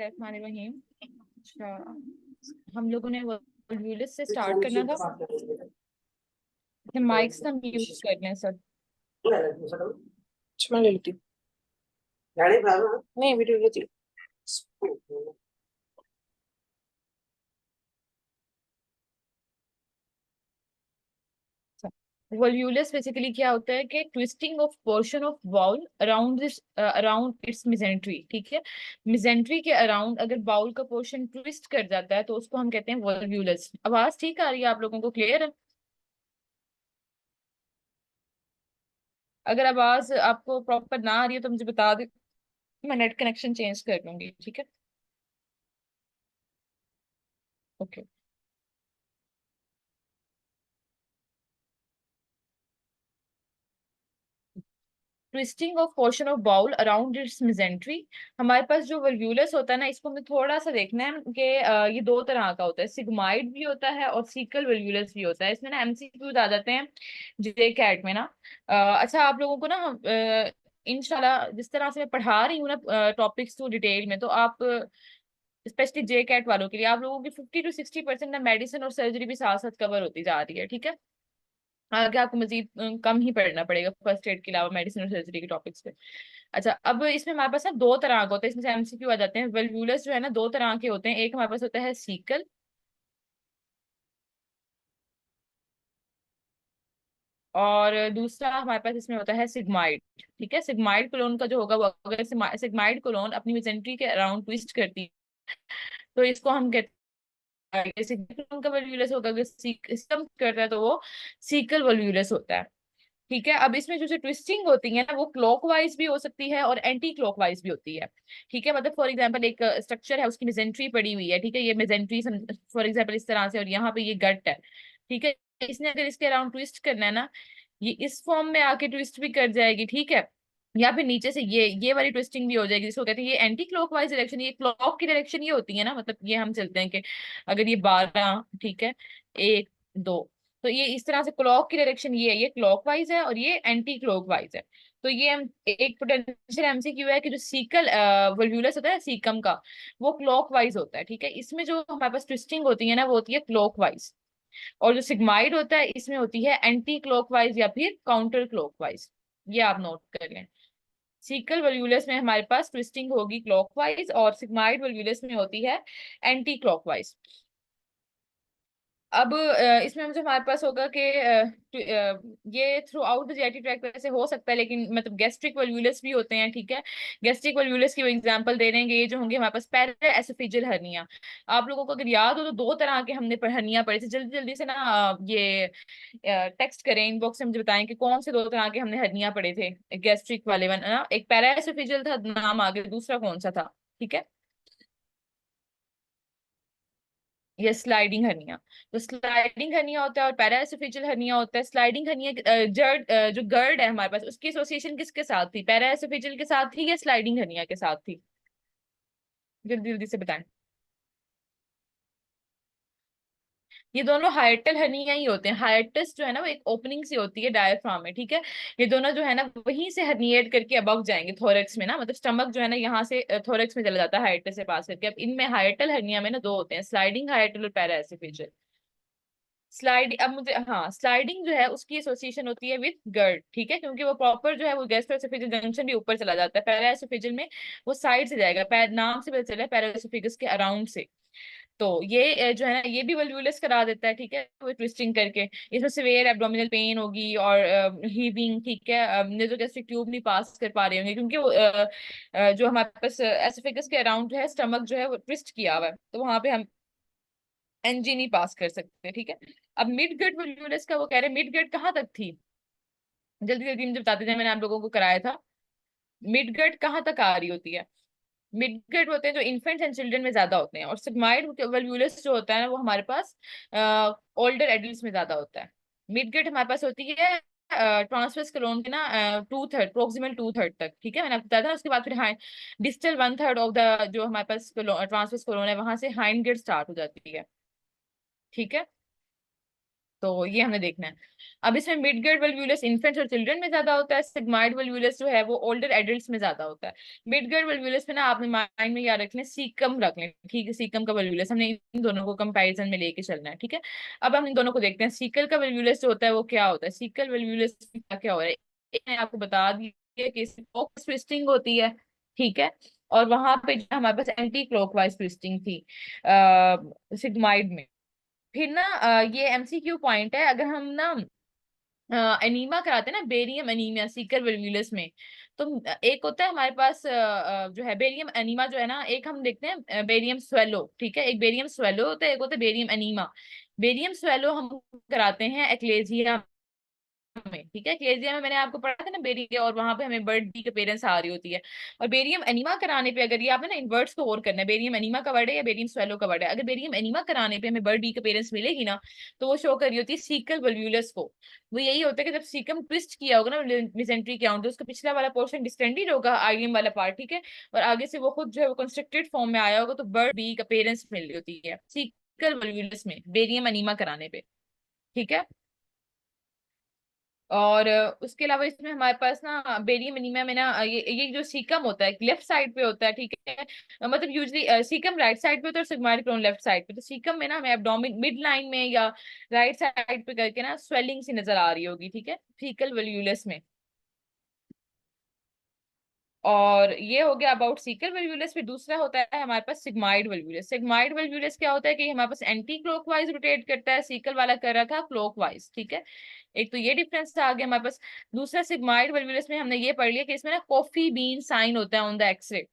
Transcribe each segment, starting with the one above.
बिस्मिल्लाहिर्रहमानिर्रहीम। अच्छा, हम लोगों ने वॉल्यूलस से स्टार्ट करना था। माइक्स हम यूज कर लें सब। मैं ले लेती हूँ। नहीं वीडियो लेती हूँ। वॉल्यूलस बेसिकली क्या होता है कि twisting of portion of bowel around this around its mesentery. ठीक है, मिजेंट्री के अराउंड अगर बाउल का पोर्शन ट्विस्ट कर जाता है तो उसको हम कहते हैं वॉल्यूलस। आवाज ठीक आ रही है? आप लोगों को क्लियर है? अगर आवाज आपको प्रॉपर ना आ रही है तो मुझे बता दे, मैं नेट कनेक्शन चेंज कर लूंगी। ठीक है, okay. Twisting of portion of bowel around its mesentery. हमारे पास जो वल्व्यूलस होता है ना, इसको हमें थोड़ा सा देखना है कि ये दो तरह का होता है। सिग्माइड भी होता है और सीकल वल्व्यूलस भी होता है। इसमें ना एमसीक्यूज आ जाते हैं जे कैट में ना। अच्छा, आप लोगों को ना इंशाल्लाह जिस तरह से मैं पढ़ा रही हूँ ना टॉपिक्स तो डिटेल में, तो आप स्पेशली जे कैट वालों के लिए आप लोगों की 50 to 60% ना मेडिसिन और सर्जरी भी साथ साथ कवर होती जा रही है। ठीक है, आगे आपको मजीद कम ही पढ़ना पड़ेगा फर्स्ट एड के अलावा मेडिसिन और सर्जरी के टॉपिक्स पे। अच्छा, अब इसमें हमारे पास ना दो तरह का होता है, इसमें से एमसीक्यू आ जाते हैं। वेल्वुलस जो है ना दो तरह के होते हैं। एक हमारे पास होता है सीकल, और दूसरा हमारे पास इसमें होता है सिग्माइड। ठीक है, सिग्माइड कोलोन का जो होगा वो अगर सिग्माइड कोलोन अपनी मेसेंट्री के अराउंड ट्विस्ट करती है तो इसको हम कहते हैं सिग्माइड का वल्वुलस होगा। अगर सिकम करता है तो वो सीकल वल्वुलस होता है। ठीक है, अब इसमें जो ट्विस्टिंग होती है ना वो क्लॉकवाइज भी हो सकती है और एंटी क्लॉकवाइज भी होती है। ठीक है, मतलब फॉर एग्जांपल एक स्ट्रक्चर है, उसकी मेजेंट्री पड़ी हुई है। ठीक है, ये मेजेंट्री फॉर एग्जांपल इस तरह से, और यहाँ पे ये गट है। ठीक है, इसने अगर इसके अराउंड ट्विस्ट करना है ना, ये इस फॉर्म में आके ट्विस्ट भी कर जाएगी। ठीक है, या फिर नीचे से ये वाली ट्विस्टिंग भी हो जाएगी, जिसको कहते हैं ये एंटी क्लॉकवाइज डायरेक्शन। ये क्लॉक की डायरेक्शन ये होती है ना, मतलब ये हम चलते हैं कि अगर ये 12, ठीक है, 1 2, तो ये इस तरह से क्लॉक की डायरेक्शन ये है, ये क्लॉकवाइज है और ये एंटी क्लॉकवाइज है। तो ये एक पोटेंशियल एमसीक्यू है कि जो सीकल वल्वुलस होता है सीकम का, वो क्लॉकवाइज होता है। ठीक है, इसमें जो हमारे पास ट्विस्टिंग होती है ना वो होती है क्लॉकवाइज, और जो सिग्माइड होता है इसमें होती है एंटी क्लॉकवाइज या फिर काउंटर क्लॉकवाइज। ये आप नोट कर लें। सीकल वल्वुलस में हमारे पास ट्विस्टिंग होगी क्लॉकवाइज और सिग्माइड वल्वुलस में होती है एंटी क्लॉकवाइज। अब इसमें मुझे हमारे पास होगा कि ये throughout the GIT tract वैसे हो सकता है, लेकिन मतलब गैस्ट्रिक वल्वुलस भी होते हैं। ठीक है, गैस्ट्रिक वल्वुलस की एग्जांपल दे देंगे, ये जो होंगे हमारे पास पैरा एसोफेजियल हर्निया। आप लोगों को अगर याद हो तो दो तरह के हमने हर्निया पढ़े थे। जल्दी जल्दी से ना ये टेक्स्ट करें इनबॉक्स में, मुझे बताएं कि कौन से दो तरह के हमने हर्निया पढ़े थे गैस्ट्रिक वाले वन ना। एक पैरा एसोफेजियल था नाम आगे, दूसरा कौन सा था? ठीक है, ये स्लाइडिंग हर्निया। तो स्लाइडिंग हर्निया होता है और पैराएसोफेजियल हर्निया होता है। स्लाइडिंग हर्निया जो गर्ड है हमारे पास, उसकी एसोसिएशन किसके साथ थी? पैराएसोफेजियल के साथ थी या स्लाइडिंग हर्निया के साथ थी? जल्दी जल्दी से बताएं। ये दोनों हाइटल हर्निया ही होते हैं। हाइटस जो है ना वो एक ओपनिंग सी होती है डायफ्राम में। ठीक है, ये दोनों जो है ना वहीं से हर्निएट करके अबव जाएंगे थोरेक्स में ना, मतलब स्टमक जो है ना यहाँ से थोरेक्स में चला जाता है हाइटस से पास करके। अब इनमें हाइटल हर्निया में ना दो होते हैं, स्लाइडिंग हाइटल और पैराएसोफेजियल। स्लाइड अब मुझे हाँ, स्लाइडिंग जो है उसकी एसोसिएशन होती है विद गर्ड। ठीक है, क्योंकि वो प्रॉपर जो है वो गैस्ट्रोएसोफेजियल जंक्शन भी ऊपर चला जाता है। पैराएसोफेजियल में वो साइड से जाएगा, नाम से पता चला है पैराएसोफेगस के अराउंड से। तो ये जो है ना ये भी वल्वुलस करा देता है। ठीक है, वो ट्विस्टिंग करके इसमें सिवियर एब्डोमिनल पेन होगी और हीविंग। ठीक है, नेसोगैस्ट्रिक ट्यूब नहीं पास कर पा रहे होंगे क्योंकि वो जो हमारे पास एसोफेगस के अराउंड जो है स्टमक जो है वो ट्विस्ट किया हुआ है, तो वहां पे हम एनजी नहीं पास कर सकते। ठीक है, अब मिड गट वल्वुलस का वो कह रहे हैं मिड गट कहाँ तक थी? जल्दी जल्दी मुझे बताते जाए, मैंने आप लोगों को कराया था। मिड गट कहाँ तक आ रही होती है? मिड गट होते हैं जो इन्फेंट्स एंड चिल्ड्रन में ज्यादा होते हैं, और सिग्माइड वल्वुलस जो होता है ना वो हमारे पास ओल्डर एडल्ट्स में ज्यादा होता है। मिड गट हमारे पास होती है ट्रांसवर्स कोलोन के ना 2/3 प्रोक्सिमल 2/3 तक। ठीक है, मैंने आपको बताया था ना। उसके बाद फिर डिस्टल 1/3 ऑफ द जो हमारे पास ट्रांसवर्स कोलोन है वहां से हाइंड गट स्टार्ट हो जाती है। ठीक है, तो ये हमें देखना है। अब इसमें मिडगेट वल्वुलस इन्फेंट्स और चिल्ड्रन में ज्यादा होता है, सिग्माइड वल्वुलस जो है वो ओल्डर एडल्ट्स में ज्यादा होता है। मिडगेट वल्वुलस में ना आपने माइंड में याद रख लें, सीकम रख लें, ठीक है, सीकम का वल्वुलस, हमने इन दोनों को कंपैरिजन में लेके चलना है, ठीक है। अब हम इन दोनों को देखते हैं, सीकल का वल्वुलस जो होता है वो क्या होता है, सीकल वल्वुलस में क्या क्या हो रहा है। एक मैंने आपको बता दिया कि ट्विस्टिंग होती है, ठीक है। और वहां पे जो हमारे पास एंटी क्लॉकवाइज ट्विस्टिंग थी सिग्माइड में। फिर ना ये एमसीक्यू पॉइंट है, अगर हम ना एनीमा कराते हैं ना, बेरियम एनीमिया सीकर वेल्वुलस में, तो एक होता है हमारे पास जो है बेरियम एनीमा जो है ना, एक हम देखते हैं बेरियम स्वेलो, ठीक है, एक बेरियम स्वेलो होता है, एक होता है बेरियम एनीमा। बेरियम स्वेलो हम कराते हैं एक्लेजिया में, ठीक है, क्लेजिया में मैंने आपको पढ़ा था ना बेरियम, और वहां पे हमें बर्ड डी के पेरेंट्स आ रही होती है। और बेरियम एनीमा कराने पे, अगर ये आपने ना इन वर्ड्स को और करना है, बेरियम एनीमा का वर्ड है या बेरियम स्वेलो का वर्ड है, अगर बेरियम एनीमा कराने पे हमें बर्ड डी के पेरेंट्स मिलेगी ना, तो वो शो कर रही होती है सीकल वल्वुलस को। वो यही होता है कि जब सीकम ट्विस्ट किया होगा ना मिसेंट्री के आउट, तो उसका पिछला वाला पोर्शन डिस्टेंडेड होगा, आइलियम वाला पार्ट, ठीक है, और आगे से वो खुद जो है वो कंस्ट्रक्टेड फॉर्म में आया होगा, तो बर्ड बी का पेरेंट्स मिल रही होती है सीकल वल्वुलस में बेरियम एनीमा कराने पे, ठीक है। और उसके अलावा इसमें हमारे पास ना बेरियम एनीमिया में ना ये जो सीकम होता है लेफ्ट साइड पे होता है, ठीक है। मतलब यूजली सीकम राइट साइड पे होता है और सिग्माइड क्रोन लेफ्ट साइड पे, तो सीकम में ना हमें एब्डोमिन मिड लाइन में या राइट साइड पे करके ना स्वेलिंग सी नजर आ रही होगी, ठीक है, फीकल वल्वुलस में। और ये हो गया अबाउट सीकल वल्वुलस। फिर दूसरा होता है हमारे पास सिग्माइड वल्वुलस। सिग्माइड वल्वुलस क्या होता है कि हमारे पास एंटी क्लॉकवाइज रोटेट करता है, सीकल वाला कर रहा था क्लॉकवाइज, ठीक है। एक तो ये डिफरेंस आ गया हमारे पास। दूसरा सिग्माइड वल्वुलस में हमने ये पढ़ लिया कि इसमें ना कॉफी बीन साइन होता है ऑन द एक्सरे,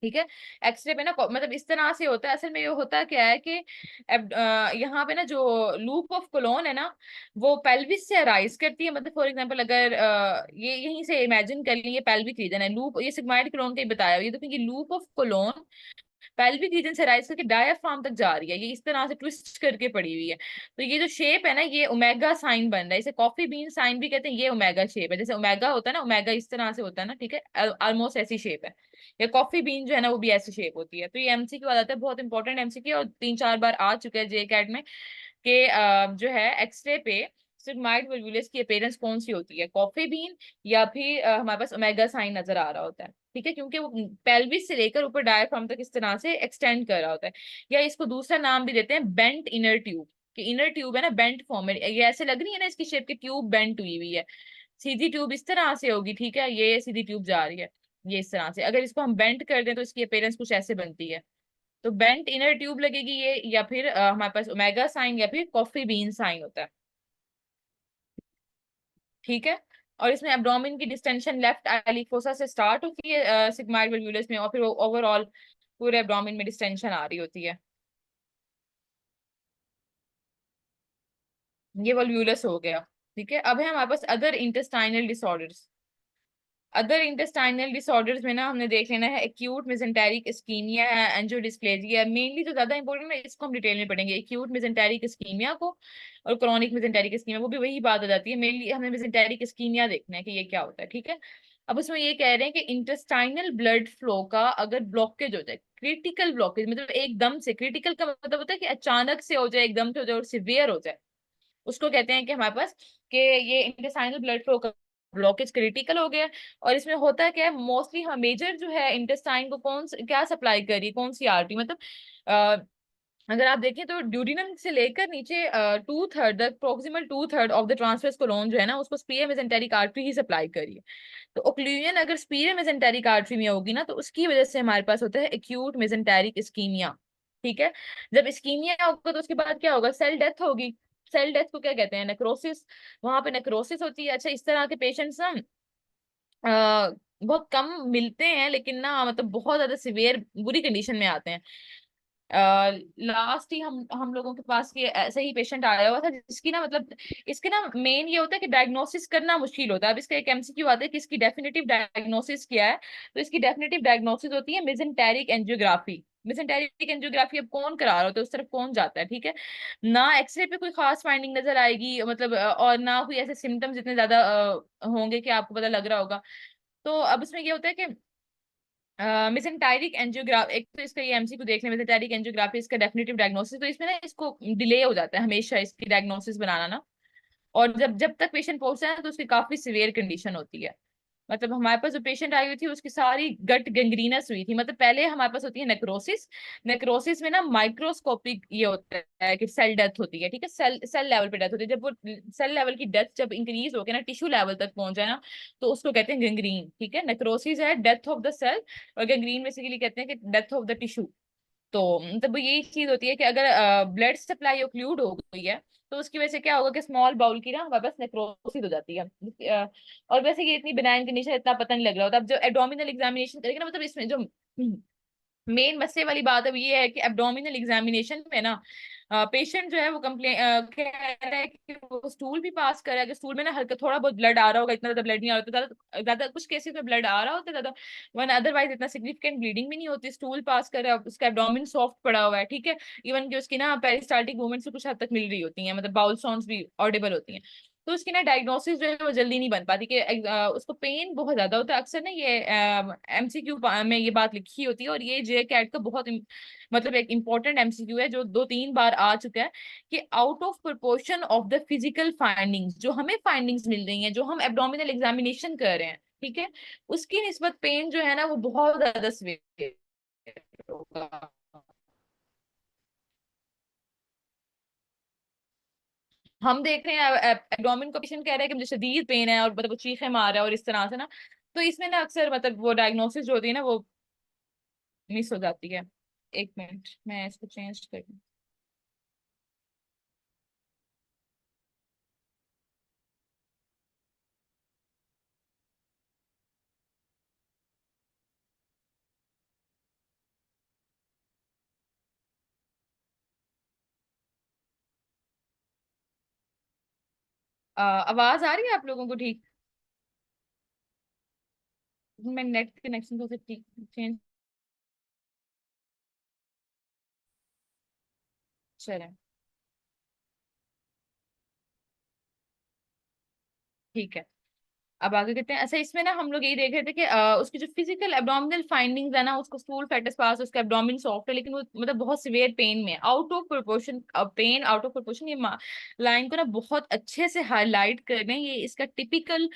ठीक है। एक्सरे पे ना मतलब इस तरह से होता है, असल में ये होता क्या है कि यहाँ पे ना जो लूप ऑफ कोलोन है ना, वो पेल्विस से अराइज करती है। मतलब फॉर एग्जांपल अगर ये यहीं से इमेजिन कर लीजिए पेल्विक रीजन है, लूप, ये सिग्माइड कोलोन का ही बताया हुआ, ये तो क्योंकि loop of colon pelvic region से राइज करके डायाफ्राम तक जा रही है, ये इस तरह से ट्विस्ट करके पड़ी हुई है। तो ये जो शेप है ना, ये ओमेगा साइन बन रहा है, इसे कॉफी बीन साइन भी कहते हैं, ये ओमेगा शेप है, जैसे ओमेगा होता है ना, ओमेगा इस तरह से होता है ना, ठीक है, ऑलमोस्ट ऐसी शेप है। या कॉफी बीन जो है ना वो भी ऐसी शेप होती है। तो ये एमसीक्यू आ जाता है, बहुत इंपॉर्टेंट एमसीक्यू, और 3-4 बार आ चुका है जे कैट में कि जो है एक्सरे पे सिग्माइड वल्वुलस की अपीयरेंस कौन सी होती है, कॉफी बीन या फिर हमारे पास ओमेगा साइन नजर आ रहा होता है, ठीक है, क्योंकि वो पेल्विस से लेकर ऊपर डायफ्राम तक इस तरह से एक्सटेंड कर रहा होता है। या इसको दूसरा नाम भी देते हैं बेंट इनर ट्यूब, कि इनर ट्यूब है ना बेंट फॉर्म में, ये ऐसे लग रही है ना इसकी शेप की, ट्यूब बेंट हुई हुई है। सीधी ट्यूब इस तरह से होगी, ठीक है, ये सीधी ट्यूब जा रही है, ये इस तरह से अगर इसको हम बेंट कर दें तो इसकी अपीयरेंस कुछ ऐसे बनती है। तो बेंट इनर ट्यूब लगेगी ये, या फिर हमारे पास ओमेगा साइन या फिर कॉफी बीन साइन होता है, ठीक है। और इसमें एब्डोमेन की डिस्टेंशन लेफ्ट आइलिक फोसा से स्टार्ट होती है सिग्माइड वल्वुलस में, और फिर ओवरऑल पूरे एब्डोमेन में डिस्टेंशन आ रही होती है। ये वल्वुलस हो गया, ठीक है। अब है हमारे पास other intestinal disorders. Other intestinal disorders में ना हमने देख लेना है एक्यूट मेसेंटेरिक इस्कीमिया है, एंजियोडिस्प्लेजिया है, मेनली जो ज्यादा इंपॉर्टेंट है इसको हम डिटेल में पढ़ेंगे, एक्यूट मेसेंटेरिक इस्कीमिया को और क्रॉनिक मेसेंटेरिक इस्कीमिया, वो भी वही बात आ जाती है, मेनली हमें मेसेंटेरिक इस्कीमिया देखना है कि ये क्या होता है, ठीक है। अब उसमें ये कह रहे हैं कि इंटेस्टाइनल ब्लड फ्लो का अगर ब्लॉकेज हो जाए, क्रिटिकल ब्लॉकेज, मतलब एकदम से, क्रिटिकल का मतलब होता है कि अचानक से हो जाए, एकदम से हो जाए और सिवियर हो जाए, उसको कहते हैं कि हमारे पास कि ये इंटेस्टाइनल ब्लड फ्लो का ब्लॉकेज क्रिटिकल हो गया। और इसमें होता है क्या है, मोस्टली हाँ मेजर जो है इंटेस्टाइन को क्या सप्लाई कर रही है, कौन सी आर्टरी, मतलब अगर आप देखें तो ड्यूडिनम से लेकर नीचे 2/3 the proximal 2/3 of the transverse colon जो है ना, उसको स्पीयर मेसेंटेरिक आर्टरी ही सप्लाई कर रही है। तो ओक्लूजन अगर स्पीयर मेसेंटेरिक आर्टरी में होगी ना, तो उसकी वजह से हमारे पास होता है एक्यूट मेसेंटेरिक इस्कीमिया, ठीक है। जब इस्कीमिया होगा तो उसके बाद क्या होगा, सेल डेथ होगी। सेल डेथ को क्या कहते हैं, नेक्रोसिस, वहां पे नेक्रोसिस होती है। अच्छा, इस तरह के पेशेंट्स ना बहुत कम मिलते हैं, लेकिन ना मतलब बहुत ज्यादा सिवियर बुरी कंडीशन में आते हैं। लास्ट ही हम लोगों के पास ये ऐसे ही पेशेंट आया हुआ था जिसकी ना मतलब इसके ना मेन ये होता है कि डायग्नोसिस करना मुश्किल होता है। अब इसका एक एमसीक्यू आता है कि इसकी डेफिनेटिव डायग्नोसिस क्या है, तो इसकी डेफिनेटिव डायग्नोसिस होती है मेसेंटेरिक एंजियोग्राफी। मेसेंटेरिक एंजियोग्राफी अब कौन करा रहा होता है, उस तरफ कौन जाता है, ठीक है। ना एक्सरे पे कोई खास फाइंडिंग नजर आएगी, मतलब और ना कोई ऐसे सिम्टम्स इतने ज्यादा होंगे कि आपको पता लग रहा होगा। तो अब इसमें ये होता है कि मिसेंटाइरिक एंजियोग्राफ, एक तो इसका ये एमसीक्यू देख लें, मिसेंटाइरिक एंजियोग्राफी इसका डेफिनेटिव डायग्नोसिस, तो इसमें ना इसको डिले हो जाता है हमेशा इसकी डायग्नोसिस बनाना ना। और जब जब तक पेशेंट पहुंचता है ना, तो उसकी काफी सीवियर कंडीशन होती है। मतलब हमारे पास जो पेशेंट आई हुई थी उसकी सारी गट गैंग्रीनस हुई थी। मतलब पहले हमारे पास होती है नेक्रोसिस। नेक्रोसिस में ना माइक्रोस्कोपिक ये होता है कि सेल डेथ होती है, ठीक है, सेल सेल लेवल पे डेथ होती है। जब वो सेल लेवल की डेथ जब इंक्रीज होकर ना टिश्यू लेवल तक पहुंच जाए ना, तो उसको कहते हैं गैंग्रीन। ठीक है, नेक्रोसिस है डेथ ऑफ द सेल, और गैंग्रीन बेसिकली कहते हैं कि डेथ ऑफ द टिश्यू। तो मतलब यही चीज होती है कि अगर ब्लड सप्लाई ओक्लूड हो गई है, तो उसकी वजह से क्या होगा कि स्मॉल बाउल की ना वापस नेक्रोसिस हो जाती है। और वैसे ये इतनी बिनाइन कंडीशन, इतना पता नहीं लग रहा होता। अब जो एब्डोमिनल एग्जामिनेशन करेंगे ना, मतलब इसमें जो मेन मसले वाली बात अब ये है कि एब्डोमिनल एग्जामिनेशन में ना पेशेंट जो है वो कंप्लेन कह रहा है कि वो स्टूल भी पास कर रहा है, कि स्टूल में ना हल्का थोड़ा बहुत ब्लड आ रहा होगा, इतना ज्यादा ब्लड नहीं आ रहा होता, ज्यादा ज्यादा कुछ केसेस में ब्लड आ रहा होता है ज्यादा, वरना अदरवाइज इतना सिग्निफिकेंट ब्लीडिंग भी नहीं होती। स्टूल पास कर रहा है, उसका एब्डोमिन सॉफ्ट पड़ा हुआ है, ठीक है, इवन कि उसकी ना पेरिस्टाल्टिक मूवमेंट से कुछ हद तक मिल रही होती है, मतलब बाउल साउंड्स भी ऑडिबल होती हैं। तो उसकी ना डायग्नोसिस जो है वो जल्दी नहीं बन पाती, कि उसको पेन बहुत ज्यादा होता है। अक्सर ना ये एमसीक्यू में ये बात लिखी होती है, और ये जे कैट का बहुत मतलब एक इंपॉर्टेंट एमसीक्यू है, जो 2-3 बार आ चुका है, कि out of proportion of the physical findings, जो हमें फाइंडिंग्स मिल रही हैं, जो हम एब्डोमिनल एग्जामिनेशन कर रहे हैं, ठीक है, उसकी निस्बत पेन जो है ना वो बहुत ज्यादा सीवियर होगा। हम देख रहे हैं एब्डोमिन को, पेशेंट कह रहा है कि मुझे शदीद पेन है, और मतलब वो चीखे मार रहा है और इस तरह से ना, तो इसमें ना अक्सर मतलब वो डायग्नोसिस जो होती है ना वो मिस हो जाती है। एक मिनट मैं इसको चेंज कर दूं। आवाज आ रही है आप लोगों को ठीक? मैं नेट कनेक्शन को ठीक चेंज। चले, ठीक है। अब आगे कहते हैं, अच्छा इसमें ना हम लोग यही देख रहे थे कि उसकी जो फिजिकल एब्डोमिनल फाइंडिंग्स है ना, उसको स्टूल फेटस पास, उसका एब्डोमिन सॉफ्ट है, लेकिन वो मतलब बहुत सिवियर पेन में, out of proportion pain, out of proportion, ये लाइन को ना बहुत अच्छे से हाईलाइट कर रहे हैं। ये इसका टिपिकल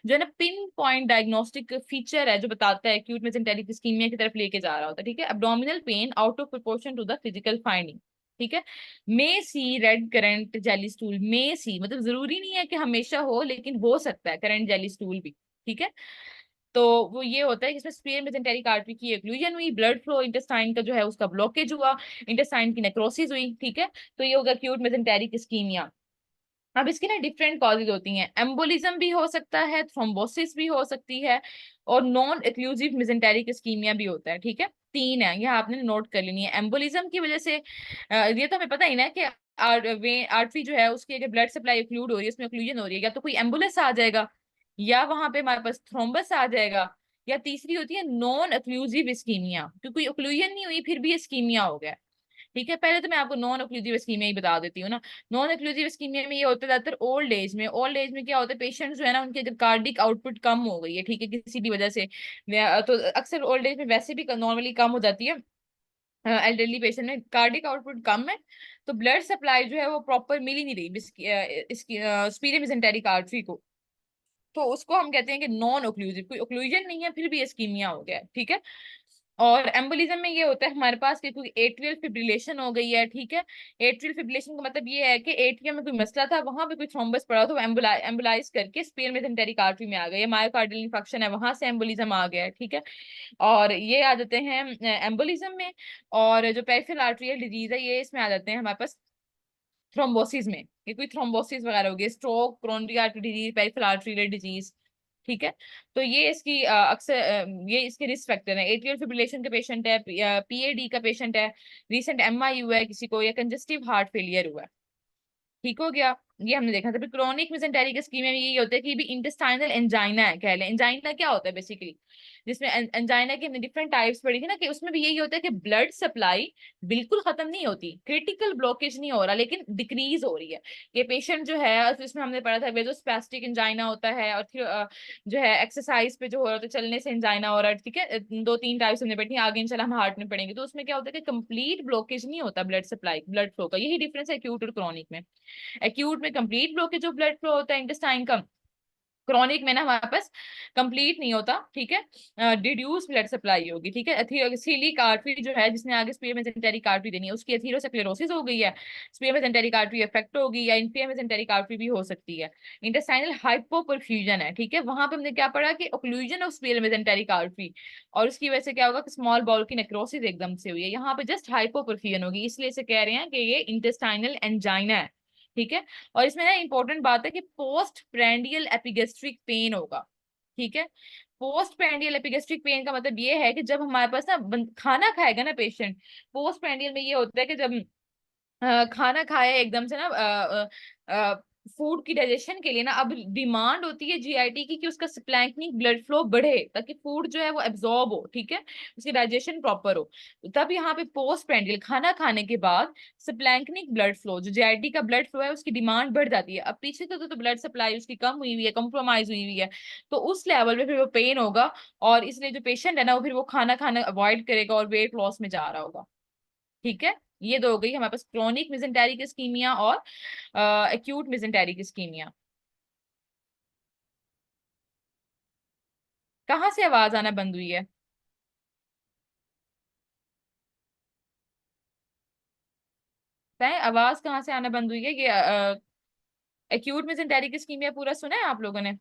जो है ना पिन पॉइंट डायग्नोस्टिक फीचर है, जो बताता है एक्यूट मेसेंटेरिक इस्कीमिया की तरफ लेके जा रहा होता है, ठीक है, abdominal pain out of proportion to the physical finding, ठीक है। May see red currant jelly stool, may see मतलब जरूरी नहीं है कि हमेशा हो, लेकिन हो सकता है करंट जेली स्टूल भी, ठीक है। तो वो ये होता है कि इसमें स्पीयर मेसेंटेरिक आर्टरी की एक्लूजन हुई, ब्लड फ्लो इंटेस्टाइन का जो है उसका ब्लॉकेज हुआ, इंटेस्टाइन की नेक्रोसिस हुई, ठीक है। तो ये होगा एक्यूट मेसेंटेरिक इस्कीमिया। अब इसकी ना डिफरेंट कॉजेज होती हैं, एम्बोलिज्म भी हो सकता है, थ्रोम्बोसिस भी हो सकती है, और नॉन एक्लूसिव मेसेंटेरिक इस्कीमिया भी होता है, ठीक है। तीन है, यह आपने नोट कर लेनी है। एम्बोलिज्म की वजह से ये तो हमें पता ही ना कि आर्टरी जो है उसकी अगर ब्लड सप्लाई इंक्लूड हो रही है, उसमें ओक्लूजन हो रही है, या तो कोई एम्बुलेंस आ जाएगा, या वहां पे हमारे पास थ्रोम्बस आ जाएगा, या तीसरी होती है नॉन ओक्लूसिव इस्कीमिया, क्योंकि ओक्लूजन नहीं हुई फिर भी इस्कीमिया हो गया, ठीक है। पहले तो मैं आपको नॉन ओक्लूसिव इस्कीमिया ही बता देती हूँ ना। नॉन ओक्लूसिव इस्कीमिया में ये होता है ज्यादातर ओल्ड एज में। ओल्ड एज में क्या होता है, पेशेंट जो है ना उनकी अगर कार्डिक आउटपुट कम हो गई है, ठीक है, किसी भी वजह से, तो अक्सर ओल्ड एज में वैसे भी नॉर्मली कम हो जाती है। एल्डरली पेशेंट में कार्डिक आउटपुट कम है, तो ब्लड सप्लाई जो है वो प्रॉपर मिल ही नहीं रही इसकी स्पीरियम मेसेंटेरिक आर्टरी को, तो उसको हम कहते हैं कि नॉन ओक्लूसिव, कोई ओक्लूजन नहीं है फिर भी इस्कीमिया हो गया है, ठीक है। और एम्बोलिज्म में ये होता है हमारे पास कि कोई एट्रियल फिब्रिलेशन हो गई है, ठीक है। एट्रियल फिब्रिलेशन का मतलब ये है कि एट्रियम में कोई मसला था, वहां पे कोई थ्रोम्बस पड़ा तो एम्बुलाइज करके स्पीयर मेसेंटेरिक आर्टरी में आ गया, मायोकार्डियल इंफेक्शन है वहां से एम्बोलिज्म आ गया है, ठीक है। और ये आ जाते हैं एम्बोलिज्म में। और जो पेरिफेरल आर्टरियल डिजीज है, ये इसमें आ जाते हैं हमारे पास थ्रोम्बोसिस में, ये कोई थ्रोम्बोसिस वगैरह हो गई, stroke, coronary artery disease, peripheral arterial disease, ठीक है। तो ये इसकी अक्सर ये इसके रिस्क फैक्टर है। एट्रियल फिब्रिलेशन का पेशेंट है, पीएडी का पेशेंट है, रीसेंट एमआई हुआ है किसी को, या कंजेस्टिव हार्ट फेलियर हुआ है, ठीक हो गया। ये हमने देखा था। फिर क्रोनिक मेसेंटेरिक इस्कीमिया में यही होता है कि भी इंटेस्टाइनल एंजाइना है, कह लें। एंजाइना क्या होता है बेसिकली, जिसमें एंजाइना के हमने डिफरेंट टाइप्स पढ़ी थी ना, कि उसमें भी यही होता है कि ब्लड सप्लाई बिल्कुल खत्म नहीं होती, क्रिटिकल ब्लॉकेज नहीं हो रहा, लेकिन डिक्रीज हो रही है। ये पेशेंट जो है, और इसमें हमने पढ़ा था वेजोस्पैस्टिक एंजाइना होता है, और फिर जो है एक्सरसाइज पे जो हो रहा होता है, चलने से एंजाइना हो रहा है, ठीक है। दो तीन टाइप्स हमने पढ़ी, आगे इंशाल्लाह हम हार्ट में पढ़ेंगे। तो उसमें क्या होता है कि कंप्लीट ब्लॉकेज नहीं होता ब्लड सप्लाई, ब्लड फ्लो का। यही डिफरेंस है एक्यूट और क्रॉनिक में। एक्यूट में complete blockage of blood flow होता है इंटेस्टाइन का, क्रॉनिक में ना हमारे पास कंप्लीट नहीं होता, ठीक है, डिड्यूस ब्लड सप्लाई होगी, ठीक है। एथियोसिलिक आर्टरी जो है, जिसने आगे स्पीयर मेसेंटेरिक आर्टरी देनी है, उसकी एथीरोस्क्लेरोसिस हो गई है, स्पीयर मेसेंटेरिक आर्टरी अफेक्ट होगी, या इंफियर मेसेंटेरिक आर्टरी भी हो सकती है। इंटेस्टाइनल हाइपोपरफ्यूजन है, ठीक है। वहां पे हमने क्या पढ़ा कि occlusion of sphere mesenteric artery, और उसकी वजह से क्या होगा कि स्मॉल बाउल की नेक्रोसिस एकदम से हुई है। यहाँ पे जस्ट हाइपोपरफ्यूजन होगी, इसलिए से कह रहे हैं कि ये इंटेस्टाइनल एंजाइना है, ठीक है। और इसमें ना इंपॉर्टेंट बात है कि पोस्ट प्रैंडियल एपिगेस्ट्रिक पेन होगा, ठीक है। पोस्ट प्रैंडियल एपिगेस्ट्रिक पेन का मतलब ये है कि जब हमारे पास ना खाना खाएगा ना पेशेंट, पोस्ट प्रैंडियल में ये होता है कि जब खाना खाए एकदम से ना, फूड की डाइजेशन के लिए ना अब डिमांड होती है जीआईटी की कि उसका स्प्लैंक्निक ब्लड फ्लो बढ़े, ताकि फूड जो है वो एब्जॉर्ब हो, ठीक है, उसकी डाइजेशन प्रॉपर हो। तब यहाँ पे पोस्ट प्रैंडियल खाना खाने के बाद स्प्लैंक्निक ब्लड फ्लो, जो जीआईटी का ब्लड फ्लो है, उसकी डिमांड बढ़ जाती है। अब पीछे तो ब्लड सप्लाई उसकी कम हुई हुई है, कंप्रोमाइज हुई हुई है, तो उस लेवल पे फिर वो पेन होगा, और इसलिए जो पेशेंट है ना, वो फिर वो खाना खाना अवॉइड करेगा और वेट लॉस में जा रहा होगा, ठीक है। ये दो हो गई हमारे पास क्रोनिक मिजेंटेरिक इस्कीमिया और एक्यूट मिजेंटेरिक इस्कीमिया। कहाँ से आवाज आना बंद हुई है? बताएं आवाज कहाँ से आना बंद हुई है? ये एक्यूट मिजेंटेरिक इस्कीमिया पूरा सुना है आप लोगों ने?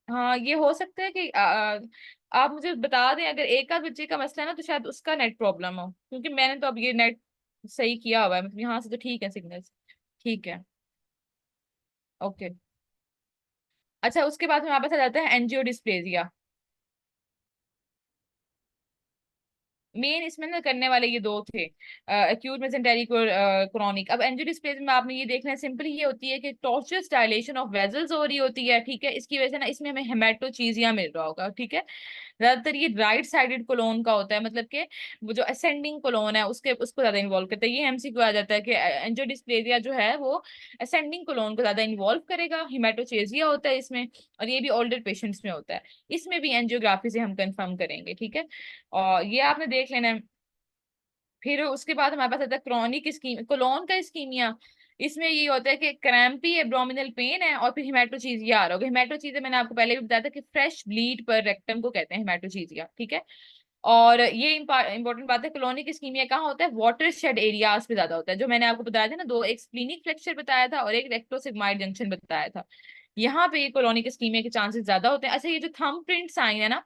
हाँ, ये हो सकता है कि आप मुझे बता दें, अगर एक आध बच्चे का मसला है ना, तो शायद उसका नेट प्रॉब्लम हो, क्योंकि मैंने तो अब ये नेट सही किया हुआ है, मतलब यहाँ से तो ठीक है सिग्नल्स, ठीक है। ओके। अच्छा, उसके बाद हमारे पास आ जाता है एंजियोडिस्प्लेजिया। मेन इसमें ना करने वाले ये दो थे, एक्यूट मेसेंटेरिक और क्रॉनिक। अब एंजियोडिस्प्लेज़िया में आपने ये देखना है, सिंपली ये होती है कि टॉर्चुअस डायलेशन ऑफ वेजल्स हो रही होती है, ठीक है। इसकी वजह से ना इसमें हमें हेमेटोचीजिया मिल रहा होगा, ठीक है। ज्यादातर ये राइट साइडेड कोलोन का होता है, मतलब कि वो जो असेंडिंग कोलोन है उसके उसको ज्यादा इन्वॉल्व करता है। ये एमसीक्यू आ जाता है कि एंजियोडिस्प्लेजिया जो है वो असेंडिंग कोलोन को ज्यादा इन्वॉल्व करेगा, हिमेटोचेजिया होता है इसमें, और ये भी ओल्डर पेशेंट्स में होता है। इसमें भी एंजियोग्राफी से हम कंफर्म करेंगे, ठीक है। और ये आपने देख लेना है। फिर उसके बाद हमारे पास आता है क्रॉनिक स्कीम कोलोन का स्कीमिया। इसमें ये होता है कि क्रैम्पी एब्डोमिनल पेन है, और फिर हिमेटोचीजिया आ रहा होगा। हिमेटोचीजिया मैंने आपको पहले भी बताया था कि फ्रेश ब्लीड पर रेक्टम को कहते हैं हिमेटोचीजिया, ठीक है। और ये इंपॉर्टेंट बात है, कोलोनिक इस्कीमिया कहाँ होता है? वाटर शेड एरियाज पे ज्यादा होता है, जो मैंने आपको बताया था ना, दो, एक स्प्लीनिक फ्लेक्चर बताया था और एक रेक्टोसिग्माइड जंक्शन बताया था। यहाँ पे ये कोलोनिक इस्कीमिया के चांसेस ज्यादा होते हैं। अच्छा, ये जो थंब प्रिंट साइन है ना,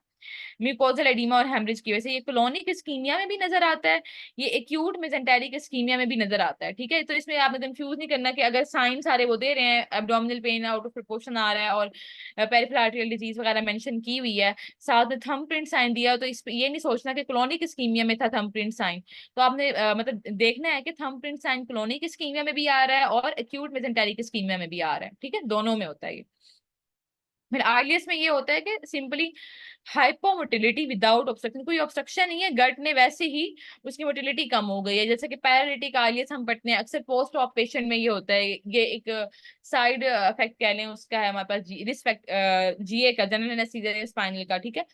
म्यूकोजल एडिमा और हेमरेज की वजह से, ये कोलोनिक इस्कीमिया में भी नजर आता है, ये एक्यूट मेसेंटेरिक इस्कीमिया में भी नजर आता है, ठीक है। तो इसमें आपने कंफ्यूज नहीं करना कि अगर साइन सारे वो दे रहे हैं, abdominal pain out of proportion आ रहा है और पेरिफेरल आर्टेरियल डिजीज वगैरह मेंशन की हुई है, साथ में थंब प्रिंट साइन दिया हो, तो इस ये नहीं सोचना कि कोलोनिक इस्कीमिया में था थंब प्रिंट साइन। तो आपने मतलब देखना है कि thumb print sign colonic ischemia में भी आ रहा है और एक्यूट मेसेंटेरिक इस्कीमिया में भी आ रहा है, ठीक है, दोनों में होता है ये। फिर आरलीएस में ये होता है कि सिंपली हाइपोमोटिलिटी विदाउट ऑब्स्ट्रक्शन, कोई ऑब्स्ट्रक्शन नहीं है, गट ने वैसे ही उसकी मोटिलिटी कम हो गई है, जैसे कि पैरालिटिक आरलीएस हम पढ़ते हैं अक्सर पोस्ट ऑप पेशेंट में ये होता है। ये एक साइड इफेक्ट कह लें उसका है हमारे पास, रिस्पेक्ट जीए का, जनरल एनेस्थीसिया स्पाइनल का, ठीक है।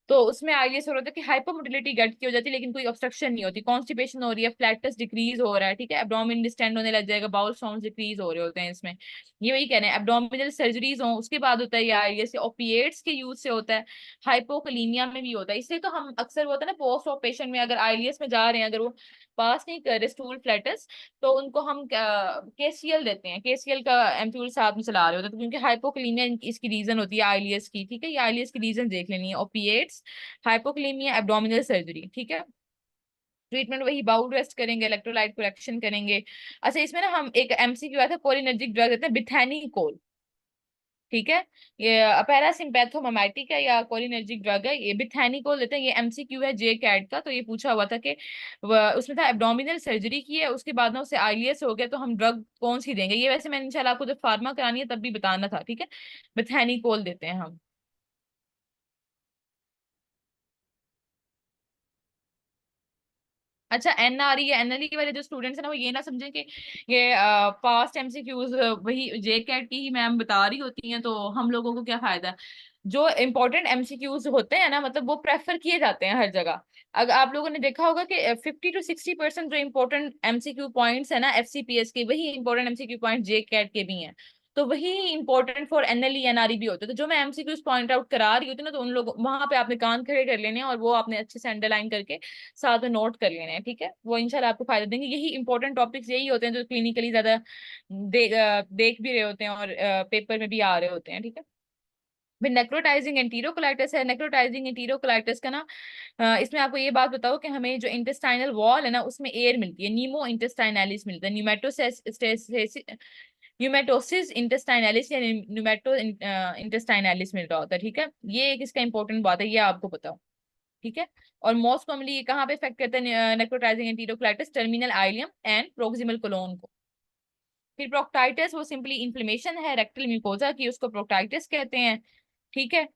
तो उसमें आईएस हो रहा था कि हाइपोमोटिलिटी गट की हो जाती है, लेकिन कोई ऑब्स्ट्रक्शन नहीं होती, कॉन्स्टिपेशन हो रही है, फ्लैटस डिक्रीज हो रहा है, ठीक है, एब्डोमिन डिस्टेंड होने लग जाएगा, बाउल साउंड डिक्रीज हो रहे होते हैं इसमें। ये वही कह रहे हैं, एब्डोमिनल सर्जरीज हो उसके बाद होता है ये आईएस, ओपिएट्स के यूज से होता है, हाइपोकलीमिया में भी होता है। इसलिए तो हम अक्सर वो होता है ना, पोस्ट ऑप पेशेंट में अगर आईएस में जा रहे हैं, अगर वो पास नहीं कर रहे स्टूल फ्लैटस, तो उनको हम केसीएल देते हैं, केसीएल का एम्प्यूल साथ में चला रहे होते हैं, तो क्योंकि हाइपोकलीमिया इसकी रीजन होती है आईएस की, ठीक है। ये आईएस की रीजन देख लेनी है, ओपिएट्स, हाइपोकलीमिया, एब्डोमिनल सर्जरी, ठीक है। ट्रीटमेंट वही, बाउल रेस्ट करेंगे, इलेक्ट्रोलाइट करेक्शन करेंगे। अच्छा, इसमें ना हम एक एमसीक्यू आया था, कोलिनर्जिक ड्रग देते हैं बिथैनिकोल। ठीक है। ये पैरासिम्पैथोमाइटिक है या कोलिनर्जिक ड्रग है, ये बिथैनिकोल देते हैं। ये एमसीक्यू है जे कैट का, तो ये पूछा हुआ था कि उसमें था एब्डोमिनल सर्जरी की है, उसके बाद ना उसे आईएलएस हो गया, तो हम ड्रग कौन सी देंगे। ये वैसे मैंने इंशाल्लाह आपको जब फार्मा करानी है तब भी बताना था, ठीक है। बिथैनिकोल देते हैं हम। अच्छा, एनआरई है, एनएलई वाले जो स्टूडेंट्स हैं ना, वो ये ना समझें कि ये पास्ट एमसीक्यूज वही जे कैट की ही मैम बता रही होती हैं, तो हम लोगों को क्या फायदा। जो इम्पोर्टेंट एमसीक्यूज होते हैं ना, मतलब वो प्रेफर किए जाते हैं हर जगह। अगर आप लोगों ने देखा होगा कि 50 to 60% जो इम्पोर्टेंट एमसीक्यू पॉइंट्स है ना एफसीपीएस के, वही इंपॉर्टेंट एमसीक्यू पॉइंट जे कैट के भी हैं। तो वही इंपॉर्टेंट फॉर एनएलई एनआरई भी होते हैं। तो जो मैं एमसीक्यूज पॉइंट आउट करा रही होती हूँ ना, तो उन लोग वहां पे आपने कान खड़े कर लेने हैं और वो आपने अच्छे से अंडरलाइन करके साथ में नोट कर लेने हैं, ठीक है। वो इंशाल्लाह आपको फायदा देंगे। यही इंपॉर्टेंट टॉपिक्स यही होते हैं जो क्लिनिकली ज्यादा देख भी रहे होते हैं और पेपर में भी आ रहे होते हैं, ठीक है। फिर नेक्रोटाइजिंग एंटीरोकोलाइटिस है। नेक्रोटाइजिंग एंटीरोकोलाइटिस का ना इसमें आपको ये बात बताओ कि हमें जो इंटेस्टाइनल वॉल है ना उसमें एयर मिलती है, नीमो इंटेस्टाइनलिस मिलता है, न्यूमेटोसिस इंटेस्टाइनलिस या न्यूमेटो इंटेस्टाइनलिस मिल रहा होता है, ठीक है। ये एक इसका इंपॉर्टेंट बात है, ये आपको बताओ, ठीक है। और मोस्ट कॉमनली ये कहाँ पे इफेक्ट करता है necrotizing enterocolitis, terminal ileum and proximal colon को। फिर प्रोक्टाइटिस वो सिंपली इन्फ्लेमेशन है रेक्टल म्यूकोजा की, उसको प्रोक्टाइटिस कहते हैं, ठीक है।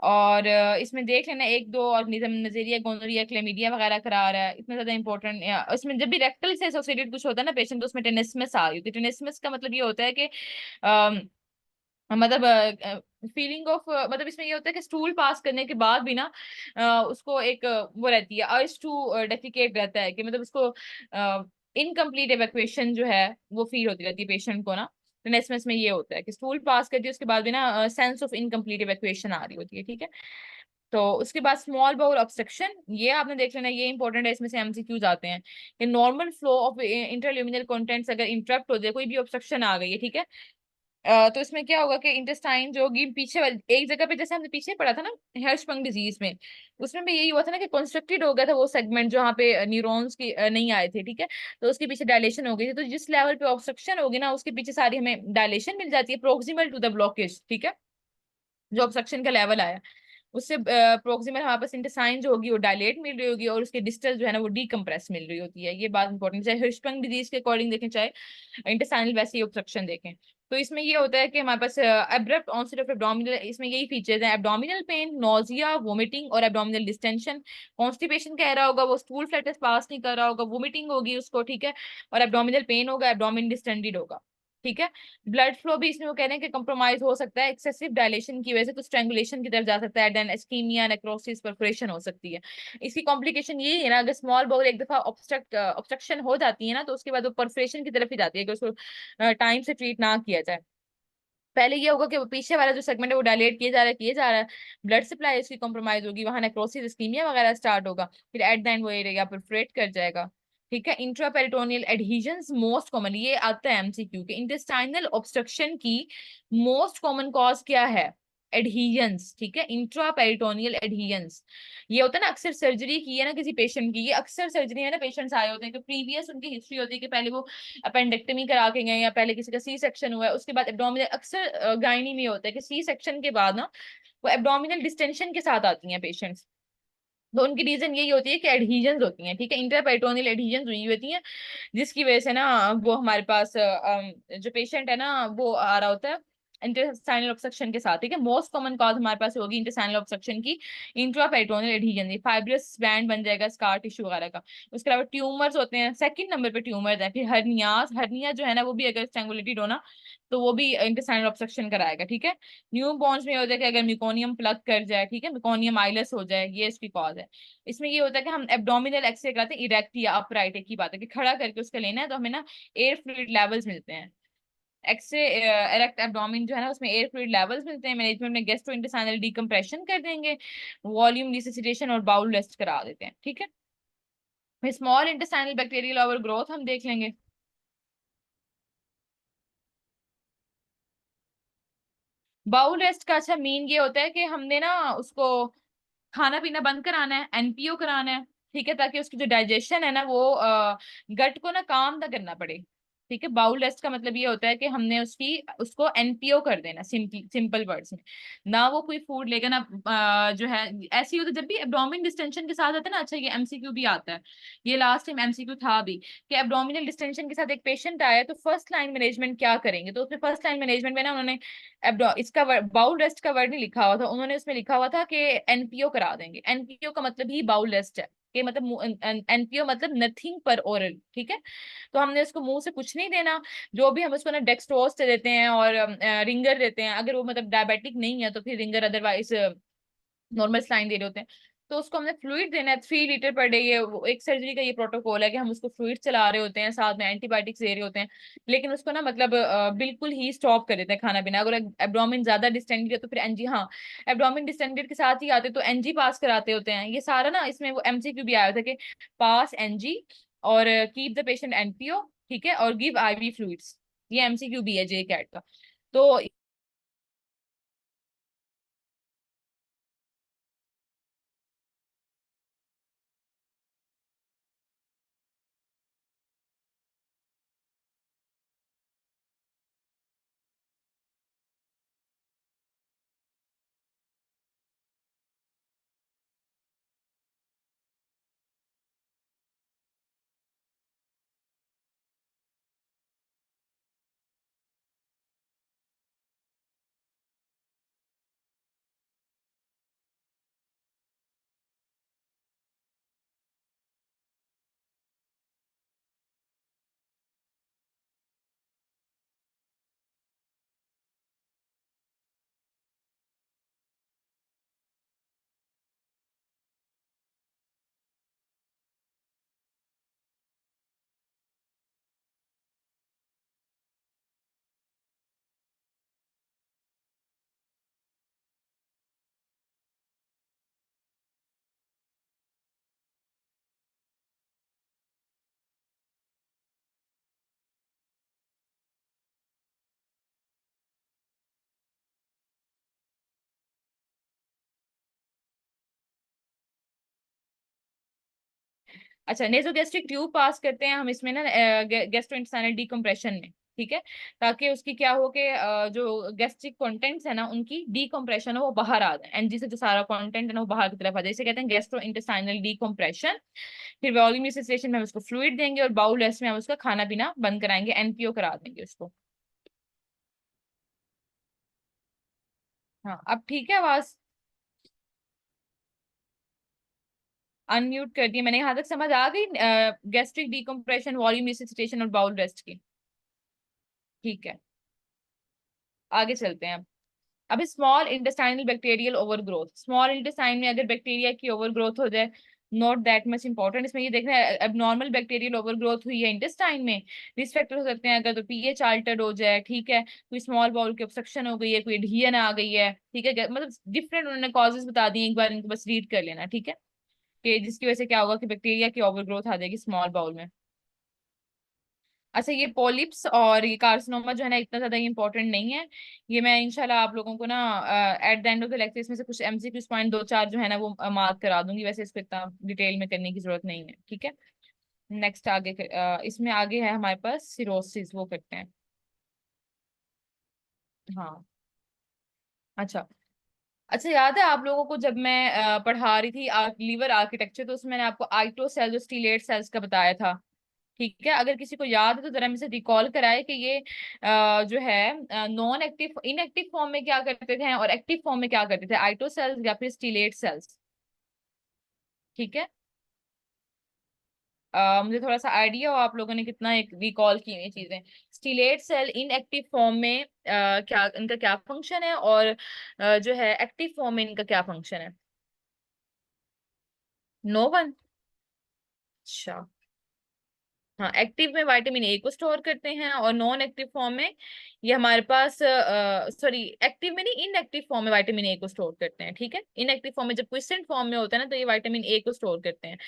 और इसमें देख लेना एक दो ऑर्गेनिज्म नजेरिया गोनोरिया क्लेमिडिया वगैरह करा रहा है, इतना ज्यादा इंपॉर्टेंट। इसमें जब भी रेक्टल से एसोसिएटेड कुछ होता है ना पेशेंट, तो उसमें टेनिस्मस आ रही होती है। टेनिस्मस का मतलब ये होता है कि मतलब फीलिंग ऑफ, मतलब इसमें ये होता है कि स्टूल पास करने के बाद भी ना उसको एक वो रहती है, अर्ज टू डेफिकेट रहता है कि मतलब उसको इनकम्प्लीट इवैक्यूएशन जो है वो फील होती रहती है पेशेंट को ना। टेनेस्मस में ये होता है कि स्टूल पास करती है उसके बाद भी ना सेंस ऑफ इनकम्प्लीट इवैक्यूएशन आ रही होती है, ठीक है। तो उसके बाद स्मॉल बाउल ऑब्स्ट्रक्शन, ये आपने देख लेना, ये इंपॉर्टेंट है, इसमें से एमसीक्यूज आते हैं कि नॉर्मल फ्लो ऑफ इंटरल्यूमिनल कंटेंट्स अगर इंटरप्ट हो जाए, कोई भी ऑब्स्ट्रक्शन आ गई है, ठीक है। तो इसमें क्या होगा कि इंटेस्टाइन जो होगी पीछे वाली एक जगह पे, जैसे हमने पीछे पढ़ा था ना हर्शपंग डिजीज में, उसमें भी यही हुआ था ना कि कंस्ट्रक्टेड हो गया था वो सेगमेंट जहाँ पे न्यूरॉन्स की नहीं आए थे, ठीक है। तो उसके पीछे डायलेशन हो गई थी, तो जिस लेवल पे ऑब्स्ट्रक्शन होगी ना उसके पीछे सारी हमें डायलेशन मिल जाती है प्रोक्सिमल टू द ब्लॉकेज, ठीक है। जो ऑब्स्ट्रक्शन का लेवल आया उससे प्रोक्सिमल हमारे पास इंटेस्टाइन जो होगी वो डायलेट मिल रही होगी, और उसके डिस्टल जो है ना वो डीकम्प्रेस मिल रही होती है। ये बात इंपॉर्टेंट, चाहे हिर्शबर्ग डिजीज के अकॉर्डिंग देखें चाहे इंटेस्टाइनल वैसे ही ऑब्स्ट्रक्शन देखें। तो इसमें ये होता है कि हमारे पास एब्रप्ट ऑनसेट ऑफ एब्डोमिनल, इसमें यही फीचर्स हैं, एब्डोमिनल पेन, नोजिया, वोमिटिंग और एब्डोमिनल डिस्टेंशन। कॉन्स्टिपेशन कह रहा होगा, वो स्टूल फ्लैटस पास नहीं कर रहा होगा, वोमिटिंग होगी उसको, ठीक है। और एब्डोमिनल पेन होगा, एब्डोमिन डिस्टेंडेड होगा, ठीक है। ब्लड फ्लो भी इसमें वो कह रहे हैं कि कंप्रोमाइज हो सकता है एक्सेसिव डायलेशन की वजह से, तो स्ट्रेंगुलेशन की तरफ जा सकता है, देन इस्कीमिया, नेक्रोसिस, परफोरेशन हो सकती है। इसकी कॉम्प्लिकेशन ये है ना, अगर स्मॉल बाउल एक दफा ऑब्स्ट्रक्शन हो जाती है ना, तो उसके बाद वो परफोरेशन की तरफ ही जाती है अगर उसको टाइम से ट्रीट ना किया जाए। पहले ये होगा कि वो पीछे वाला जो सेगमेंट है वो डायलेट किए जा रहा है, ब्लड सप्लाई उसकी कॉम्प्रोमाइज होगी, वहां नेक्रोसिस, इस्कीमिया वगैरह स्टार्ट होगा, फिर एट द एंड वो एरिया परफोरेट कर जाएगा, ठीक है। इंट्रापेरिटोनियल एडहीजन्स मोस्ट कॉमन, ये आता है एमसीक्यू के, इंटेस्टाइनल ऑब्स्ट्रक्शन की मोस्ट कॉमन कॉज क्या है, एडहीजन्स, ठीक है। इंट्रापेरिटोनियल एडहीजन्स ये होता है ना, अक्सर सर्जरी की है ना किसी पेशेंट की, ये अक्सर सर्जरी है ना पेशेंट्स आए होते हैं तो प्रीवियस उनकी हिस्ट्री होती है कि पहले वो अपेंडेक्टमी करा के गए या पहले किसी का सी सेक्शन हुआ है, उसके बाद एब्डोमिनल, अक्सर गायनी में होता है कि सी सेक्शन के बाद ना वो एब्डोमिनल डिस्टेंशन के साथ आती हैं पेशेंट्स। तो उनकी रीजन यही होती है कि एडहीजन्स होती हैं, ठीक है, इंटरपेरिटोनियल एडहीजन्स हुई होती हैं, जिसकी वजह से ना वो हमारे पास जो पेशेंट है ना वो आ रहा होता है इंटेस्टाइनल ऑब्स्ट्रक्शन के साथ, ठीक है। मोस्ट कॉमन कॉज हमारे पास होगी इंटेस्टाइनल ऑब्स्ट्रक्शन की इंट्रापेरिटोनियल एडहीजन, फाइब्रस बैंड बन जाएगा स्कार टिश्यू वगैरह का। उसके अलावा ट्यूमर्स होते हैं, सेकंड नंबर पे ट्यूमर्स है, फिर हर्नियास, हर्निया जो है ना वो भी अगर स्ट्रैंगुलेटेड हो ना तो वो भी इंटेस्टाइनल ऑब्स्ट्रक्शन कराएगा, ठीक है। न्यू बॉर्न्स में हो जाए कि अगर मिकोनियम प्लग कर जाए, ठीक है, मिकोनियम आइलस हो जाए, ये इसकी कॉज है। इसमें ये होता है कि हम एब्डोमिनल एक्सरे कराते हैं, इरेक्ट या अपराइट, एक ही बात है कि खड़ा करके उसका लेना है, तो हमें ना एयर फ्लूइड लेवल्स मिलते हैं। एक्सरे इरेक्ट एब्डोमिन जो है ना उसमें एयर फ्लूइड लेवल्स मिलते हैं, मैनेजमेंट में गैस्ट्रोइंटेस्टाइनल डीकम्प्रेशन कर देंगे, वॉल्यूम रिससिटेशन और बाउल रेस्ट करा देते हैं, ठीक है। Small intestinal bacterial over growth हम देख लेंगे। बाउल रेस्ट का अच्छा मीन ये होता है कि हमने ना उसको खाना पीना बंद कराना है, एनपीओ कराना है, ठीक है, ताकि उसकी जो डाइजेशन है ना वो गट को ना काम ना करना पड़े। ठीक है, बाउल रेस्ट का मतलब ये होता है कि हमने उसको एनपीओ कर देना, सिंपल वर्ड्स में। ना वो कोई फूड लेगा ना जो है, ऐसे ही होता है जब भी एब्डोमिन डिस्टेंशन के साथ आता है ना। अच्छा, ये एमसीक्यू भी आता है, ये लास्ट टाइम एमसीक्यू था भी, कि एब्डोमिनल डिस्टेंशन के साथ एक पेशेंट आया तो फर्स्ट लाइन मैनेजमेंट क्या करेंगे। तो उसमें फर्स्ट लाइन मैनेजमेंट में ना उन्होंने इसका बाउल रेस्ट का वर्ड नहीं लिखा हुआ था, उन्होंने उसमें लिखा हुआ था कि एनपीओ करा देंगे। एनपीओ का मतलब ही बाउल रेस्ट है, कि मतलब एनपीओ मतलब नथिंग पर ओरल, ठीक है। तो हमने उसको मुंह से कुछ नहीं देना। जो भी हम उसको ना डेक्सट्रोज से देते हैं और रिंगर देते हैं, अगर वो मतलब डायबिटिक नहीं है तो फिर रिंगर, अदरवाइज नॉर्मल स्लाइन दे रहे होते हैं। तो उसको हमने फ्लूइड देना है 3 लीटर पर डे। ये एक सर्जरी का ये प्रोटोकॉल है कि हम उसको फ्लूइड चला रहे होते हैं, साथ में एंटीबायोटिक्स दे रहे होते हैं। लेकिन उसको ना मतलब बिल्कुल ही स्टॉप कर देते हैं खाना पीना। अगर एब्डोमिन ज्यादा डिस्टेंडेड है तो फिर एनजी, हाँ, एब्डोमिन डिस्टेंडेड के साथ ही आते तो एनजी पास कराते होते हैं। ये सारा ना इसमें वो एमसीक्यू भी आया था कि पास एनजी और कीप द पेशेंट एनपीओ, ठीक है, और गिव आईवी फ्लूइड्स। ये एमसीक्यू भी है जे कैट का। तो अच्छा, नेसोगेस्ट्रिक ट्यूब पास करते हैं हम इसमें ना गैस्ट्रोइंटेस्टाइनल डिकम्प्रेशन में, ठीक है, ताकि उसकी क्या हो कि जो गैस्ट्रिक कंटेंट्स है ना उनकी डीकम्प्रेशन हो, वो बाहर आ जाए। एनजी से जो सारा कंटेंट है ना वो बाहर की तरफ आ जाए, इसे कहते हैं गैस्ट्रोइंटेस्टाइनल डीकम्प्रेशन। फिर वॉल्यूम सिचुएशन में हम उसको फ्लूइड देंगे और बाउल रेस्ट में हम उसका खाना पीना बंद कराएंगे, एनपीओ करा देंगे उसको। हाँ, अब ठीक है आवाज। अनम्यूट कर दिया मैंने, यहाँ तक समझ आ गई गैस्ट्रिक डीकम्प्रेशन, वॉल्यूम रिससिटेशन और बाउल रेस्ट की। ठीक है, आगे चलते हैं। अब small intestinal bacterial overgrowth, small intestine में अगर बैक्टीरिया की ओवरग्रोथ हो जाए, नॉट दैट मच इंपॉर्टेंट। इसमें ये देखना है एबनॉर्मल बैक्टीरियल ओवरग्रोथ हुई है इंटेस्टाइन में, रिस्क फैक्टर हो सकते हैं अगर तो पीएच अल्टर्ड हो जाए, ठीक है, कोई स्मॉल बाउल की ऑब्स्ट्रक्शन हो गई है, कोई एडहियन आ गई है, ठीक है, मतलब डिफरेंट उन्होंने कॉजेज बता दिए, एक बार इनको बस रीड कर लेना, ठीक है, कि जिसकी वजह से क्या होगा कि बैक्टीरिया की ओवरग्रोथ आ जाएगी स्मॉल बाउल में। अच्छा, ये पॉलिप्स और ये कार्सिनोमा जो है ना इतना ज्यादा इंपॉर्टेंट नहीं है। ये मैं इंशाल्लाह आप लोगों को ना at the end of the lecture इसमें से कुछ एमसीक्यू पॉइंट दो चार जो है ना वो मार्क करा दूंगी। वैसे इसको इतना डिटेल में करने की जरूरत नहीं है, ठीक है। नेक्स्ट आगे इसमें आगे है हमारे पास सिरोसिस, वो करते हैं। हाँ, अच्छा। अच्छा, याद है आप लोगों को जब मैं पढ़ा रही थी लीवर आर्किटेक्चर, तो उसमें मैंने आपको आइटो सेल्स और स्टीलेट सेल्स का बताया था, ठीक है। अगर किसी को याद है तो जरा मुझे रिकॉल कराए कि ये जो है नॉन एक्टिव इनएक्टिव फॉर्म में क्या करते थे और एक्टिव फॉर्म में क्या करते थे, आइटो सेल्स या फिर स्टीलेट सेल्स, ठीक है। मुझे थोड़ा सा आइडिया हो आप लोगों ने कितना एक रिकॉल की ये चीजें। स्टीलेट सेल इनएक्टिव फॉर्म में क्या इनका क्या फंक्शन है, और जो है एक्टिव फॉर्म में इनका क्या फंक्शन है। No one. अच्छा, हाँ, एक्टिव में विटामिन ए को स्टोर करते हैं और नॉन एक्टिव फॉर्म में ये हमारे पास, सॉरी, एक्टिव में नहीं, इनएक्टिव फॉर्म में विटामिन ए को स्टोर करते हैं, ठीक है। इनएक्टिव फॉर्म में जब क्विसेंट फॉर्म में होता है ना तो ये विटामिन ए को स्टोर करते हैं।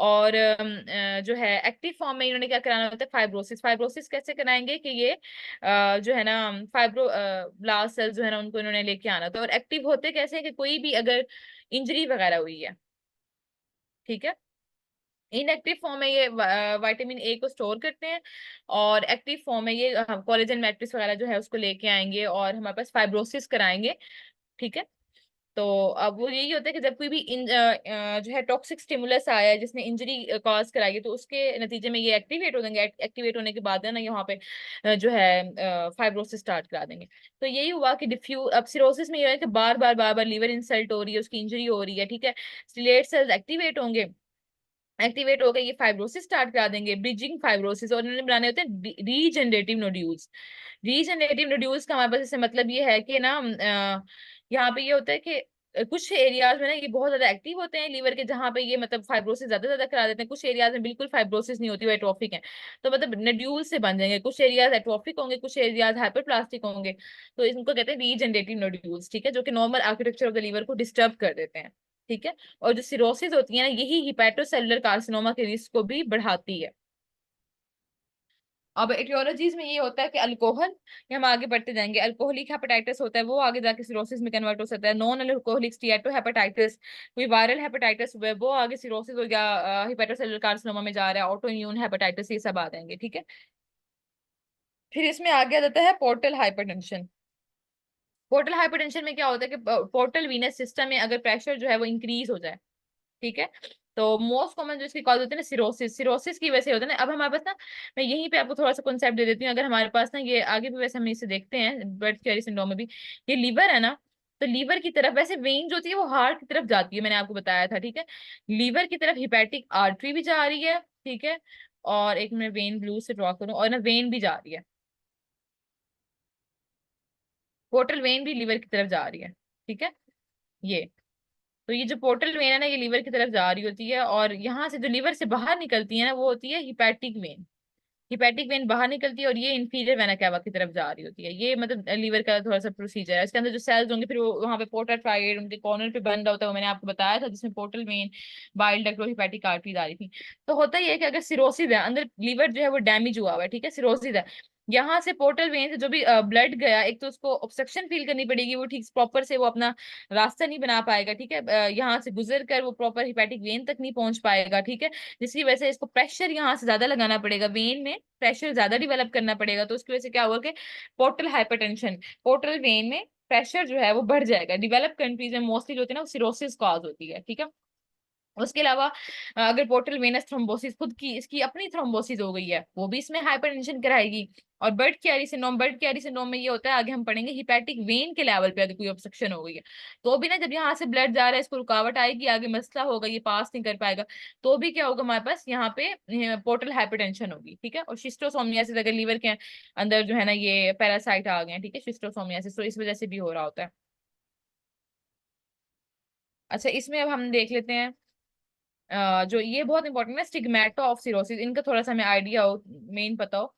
और जो है एक्टिव फॉर्म में इन्होंने क्या कराना होता है, फाइब्रोसिस। फाइब्रोसिस कैसे कराएंगे कि ये जो है ना फाइब्रो ब्लास्ट सेल्स जो है ना उनको इन्होंने लेके आना था। और एक्टिव होते कैसे हैं कि कोई भी अगर इंजरी वगैरह हुई है, ठीक है, इनएक्टिव फॉर्म में ये विटामिन ए को स्टोर करते हैं, और एक्टिव फॉर्म में ये कोलेजन मैट्रिक्स वगैरह जो है उसको लेके आएंगे और हमारे पास फाइब्रोसिस कराएंगे। ठीक है। तो अब वो यही होता है कि जब कोई भी जो है टॉक्सिक स्टिमुलस आया है जिसने इंजरी कॉज कराई है, तो उसके नतीजे में ये एक्टिवेट हो जाएंगे। एक्टिवेट होने के बाद है ना यहाँ पे जो है फाइब्रोसिस स्टार्ट करा देंगे। तो यही हुआ कि डिफ्यूज, अब सिरोसिस में ये है कि बार बार लीवर इंसल्ट हो रही है, उसकी इंजरी हो रही है। ठीक है। स्टिलेट सेल्स एक्टिवेट होंगे, एक्टिवेट हो गए, ये फाइब्रोसिस स्टार्ट करा देंगे, ब्रिजिंग फाइब्रोसिस, और इन्होंने बनाने होते हैं रीजनरेटिव नोड्यूल्स। रीजनरेटिव नोड्यूल्स का हमारे पास इससे मतलब ये है कि ना यहाँ पे ये होता है कि कुछ एरियाज में ना ये बहुत ज्यादा एक्टिव होते हैं लीवर के, जहाँ पे ये मतलब फाइब्रोसिस ज्यादा ज्यादा करा देते हैं। कुछ एरियाज में बिल्कुल फाइब्रोसिस नहीं होती, वो एट्रोफिक है। तो मतलब नोड्यूल से बन जाएंगे, कुछ एरियाज एट्रोफिक होंगे, कुछ एरियाज हाइपरप्लास्टिक होंगे। तो इनको कहते हैं रीजनरेटिव नोड्यूल्स। ठीक है। जो कि normal architecture of the liver को डिस्टर्ब कर देते हैं। ठीक है। और जो सिरोसिस होती है ना, यही हिपैटोसेलुलर कार्सिनोमा के रिस्क को भी बढ़ाती है। अब एटियोलॉजीज में ये होता है कि अल्कोहल, ये हम आगे बढ़ते जाएंगे, अल्कोहलिक हेपेटाइटिस होता है वो आगे जाके सिरोसिस में कन्वर्ट हो सकता है। नॉन अल्कोहलिक स्टीएटो हेपेटाइटिस, कोई वायरल हेपेटाइटिस हुआ है वो आगे सिरोसिस हो गया, हिपेटोसेलुलर कार्सिनोमा में जा रहा है, ऑटो इम्यून हेपेटाइटिस, ये सब आ जाएंगे। ठीक है। फिर इसमें आगे आ जाता है पोर्टल हाइपरटेंशन। पोर्टल हाइपरटेंशन में क्या होता है कि पोर्टल वीनस सिस्टम में अगर प्रेशर जो है वो इंक्रीज हो जाए। ठीक है। तो मोस्ट कॉमन जो इसकी कॉज होते हैं ना, सिरोसिस, सिरोसिस की वजह से होता है ना। अब हमारे पास ना, मैं यहीं पे आपको थोड़ा सा कॉन्सेप्ट दे देती हूँ। अगर हमारे पास ना ये आगे भी वैसे हम इसे देखते हैं ब्रेट कैरी सिंड्रोम में भी, ये लीवर है ना, तो लीवर की तरफ वैसे वेन जो होती है वो हार्ट की तरफ जाती है, मैंने आपको बताया था। ठीक है। लीवर की तरफ हिपैटिक आर्टरी भी जा रही है। ठीक है। और एक मैं वेन ब्लू से ड्रॉ करूँ, और ना वेन भी जा रही है, पोर्टल वेन भी लीवर की तरफ जा रही है। ठीक है। ये, तो ये जो पोर्टल वेन है ना, ये लीवर की तरफ जा रही होती है, और यहाँ से जो लीवर से बाहर निकलती है ना, वो होती है हिपैटिक वेन। हिपैटिक वेन बाहर निकलती है, और ये इंफीरियर वेना कैवा की तरफ जा रही होती है। ये मतलब लीवर का थोड़ा सा प्रोसीजर है। इसके अंदर जो सेल्स होंगे फिर वो वहाँ पे पोर्टा ट्राइड उनके कॉर्नर पे बन रहा होता है, वो मैंने आपको बताया था, जिसमें पोर्टल वेन, बाइल डक्ट और हिपैटिक आर्टरीज आ रही थी। तो होता ही है कि अगर सिरोसिस है अंदर, लीवर जो है वो डैमेज हुआ हुआ है। ठीक है। सिरोसिस है, यहाँ से पोर्टल वेन से जो भी ब्लड गया, एक तो उसको ऑब्स्ट्रक्शन फील करनी पड़ेगी, वो ठीक प्रॉपर से वो अपना रास्ता नहीं बना पाएगा। ठीक है। यहाँ से गुजर कर वो प्रॉपर हिपैटिक वेन तक नहीं पहुंच पाएगा। ठीक है। जिसकी वजह से इसको प्रेशर यहाँ से ज्यादा लगाना पड़ेगा, वेन में प्रेशर ज्यादा डिवेलप करना पड़ेगा। तो उसकी वजह से क्या होगा कि पोर्टल हाइपरटेंशन, पोर्टल वेन में प्रेशर जो है वो बढ़ जाएगा। डेवलप कंट्रीज में मोस्टली जो होती है ना, वो सिरोसिस कॉज होती है। ठीक है। उसके अलावा अगर पोर्टल वेनस थ्रोम्बोसिस, खुद की इसकी अपनी थ्रोम्बोसिस हो गई है, वो भी इसमें हाइपरटेंशन कराएगी। और bird Chiari syndrome, bird Chiari syndrome में ये होता है, आगे हम पढ़ेंगे, हिपैटिक वेन के लेवल पे अगर कोई ऑब्स्ट्रक्शन हो गई है, तो भी ना जब यहाँ से ब्लड जा रहा है, इसको रुकावट आएगी, आगे मसला होगा, ये पास नहीं कर पाएगा। तो भी क्या होगा हमारे पास यहाँ पे पोर्टल हाइपरटेंशन होगी। ठीक है। और शिस्टोसोमियासिस, अगर लीवर के अंदर जो है ना ये पैरासाइट आ गए हैं, ठीक है, शिस्टोसोमियासिस, तो इस वजह से भी हो रहा होता है। अच्छा, इसमें अब हम देख लेते हैं जो ये बहुत इंपॉर्टेंट है, स्टिग्मेटा ऑफ सिरोसिस, इनका थोड़ा सा हमें आइडिया हो, मेन पता हो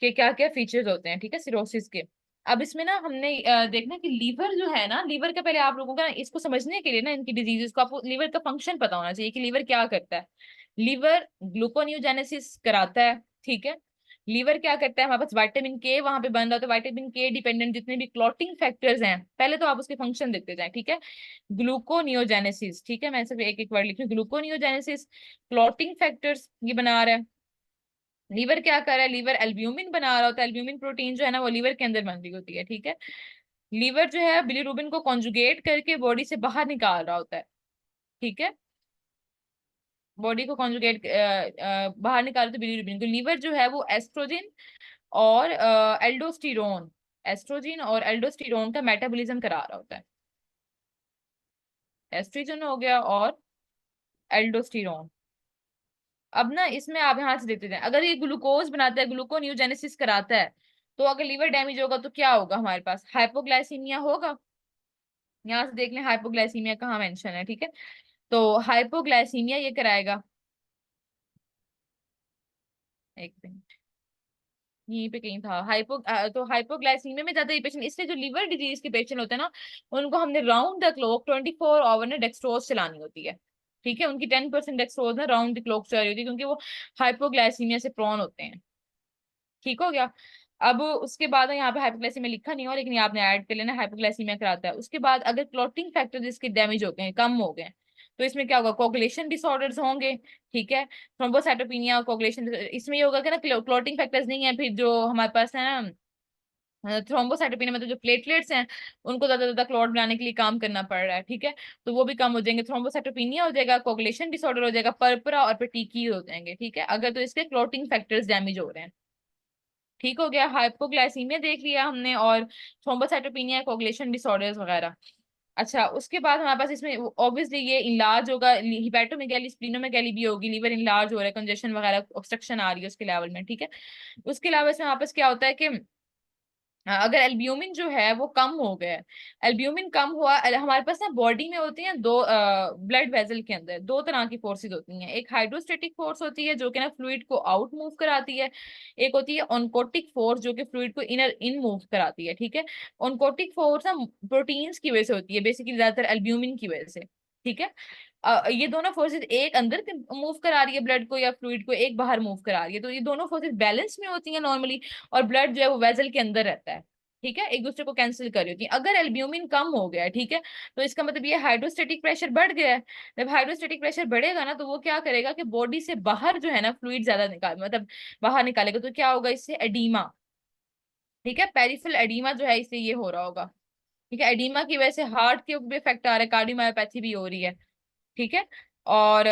कि क्या क्या फीचर्स होते हैं। ठीक है, सिरोसिस के। अब इसमें ना हमने देखना कि लीवर जो है ना, लीवर का पहले आप लोगों का ना, इसको समझने के लिए ना, इनकी डिजीजेस को आपको लीवर का फंक्शन पता होना चाहिए कि लीवर क्या करता है। लीवर ग्लूकोनियोजेनेसिस कराता है। ठीक है। लीवर क्या करता है, हमारे पास विटामिन के वहां पे बन रहा होता है, विटामिन के डिपेंडेंट जितने भी क्लॉटिंग फैक्टर्स हैं, पहले तो आप उसके फंक्शन देखते जाएं। ठीक है। ग्लूकोनियोजेनेसिस, ठीक है, मैं सिर्फ एक एक वर्ड लिख रही हूँ, ग्लूकोनियोजेनेसिस, क्लॉटिंग फैक्टर्स ये बना रहा है। लीवर क्या कर रहा है, लीवर एल्ब्यूमिन बना रहा होता है, एल्ब्यूमिन प्रोटीन जो है ना वो लीवर के अंदर बन रही होती है। ठीक है। लीवर जो है बिलीरुबिन को कॉन्जुगेट करके बॉडी से बाहर निकाल रहा होता है। ठीक है। बॉडी को कॉन्जुगेट बाहर निकाल रहे तो बिलीरुबिन, तो लीवर जो है वो एस्ट्रोजन और एल्डोस्टिरोन, एस्ट्रोजन और एल्डोस्टिरोन का मेटाबॉलिज्म करा रहा होता है। एस्ट्रोजन हो गया और एल्डोस्टिरोन। अब ना इसमें आप यहाँ से देखते हैं, अगर ये ग्लूकोज बनाता है, ग्लूकोनियोजेनेसिस कराता है, तो अगर लीवर डैमेज होगा तो क्या होगा हमारे पास, हाइपोग्लाइसीमिया होगा। यहाँ से देख लें हाइपोग्लाइसीमिया कहाँ मेंशन है। ठीक है। तो हाइपोग्लाइसीमिया ये कराएगा, एक मिनट, यहीं पे कहीं था तो हाइपोग्लाइसीमिया में ज्यादा ये पेशेंट, इसलिए जो लीवर डिजीज के पेशेंट होते हैं ना, उनको हमने राउंड द क्लॉक 24 आवर ना डेक्सट्रोज चलानी होती है। ठीक है। उनकी 10% डेक्सट्रोज ना राउंड द क्लॉक चल रही होती है, क्योंकि वो हाइपोग्लाइसीमिया से प्रोन होते हैं। ठीक हो गया। अब उसके बाद यहाँ पे हाइपोग्लाइसीमिया लिखा नहीं हो, लेकिन ये आपने ऐड कर लेना, हाइपोग्लाइसीमिया कराता है। उसके बाद अगर क्लॉटिंग फैक्टर जिसके डैमेज हो गए हैं, कम हो गए हैं, तो इसमें क्या होगा, कोगुलेशन डिसऑर्डर्स होंगे, ठीक है। थ्रोम्बोसाइटोपिनिया, कोगुलेशन, इसमें ये होगा कि ना क्लॉटिंग फैक्टर्स नहीं है, फिर जो हमारे पास है ना थ्रोम्बोसाइटोपेनिया, मतलब जो प्लेटलेट्स हैं उनको ज्यादा ज्यादा क्लॉट बनाने के लिए काम करना पड़ रहा है, ठीक है। तो वो भी कम हो जाएंगे, थ्रोम्बोसाइटोपेनिया हो जाएगा, कोगुलेशन डिसऑर्डर हो जाएगा, पर्परा और पेटिकी हो जाएंगे, ठीक है, अगर तो इसके क्लॉटिंग फैक्टर्स डैमेज हो रहे हैं। ठीक हो गया, हाइपोग्लाइसीमिया देख लिया हमने, और थ्रोम्बोसाइटोपेनिया, कोगुलेशन डिसऑर्डर्स वगैरह। अच्छा, उसके बाद हमारे पास इसमें ऑब्वियसली ये इनलार्ज होगा, हिपैटोमेगाली, स्प्लीनोमेगाली भी होगी, लीवर इनलार्ज हो रहा है, कंजेशन वगैरह, ऑब्स्ट्रक्शन आ रही है उसके लेवल में, ठीक है। उसके अलावा इसमें हमारे पास क्या होता है कि अगर एल्ब्यूमिन जो है वो कम हो गया है, एल्ब्यूमिन कम हुआ, हमारे पास ना बॉडी में होती हैं दो, ब्लड वेजल के अंदर दो तरह की फोर्सेस होती हैं, एक हाइड्रोस्टेटिक फोर्स होती है जो कि ना फ्लूइड को आउट मूव कराती है, एक होती है ऑनकोटिक फोर्स जो कि फ्लूइड को इनर इन मूव कराती है, ठीक है। ऑनकोटिक फोर्स ना प्रोटीन्स की वजह से होती है, बेसिकली ज्यादातर एल्ब्यूमिन की वजह से, ठीक है। ये दोनों फोर्सेस, एक अंदर मूव करा रही है ब्लड को या फ्लूइड को, एक बाहर मूव करा रही है, तो ये दोनों फोर्सेस बैलेंस में होती हैं नॉर्मली, और ब्लड जो है वो वेजल के अंदर रहता है, ठीक है, एक दूसरे को कैंसिल कर रही होती है। अगर एल्ब्यूमिन कम हो गया है, ठीक है, तो इसका मतलब ये हाइड्रोस्टेटिक प्रेशर बढ़ गया है। जब हाइड्रोस्टेटिक प्रेशर बढ़ेगा ना, तो वो क्या करेगा कि बॉडी से बाहर जो है ना फ्लूइड ज्यादा निकाल, मतलब बाहर निकालेगा, तो क्या होगा इससे, एडीमा, ठीक है, पेरिफेरल एडीमा जो है इससे ये हो रहा होगा, ठीक है। एडीमा की वजह से हार्ट के ऊपर भी इफेक्ट आ रहा है, कार्डियोमायोपैथी भी हो रही है, ठीक है। और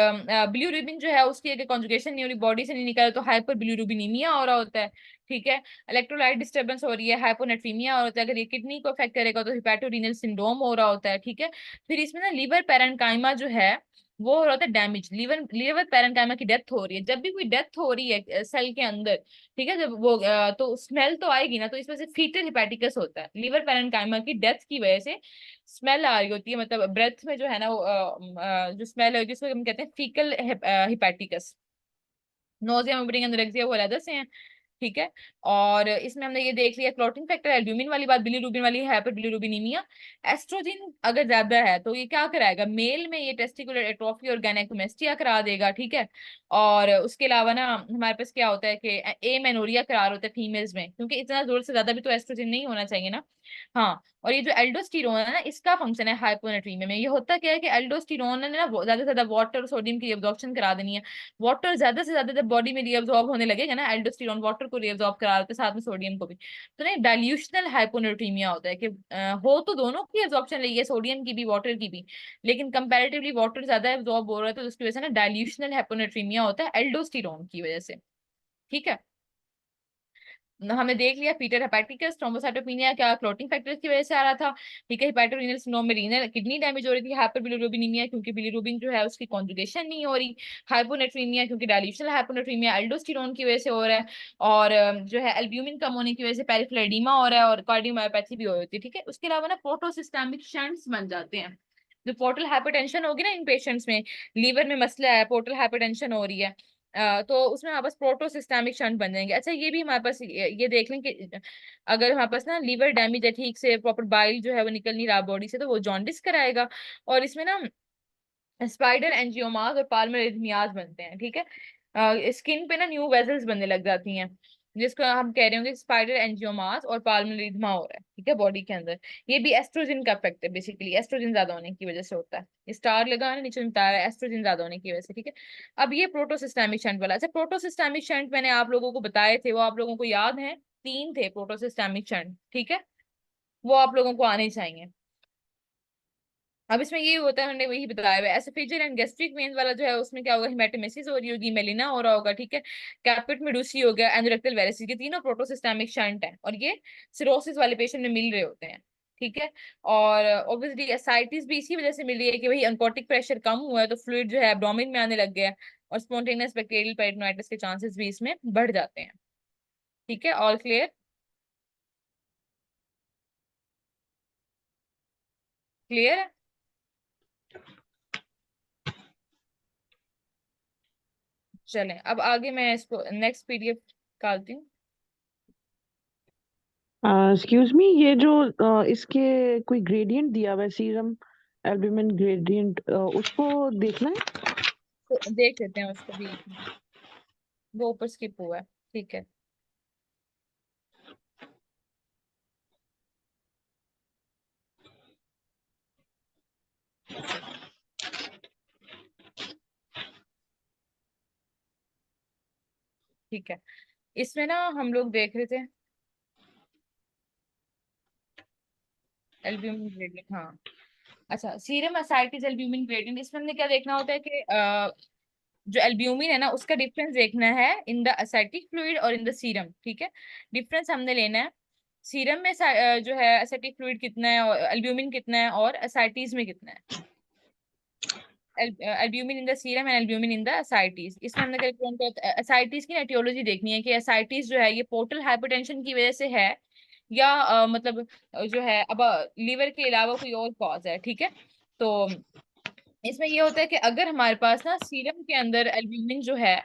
बिल्यूरुबिन जो है उसकी अगर कॉन्जुगेशन नहीं हो रही, बॉडी से नहीं निकल, तो हाइपर बिल्यूरुबिनीमिया हो रहा होता है, ठीक है। इलेक्ट्रोलाइट डिस्टर्बेंस हो रही है, हाइपोनेट्रीमिया हो रहा है, अगर ये किडनी को अफेक्ट करेगा तो हिपैटोरीनल सिंड्रोम हो रहा होता है, ठीक है। फिर इसमें ना लीवर पैरेन्काइमा जो है वो हो रहा होता है डैमेज, लीवर लीवर पैरेन्काइमा की डेथ हो रही है, जब भी कोई डेथ हो रही है सेल के अंदर, ठीक है, जब वो तो स्मेल तो आएगी ना, तो इसमें से फीटल हिपैटिकस होता है, लीवर पैरेन्काइमा की डेथ की वजह से स्मेल आ रही होती है, मतलब ब्रेथ में जो है ना वो जो स्मेल है जिसको हम कहते हैं फीकल हिपैटिकस, नोजिया, वोमिटिंग, एनोरेक्सिया वो अलग से हैं, ठीक है। और इसमें हमने ये देख लिया क्लॉटिंग फैक्टर, एल्ब्यूमिन वाली बात, बिलीरुबिन वाली, हाइपर बिलीरुबिनीमिया। एस्ट्रोजन अगर ज्यादा है तो ये क्या कराएगा, मेल में ये टेस्टिकुलर एट्रोफी और गायनेकोमेस्टिया करा देगा, ठीक है। और उसके अलावा ना हमारे पास क्या होता है कि एमेनोरिया करार होता है फीमेल्स में, क्योंकि इतना जोर से ज्यादा भी तो एस्ट्रोजन नहीं होना चाहिए ना। हाँ, और ये जो एल्डोस्टेरोन है ना, इसका फंक्शन है हाइपोनेट्रीमिया में, ये होता क्या है कि एल्डोस्टेरोन ने ना ज्यादा से ज्यादा वाटर और सोडियम की एब्जॉर्प्शन करा देनी है, वाटर ज्यादा से ज्यादा जब बॉडी में रीअब्सॉर्ब होने लगेगा ना, एल्डोस्टेरोन वाटर को रीअब्सॉर्ब करा देते हैं, साथ में सोडियम को भी, तो ना डाइल्यूशनल हाइपोनेट्रीमिया होता है कि हो तो दोनों की एब्जॉर्प्शन रही है, सोडियम की भी वाटर की भी, लेकिन कंपैरेटिवली वाटर ज्यादा एब्जॉर्ब हो रहा है, तो उसकी वजह से ना डाइल्यूशनल हाइपोनेट्रीमिया होता है एल्डोस्टेरोन की वजह से, ठीक है। हमने देख लिया पीटर हेपेटिकस, थ्रोम्बोसाइटोपिनिया क्या क्लोटिंग फैक्टर्स की वजह से आ रहा था, ठीक है। हिपैटोरीनल सिंड्रोम में रीनल किडनी डैमेज हो रही थी, हाइपर बिलिरुबिनीमिया क्योंकि बिलिरुबिन जो है उसकी कॉन्जुगेशन नहीं हो रही, हाइपोनेट्रीमिया क्योंकि डायल्यूशनल हाइपोनेट्रीमिया एल्डोस्टेरोन की वजह से हो रहा है, और जो है एल्ब्यूमिन कम होने की वजह से पेरिफेरल एडीमा हो रहा है, और कार्डियोमायोपैथी भी हो रही है, ठीक है। उसके अलावा ना प्रोटोसिस्टेमिक शंट्स बन जाते हैं, जो पोर्टल हाइपरटेंशन होगी ना इन पेशेंट्स में, लीवर में मसला है, पोर्टल हाइपरटेंशन हो रही है, तो उसमें हमारे पास प्रोटोसिस्टेमिक शंट बन जाएंगे। अच्छा, ये भी हमारे पास ये देख लें कि अगर हमारे पास ना लीवर डैमेज है, ठीक से प्रॉपर बाइल जो है वो निकल नहीं रहा बॉडी से, तो वो जॉन्डिस कराएगा, और इसमें ना स्पाइडर एंजियोमास और पाल्मर बनते हैं, ठीक है। स्किन पे ना न्यू वेजल्स बनने लग जाती हैं, जिसको हम कह रहे होंगे स्पाइडर एंजियोमास और पाल्मर हो रहा है, ठीक है, बॉडी के अंदर। ये भी एस्ट्रोजन का इफेक्ट है, बेसिकली एस्ट्रोजन ज्यादा होने की वजह से होता है, ये स्टार लगा है ना नीचे में बता रहा है एस्ट्रोजन ज्यादा होने की वजह से, ठीक है। अब ये प्रोटोसिस्टेमिक शंट वाला, अच्छा प्रोटोसिस्टेमिक शंट मैंने आप लोगों को बताए थे, वो आप लोगों को याद है, तीन थे प्रोटोसिस्टेमिक शंट, ठीक है, वो आप लोगों को आने चाहिए। अब इसमें ये होता है, हमने वही बताया हुआ है, एसोफेजियल एंड गैस्ट्रिक वेन्स वाला जो है उसमें क्या होगा, हेमेटोमेसिस हो रही होगी, मेलिना हो रहा होगा, ठीक है। कैपिट मेडुसी हो गया, एनोरेक्टल वेरिसिस, ये तीनों प्रोटोसिस्टेमिक शंट है, और ये सिरोसिस वाले पेशेंट में मिल रहे होते हैं, ठीक है। और ऑब्वियसली एसाइटिस भी इसी वजह से मिल रही है कि भाई अनकोटिक प्रेशर कम हुआ है, तो फ्लूइड जो है एब्डोमेन में आने लग गया है, और स्पॉन्टेनियस बैक्टीरियल पेरिटोनाइटिस के चांसेस भी इसमें बढ़ जाते हैं, ठीक है। All clear? क्लियर है? चलें अब आगे मैं इसको नेक्स्ट पीडीएफ निकालती हूँ। एक्सक्यूज मी, ये जो इसके कोई ग्रेडियंट दिया हुआ है, सीरम एल्ब्यूमिन ग्रेडियंट, उसको देखना है। तो देख लेते हैं उसको भी, वो ऊपर स्किप हुआ है, ठीक है। ठीक है, इसमें ना हम लोग देख रहे थे एल्ब्यूमिन ग्रेडियंट, हाँ। अच्छा, सीरम एसाइटिस एल्ब्यूमिन ग्रेडियंट, इसमें हमने क्या देखना होता है कि जो एल्ब्यूमिन है ना उसका डिफरेंस देखना है इन द एसाइटिक फ्लूइड और इन द सीरम, ठीक है। डिफरेंस हमने लेना है, सीरम में जो है एसाइटिक फ्लूइड कितना है और एल्ब्यूमिन कितना है और एसाइटिस में कितना है। Albumin in the serum and albumin in the ascites, इसमें हमने एसाइटिस की एटियोलॉजी देखनी है कि एसाइटिस जो है ये पोर्टल हाइपरटेंशन की वजह से है या मतलब जो है अब लीवर के अलावा कोई और कॉज है, ठीक है। तो इसमें ये होता है कि अगर हमारे पास ना सीरम के अंदर एल्ब्यूमिन जो है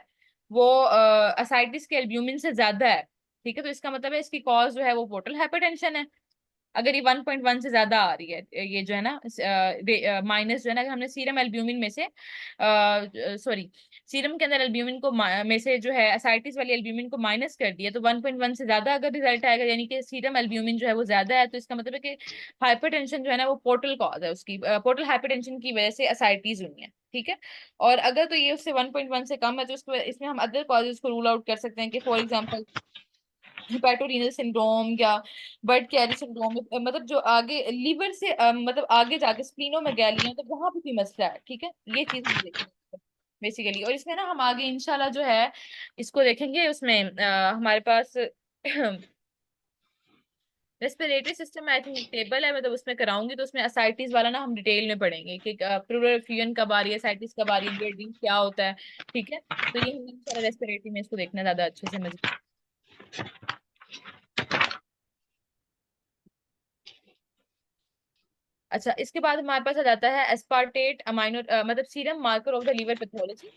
वो असाइटिस के एल्ब्यूमिन से ज्यादा है, ठीक है, तो इसका मतलब है इसकी कॉज जो है वो पोर्टल हाइपरटेंशन है। अगर ये 1.1 से ज्यादा आ रही है, ये जो है ना माइनस जो है ना, अगर हमने सीरम एल्ब्यूमिन में से सॉरी सीरम के अंदर एल्ब्यूमिन को में से जो है एसाइटिस वाली एल्ब्यूमिन को माइनस कर दिया तो 1.1 से ज्यादा अगर रिजल्ट आएगा, यानी कि सीरम एल्ब्यूमिन जो है वो ज्यादा है, तो इसका मतलब है कि हाइपरटेंशन जो है ना वो पोर्टल कॉज है, उसकी पोर्टल हाइपरटेंशन की वजह से एसाइटिस हुई है, ठीक है। और अगर तो ये उससे 1.1 से कम है तो उसको इसमें हम अदर कॉजेज को रूल आउट कर सकते हैं कि फॉर एग्जाम्पल हिपैटोरीनल सिंड्रोम या बर्ड कैरी सिंड्रोम, मतलब जो आगे लीवर से मतलब आगे जाके स्प्लीनोमेगाली है तो वहां पे भी मसला है, ठीक है। ये चीज हम देखेंगे बेसिकली, और इसमें ना हम आगे इंशाल्लाह जो है इसको देखेंगे, उसमें हमारे पास respiratory system I think table है, मतलब उसमें कराऊंगी तो उसमें असाइटिस वाला ना हम डिटेल में पढ़ेंगे कि प्लूरल एफ्यूजन कब आ रही है, असाइटिस कब आ रही है, ग्रेडिंग क्या होता है, ठीक है। तो ये हम इंशाल्लाह रेस्पिरेटरी में इसको देखना ज्यादा अच्छे से मजे। अच्छा, इसके बाद हमारे पास आ जाता है एस्पार्टेट अमाइनो मतलब serum marker of the liver pathology.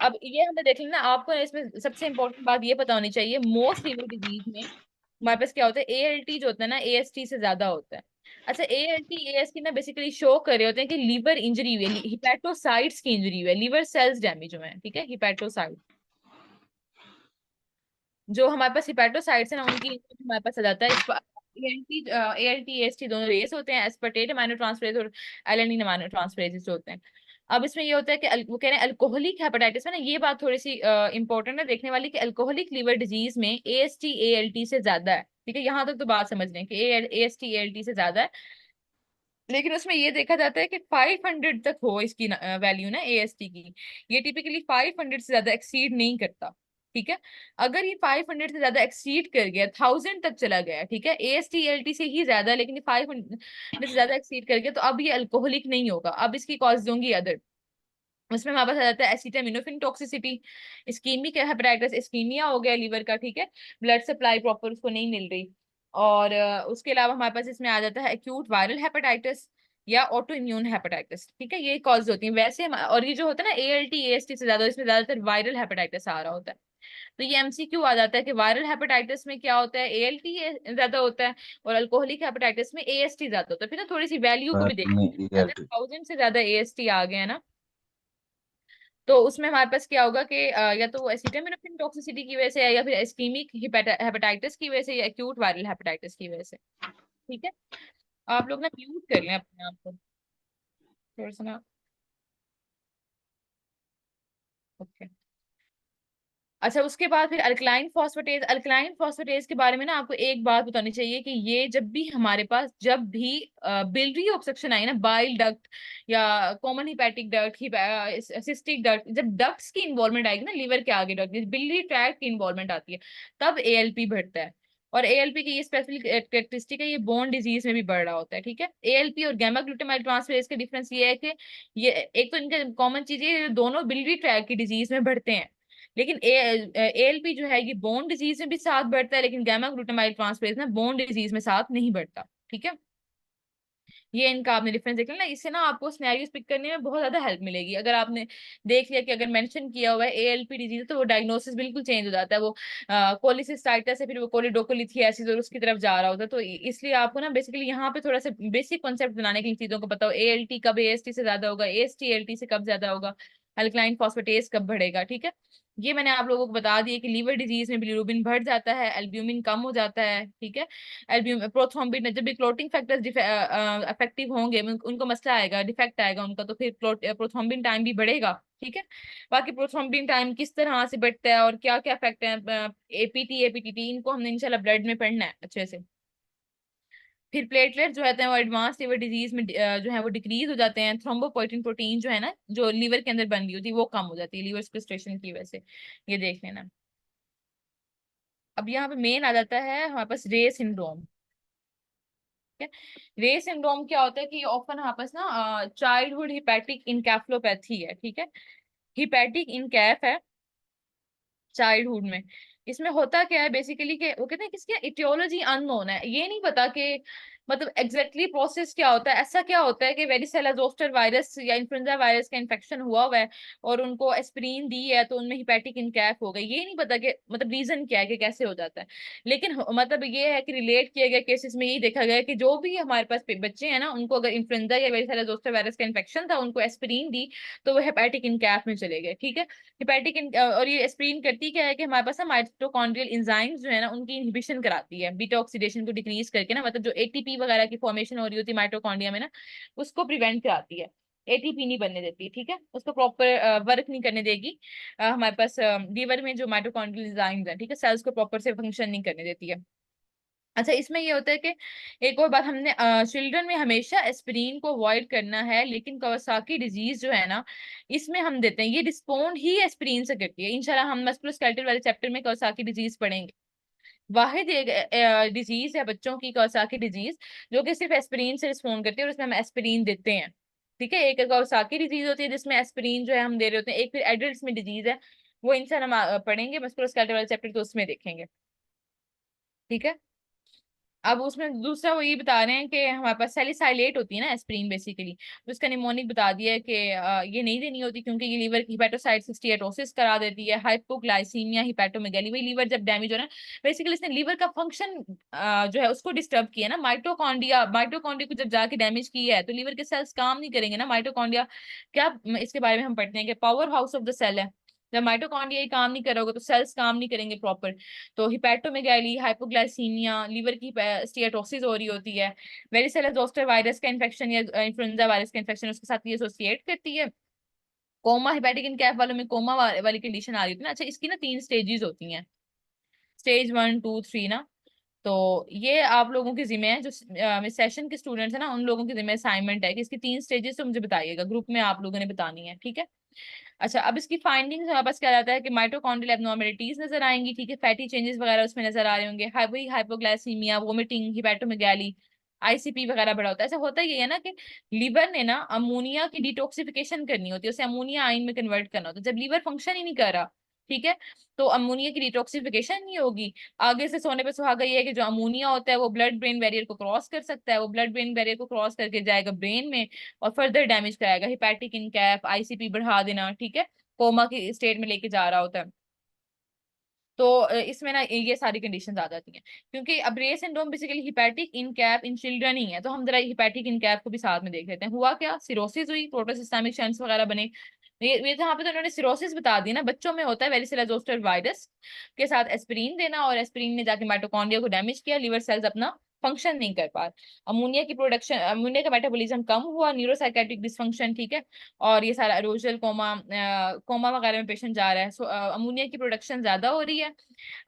अब ये हमें देख लेना, आपको ना इसमें सबसे इंपॉर्टेंट बात ये पता होनी चाहिए, मोस्ट लीवर डिजीज में हमारे पास क्या होता है, एएलटी जो होता है ना एएसटी से ज्यादा होता है। अच्छा, एएलटी एएसटी ना बेसिकली शो कर रहे होते हैं कि लीवर इंजरी हुई है, हिपैटोसाइट्स की इंजरी हुई है, लीवर सेल्स डैमेज हुए हैं, ठीक है, हिपैटोसाइट। जो हमारे पास हिपैटोसाइट्स है ना उनकी हमारे पास आ जाता है इस एएलटी एएलटी एएसटी दोनों रेस होते हैं, एस्पर्टेट अमाइनो ट्रांसफरेज और एलेनिन अमाइनो ट्रांसफरेजेस जो होते हैं। अब इसमें ये होता है कि वो कह रहे हैं अल्कोहलिक हेपेटाइटिस में ना, ये बात थोड़ी सी इंपॉर्टेंट है देखने वाली कि अल्कोहलिक लीवर डिजीज में एएसटी एएलटी से ज्यादा है, ठीक है। यहाँ तक तो बात समझ लें कि एएसटी एएलटी से ज्यादा है, लेकिन उसमें ये देखा जाता है कि 500 तक हो इसकी वैल्यू ना एएसटी की, ये टिपिकली 500 से ज्यादा एक्सीड नहीं करता, ठीक है। अगर ये 500 से ज्यादा एक्सीड कर गया, 1000 तक चला गया, ठीक है, एएसटी एलटी से ही ज्यादा, लेकिन ये 500 से ज्यादा एक्सीड कर गया तो अब ये अल्कोहलिक नहीं होगा, अब इसकी कॉज दूंगी अदर। उसमें हमारे पास आ जाता है acetaminophen toxicity, ischemic hepatitis, ischemia हो गया लीवर का, ठीक है, ब्लड सप्लाई प्रॉपर उसको नहीं मिल रही। और उसके अलावा हमारे पास इसमें आ जाता है एक्यूट वायरल हेपेटाइटिस या ऑटो इम्यून हेपेटाइटिस, ठीक है, ये कॉज होती है वैसे और ये जो होता है ना एएलटी एएसटी से ज्यादा, इसमें ज्यादातर वायरल हेपेटाइटिस आ रहा होता है। तो ये एमसीक्यू आ जाता है कि वायरल हेपेटाइटिस में क्या होता है, एएलटी ज्यादा होता है, और अल्कोहलिक हेपेटाइटिस में एएसटी ज्यादा होता है। फिर ना थोड़ी सी वैल्यू को भी देखना, अगर ELT। 1000 से ज्यादा एएसटी आ गए हैं ना तो उसमें हमारे पास क्या होगा कि या तो एसिटामिनोफेन टॉक्सिसिटी की वजह से है या फिर इस्कीमिक हेपेटाइटिस की वजह से या एक्यूट वायरल हेपेटाइटिस की वजह से, ठीक है। आप लोग ना म्यूट कर लें अपने आप को थोड़ा सा ना। ओके। अच्छा, उसके बाद फिर अल्कलाइन फॉस्फेटेज के बारे में ना आपको एक बात बतानी चाहिए कि ये जब भी बिलियरी ऑब्स्ट्रक्शन आई ना, बाइल डक्ट या common hepatic duct, cystic duct, जब डक्ट्स की इन्वॉल्वमेंट आएगी ना लीवर के आगे डक्ट, बिलियरी ट्रैक्ट की इन्वॉल्वमेंट आती है, तब एएलपी बढ़ता है। और एएलपी की ये स्पेसिफिक कैरेक्टरिस्टिक है, ये बोन डिजीज में भी बढ़ रहा होता है, ठीक है। एएलपी और गामा ग्लूटामाइल ट्रांसफेरेज का डिफरेंस ये है कि ये एक तो इनका कॉमन चीज ये दोनों बिलियरी ट्रैक्ट की डिजीज में बढ़ते हैं, लेकिन एएलपी जो है ये बोन डिजीज में भी साथ बढ़ता है, लेकिन गामा ग्लूटामाइल ट्रांसफरेज ना बोन डिजीज में साथ नहीं बढ़ता, ठीक है। ये इनका आपने डिफरेंस देख लिया ना, इससे ना आपको सिनेरियोस पिक करने में बहुत ज्यादा हेल्प मिलेगी। अगर आपने देख लिया कि अगर मेंशन किया हुआ है एएलपी डिजीज तो वो डायग्नोसिस बिल्कुल चेंज हो जाता है, वो कोलिसिस्टाइटिस है फिर वो कोलिडोकोलिथियासिस और उसकी तरफ जा रहा होता है। तो इसलिए आपको ना बेसिकली यहाँ पे थोड़ा सा बेसिक कॉन्सेप्ट बनाने के लिए चीजों को पता हो, एएलटी कब एएसटी से ज्यादा होगा, एएसटी एएलटी से कब ज्यादा होगा, अल्कलाइन फॉस्फेटेज कब बढ़ेगा, ठीक है। ये मैंने आप लोगों को बता दिया कि लीवर डिजीज में बिलिरुबिन बढ़ जाता है, एल्ब्यूमिन कम हो जाता है, ठीक है। एल्ब्यूमिन प्रोथ्रोम्बिन, जब भी क्लोटिंग फैक्टर्स इफेक्टिव होंगे, उनको मसला आएगा, डिफेक्ट आएगा उनका, तो फिर प्रोथ्रोम्बिन टाइम भी बढ़ेगा, ठीक है। बाकी प्रोथ्रोम्बिन टाइम किस तरह से बढ़ता है और क्या क्या इफेक्ट है, एपीटी एपीटीटी, इनको हमने इंशाल्लाह ब्लड में पढ़ना है अच्छे से। फिर प्लेटलेट जो होते हैं वो एडवांस लिवर डिजीज में जो है वो डिक्रीज हो जाते हैं। थ्रोम्बोपोइटिन प्रोटीन जो है ना, जो लीवर के अंदर बन रही होती है, वो कम हो जाती है लीवर स्क्रिस्टेशन की वजह से। ये देख लेना। अब यहाँ पे मेन आ जाता है हमारे पास रे सिंड्रोम। ठीक है, रे सिंड्रोम क्या होता है कि ऑफन हमारे पास ना चाइल्डहुड हिपैटिक इनकेफ्लोपैथी है, ठीक है। हिपैटिक इनकैफ है चाइल्डहुड में। इसमें होता क्या है बेसिकली कि वो कहते हैं कि इसकी इटियोलॉजी अननोन है, ये नहीं पता कि मतलब एग्जैक्टली प्रोसेस क्या होता है। ऐसा क्या होता है कि वेरिसेला जोस्टर वायरस या इन्फ्लुएंजा वायरस का इन्फेक्शन हुआ है और उनको एस्पिरिन दी है तो उनमें हिपैटिक इनकैफ हो गई, ये नहीं पता कि मतलब रीजन क्या है कि कैसे हो जाता है। लेकिन मतलब ये है कि रिलेट किए गए केसेस में यही देखा गया है कि जो भी हमारे पास बच्चे हैं ना, उनको अगर इन्फ्लुएंजा या वेरिसेला जोस्टर वायरस का इन्फेक्शन था, उनको एस्पिरिन दी तो वो हेपेटिक इनकैफ में चले गए, ठीक है। और ये एस्पिरिन करती क्या है कि हमारे पास ना माइटोकॉन्ड्रियल एंजाइम्स जो है ना, उनकी इनहिबिशन कराती है, बीटा ऑक्सीडेशन को डिक्रीज करके ना, मतलब जो एटीपी वगैरह की फॉर्मेशन हो रही होती है माइटोकॉन्ड्रिया में ना, उसको प्रिवेंट कराती है। एटीपी नहीं बनने देती, ठीक है, उसको प्रॉपर वर्क नहीं करने देगी। हमारे पास लीवर में जो माइटोकॉन्ड्रियल एंजाइम्स है, ठीक है, सेल्स को प्रॉपर से फंक्शन नहीं करने देती है। अच्छा, इसमें ये होता है कि एक और बात, हमने चिल्ड्रन में हमेशा एस्पिरिन को अवॉइड करना है, लेकिन कवासाकी डिजीज जो है ना, इसमें हम देते हैं, ये रिस्पोंड ही एस्पिरिन से करती है। इंशाल्लाह हम मस्कुलोस्केलेटल वाले चैप्टर में कवासाकी डिजीज पढ़ेंगे। वाहिद एक डिजीज है बच्चों की कवासाकी डिजीज, जो कि सिर्फ एस्पिरिन से रिस्पोंड करती है और उसमें हम एस्पिरिन देते हैं, ठीक है। एक कवासाकी डिजीज होती है जिसमें एस्पिरिन जो है हम दे रहे होते हैं। एक फिर एडल्ट में डिजीज है, वो इंशाल्लाह हम पढ़ेंगे मस्कुलोस्केलेटल वाले चैप्टर, तो उसमें देखेंगे, ठीक है। अब उसमें दूसरा वो ये बता रहे हैं कि हमारे पास सैलिसाइलेट होती है ना एस्प्रिन बेसिकली, तो इसका निमोनिक बता दिया है कि ये नहीं देनी होती क्योंकि ये लीवर की हिपेटोसाइट सिस्टिएटोसिस करा देती है, हाइपोग्लाइसीमिया, हिपेटोमेगैली, वही लीवर जब डैमेज हो रहा है बेसिकली, इसने लीवर का फंक्शन जो है उसको डिस्टर्ब किया ना। माइटोकॉन्ड्रिया को जब जाके डैमेज किया है तो लीवर के सेल्स काम नहीं करेंगे ना। माइटोकॉन्ड्रिया क्या, इसके बारे में हम पढ़ते हैं कि power house of the cell है। जब माइटोकॉन्ड्रिया ही काम नहीं करोगे तो सेल्स काम नहीं करेंगे प्रॉपर। तो हिपैटोमेगैली, हाइपोग्लाइसीमिया, लीवर की स्टीएटोसिस हो रही होती है। वेरिसेला जोस्टर वायरस का इन्फेक्शन या इन्फ्लुएंजा वायरस का इन्फेक्शन उसके साथ ये एसोसिएट करती है। कोमा, हिपैटिक इनकैफ वालों में कोमा वाली कंडीशन आ रही होती है ना। अच्छा, इसकी ना 3 स्टेजेस होती हैं, स्टेज 1 2 3 ना। तो ये आप लोगों के जिम्मे है, जो सेशन के स्टूडेंट्स है ना, उन लोगों के जिम्मे असाइनमेंट है कि इसकी 3 स्टेजेस तो मुझे बताइएगा, ग्रुप में आप लोगों ने बतानी है, ठीक है। अच्छा, अब इसकी फाइंडिंग्स हमारे पास क्या रहता है कि माइटोकॉन्ड्रियल एब्नॉर्मेलिटीज नजर आएंगी, ठीक है, फैटी चेंजेस वगैरह उसमें नजर आ रहे होंगे, वही हाइपोग्लाइसीमिया, वोमिटिंग, हिपैटोमेगैली, आईसीपी वगैरह बड़ा होता है। ऐसा होता ही है ना कि लीवर ने ना अमोनिया की डिटॉक्सिफिकेशन करनी होती है, उसे अमोनिया आयन में कन्वर्ट करना होता है। जब लीवर फंक्शन ही नहीं कर रहा, ठीक है, तो अमोनिया की डिटॉक्सिफिकेशन नहीं होगी। आगे से सोने पे सुहागा ये है कि जो अमोनिया होता है वो ब्लड ब्रेन बैरियर को क्रॉस कर सकता है, वो ब्लड ब्रेन बैरियर को क्रॉस करके जाएगा ब्रेन में और फर्दर डैमेज कराएगा, हिपैटिक इनकैफ, आईसीपी बढ़ा देना, ठीक है, कोमा की स्टेट में लेके जा रहा होता है। तो इसमें ना ये सारी कंडीशंस आ जाती हैं, क्योंकि अब रे सिंड्रोम बेसिकली हिपैटिक इनकैप इन चिल्ड्रन ही है। तो हम जरा हिपैटिक इनकैप को भी साथ में देख लेते हैं। हुआ क्या, सिरोसिस हुई, प्रोटोसिस्टेमिक शंट्स वगैरह बने। ये तो यहाँ पे तो उन्होंने सिरोसिस बता दी ना, बच्चों में होता है वेरिसेला जोस्टर वायरस के साथ एस्पिरिन देना, और एस्पिरिन ने जाके माइटोकॉन्ड्रिया को डैमेज किया, लीवर सेल्स अपना फंक्शन नहीं कर पा। अमोनिया की प्रोडक्शन, अमोनिया का मेटाबॉलिज्म कम हुआ, न्यूरोसाइकेट्रिक डिसफंक्शन, ठीक है। और ये सारा एरोजल कोमा, कोमा वगैरह में पेशेंट जा रहा है। सो अमोनिया की प्रोडक्शन ज्यादा हो रही है।